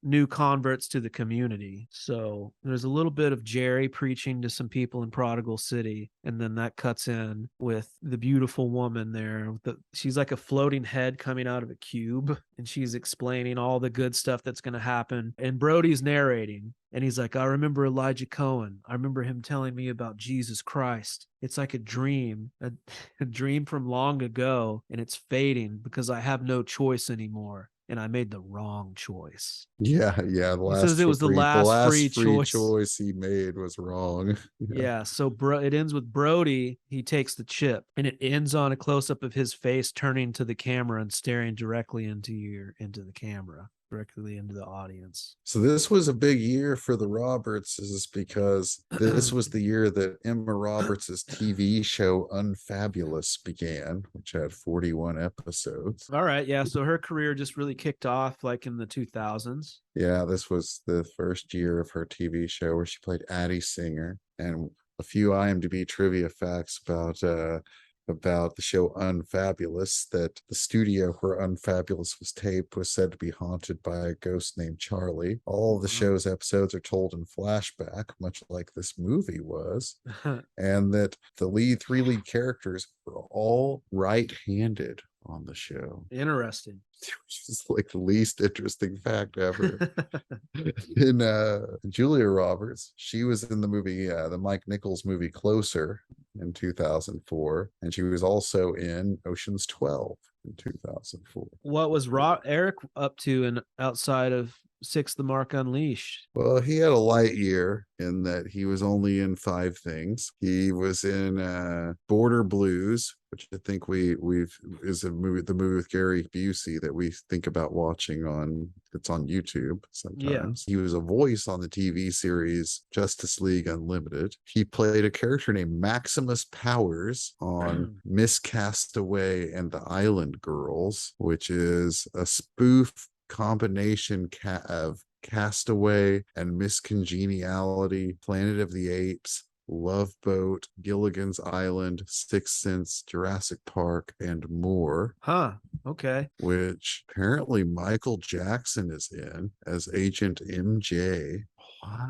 new converts to the community. So there's a little bit of Jerry preaching to some people in Prodigal City, and then that cuts in with the beautiful woman there. She's like a floating head coming out of a cube, and she's explaining all the good stuff that's going to happen. And Brody's narrating, and he's like, "I remember Elijah Cohen. I remember him telling me about Jesus Christ. It's like a dream, a dream from long ago, and it's fading because I have no choice anymore. And I made the wrong choice." Yeah. He says it was the last free choice he made was wrong. Yeah. So it ends with Brody. He takes the chip, and it ends on a close up of his face turning to the camera and staring directly into the camera, directly into the audience. So this was a big year for the Robertses because this was the year that Emma Roberts' TV show Unfabulous began, which had 41 episodes. All right. Yeah. So her career just really kicked off like in the 2000s. Yeah, this was the first year of her TV show where she played Addie Singer. And a few IMDb trivia facts about the show Unfabulous, that the studio where Unfabulous was taped was said to be haunted by a ghost named Charlie. All of the show's episodes are told in flashback, much like this movie was, and that the three lead characters were all right-handed on the show. Interesting. Which is like the least interesting fact ever. And Julia Roberts, she was in the movie, the Mike Nichols movie Closer in 2004, and she was also in Ocean's 12 in 2004. What was Eric up to outside of Six the Mark Unleashed? Well, he had a light year in that he was only in 5 things. He was in Border Blues, which I think we've is a movie, the movie with Gary Busey that we think about watching on. It's on YouTube sometimes. He was a voice on the TV series Justice League Unlimited. He played a character named Maximus Powers on Miss Castaway and the Island Girls, which is a spoof combination of Castaway and Miss Congeniality, Planet of the Apes, Love Boat, Gilligan's Island, Sixth Sense, Jurassic Park, and more. Huh. Okay. Which apparently Michael Jackson is in as Agent MJ. What?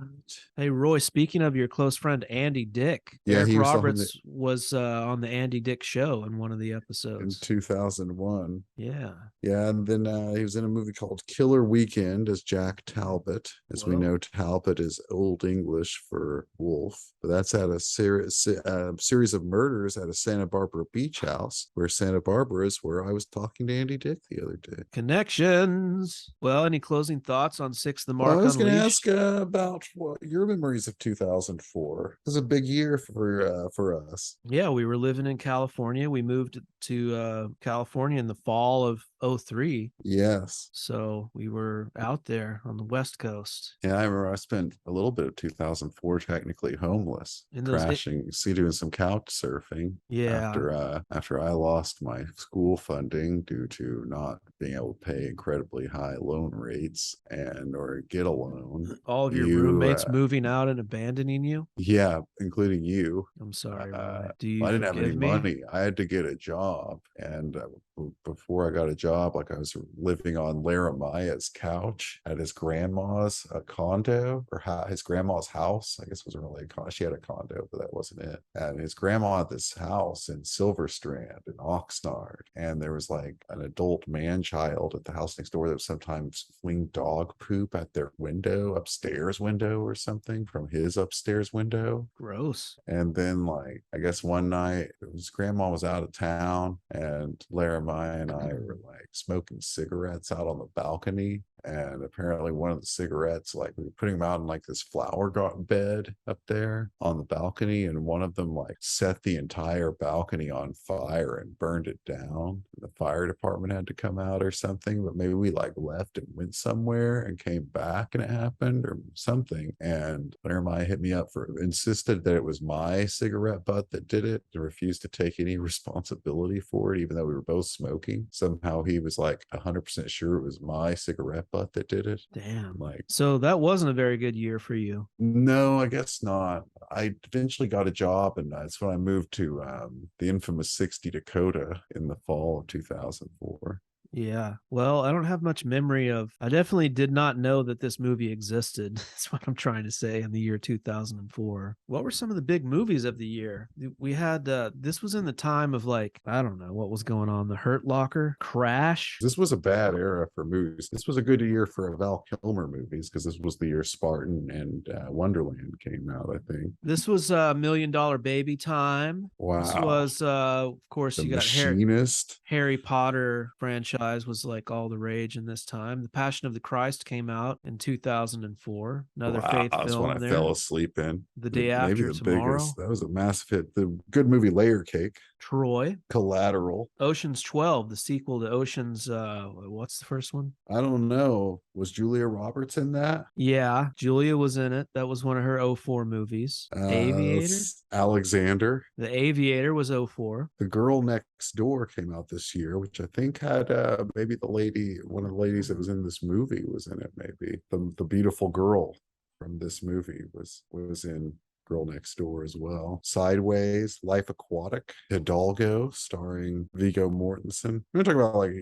Hey, Roy, speaking of your close friend Andy Dick, Yeah, Eric he was Roberts was on the Andy Dick show in one of the in episodes. 2001. Yeah. Yeah, and then he was in a movie called Killer Weekend as Jack Talbot. As we know, Talbot is Old English for wolf. But that's at a series of murders at a Santa Barbara beach house, where Santa Barbara is where I was talking to Andy Dick the other day. Connections. Well, any closing thoughts on Six the Mark I was going to Unleashed? ask about what your memories of 2004. It was a big year for us. Yeah, we were living in California. We moved to California in the fall of 03. Yes. So we were out there on the West Coast. Yeah, I remember I spent a little bit of 2004 technically homeless, crashing, doing some couch surfing. Yeah. After I lost my school funding due to not being able to pay incredibly high loan rates or get a loan. All of your roommates moving out and abandoning you? Yeah, including you. I'm sorry, Roy. I Do didn't you have any forgive me? money. I had to get a job, and before I got a job, like I was living on Laramiah's couch at his grandma's condo, or his grandma's house. I guess it wasn't really a condo. She had a condo, but that wasn't it. And his grandma had this house in Silver Strand in Oxnard, and there was like an adult man child at the house next door that would sometimes fling dog poop at their upstairs window or something from his upstairs window. Gross. And then, like, I guess one night his grandma was out of town, and Laramie and I were like smoking cigarettes out on the balcony. And apparently one of the cigarettes, like, we were putting them out in like this flower garden bed up there on the balcony, and one of them like set the entire balcony on fire and burned it down. The fire department had to come out or something, but maybe we like left and went somewhere and came back and it happened or something. And Laramie hit me up insisted that it was my cigarette butt that did it, and refused to take any responsibility for it, even though we were both smoking. Somehow he was like 100% sure it was my cigarette butt that did it. Damn. Like, so that wasn't a very good year for you. No, I guess not. I eventually got a job, and that's when I moved to the infamous 60 Dakota in the fall of 2004. Yeah. Well, I don't have much memory of. I definitely did not know that this movie existed. That's what I'm trying to say in the year 2004. What were some of the big movies of the year? We had, this was in the time of like, I don't know what was going on. The Hurt Locker, Crash. This was a bad era for movies. This was a good year for Val Kilmer movies, because this was the year Spartan and Wonderland came out, I think. This was $1 Million Baby time. Wow. This was, of course, The you got Machinist. Harry Potter franchise was like all the rage in this time. The Passion of the Christ came out in 2004. Another faith That's film. when I fell asleep in. The Day After Tomorrow. That was a massive hit. The good movie Layer Cake. Troy. Collateral. Ocean's 12, the sequel to Ocean's, what's the first one? I don't know. Was Julia Roberts in that? Yeah, Julia was in it. That was one of her 04 movies. Aviator? Alexander. The Aviator was 04. The Girl Next Door came out this year, which I think had maybe one of the ladies that was in this movie was in it, maybe. The beautiful girl from this movie was in Girl Next Door as well. Sideways, Life Aquatic, Hidalgo, starring Viggo Mortensen. We're talking about like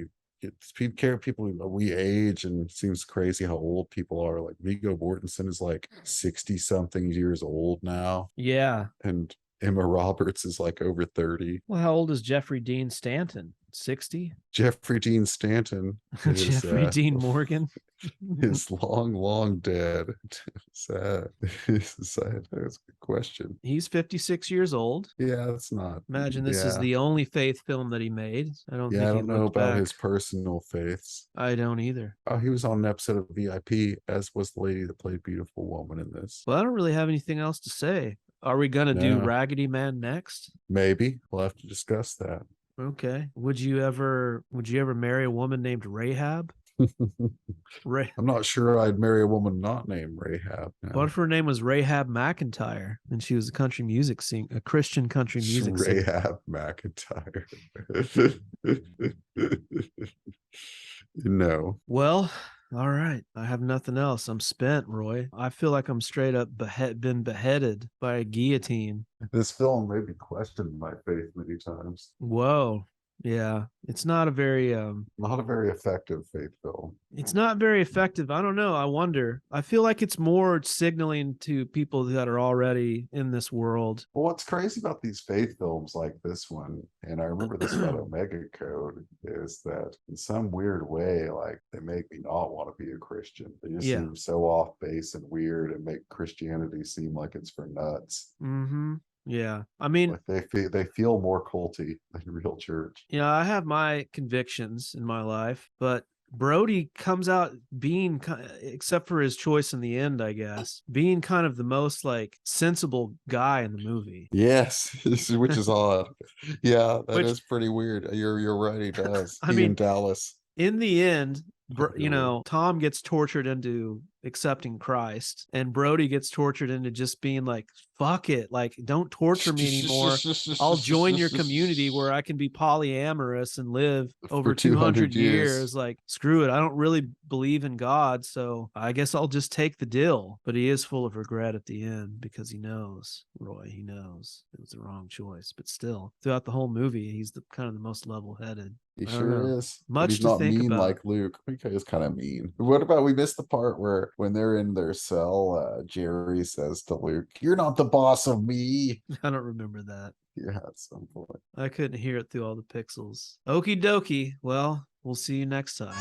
people we age, and it seems crazy how old people are. Like Viggo Mortensen is like 60 something years old now. Yeah. And Emma Roberts is like over 30. Well, how old is Jeffrey Dean Stanton? 60? Jeffrey Dean Stanton is, Jeffrey Dean Morgan? is long dead. Sad. Sad. That's a good question. He's 56 years old. Yeah, that's not. Imagine this is the only faith film that he made. I don't think I he don't know looked about back. his personal faiths. I don't either. Oh, he was on an episode of VIP, as was the lady that played Beautiful Woman in this. Well, I don't really have anything else to say. Are we going to do No. Raggedy Man next? Maybe we'll have to discuss that. Okay. Would you ever marry a woman named Rahab? I'm not sure I'd marry a woman not named Rahab. No. What if her name was Rahab McIntyre and she was a Christian country music singer? Rahab McIntyre. No. Well, all right. I have nothing else. I'm spent, Roy. I feel like I'm straight up been beheaded by a guillotine. This film made me question my faith many times. Whoa. Yeah. It's not a very Not a very effective faith film. it's not very effective. I don't know. I wonder. I feel like it's more signaling to people that are already in this world. Well, what's crazy about these faith films like this one, and I remember this about Omega Code, is that in some weird way, like they make me not want to be a Christian. They just seem so off base and weird and make Christianity seem like it's for nuts. Mm-hmm. Yeah. I mean, like they feel more culty than real church. I have my convictions in my life, but Brody comes out being, except for his choice in the end, I guess, being kind of the most like sensible guy in the movie. Yes, which is odd. Yeah, that is pretty weird. You're right. He does. I mean, in Dallas. In the end, Tom gets tortured into accepting Christ, and Brody gets tortured into just being like, fuck it, like, don't torture me anymore. I'll join your community where I can be polyamorous and live over 200 years. Like, screw it, I don't really believe in God, so I guess I'll just take the deal. But he is full of regret at the end because he knows, Roy, he knows it was the wrong choice. But still, throughout the whole movie, he's the kind of the most level-headed. He sure is. Much he's to not think mean about. like Luke. I think he's kind of mean. What about, we missed the part where when they're in their cell, Jerry says to Luke, "You're not the boss of me." I don't remember that. Yeah, at some point. I couldn't hear it through all the pixels. Okie dokie. Well, we'll see you next time.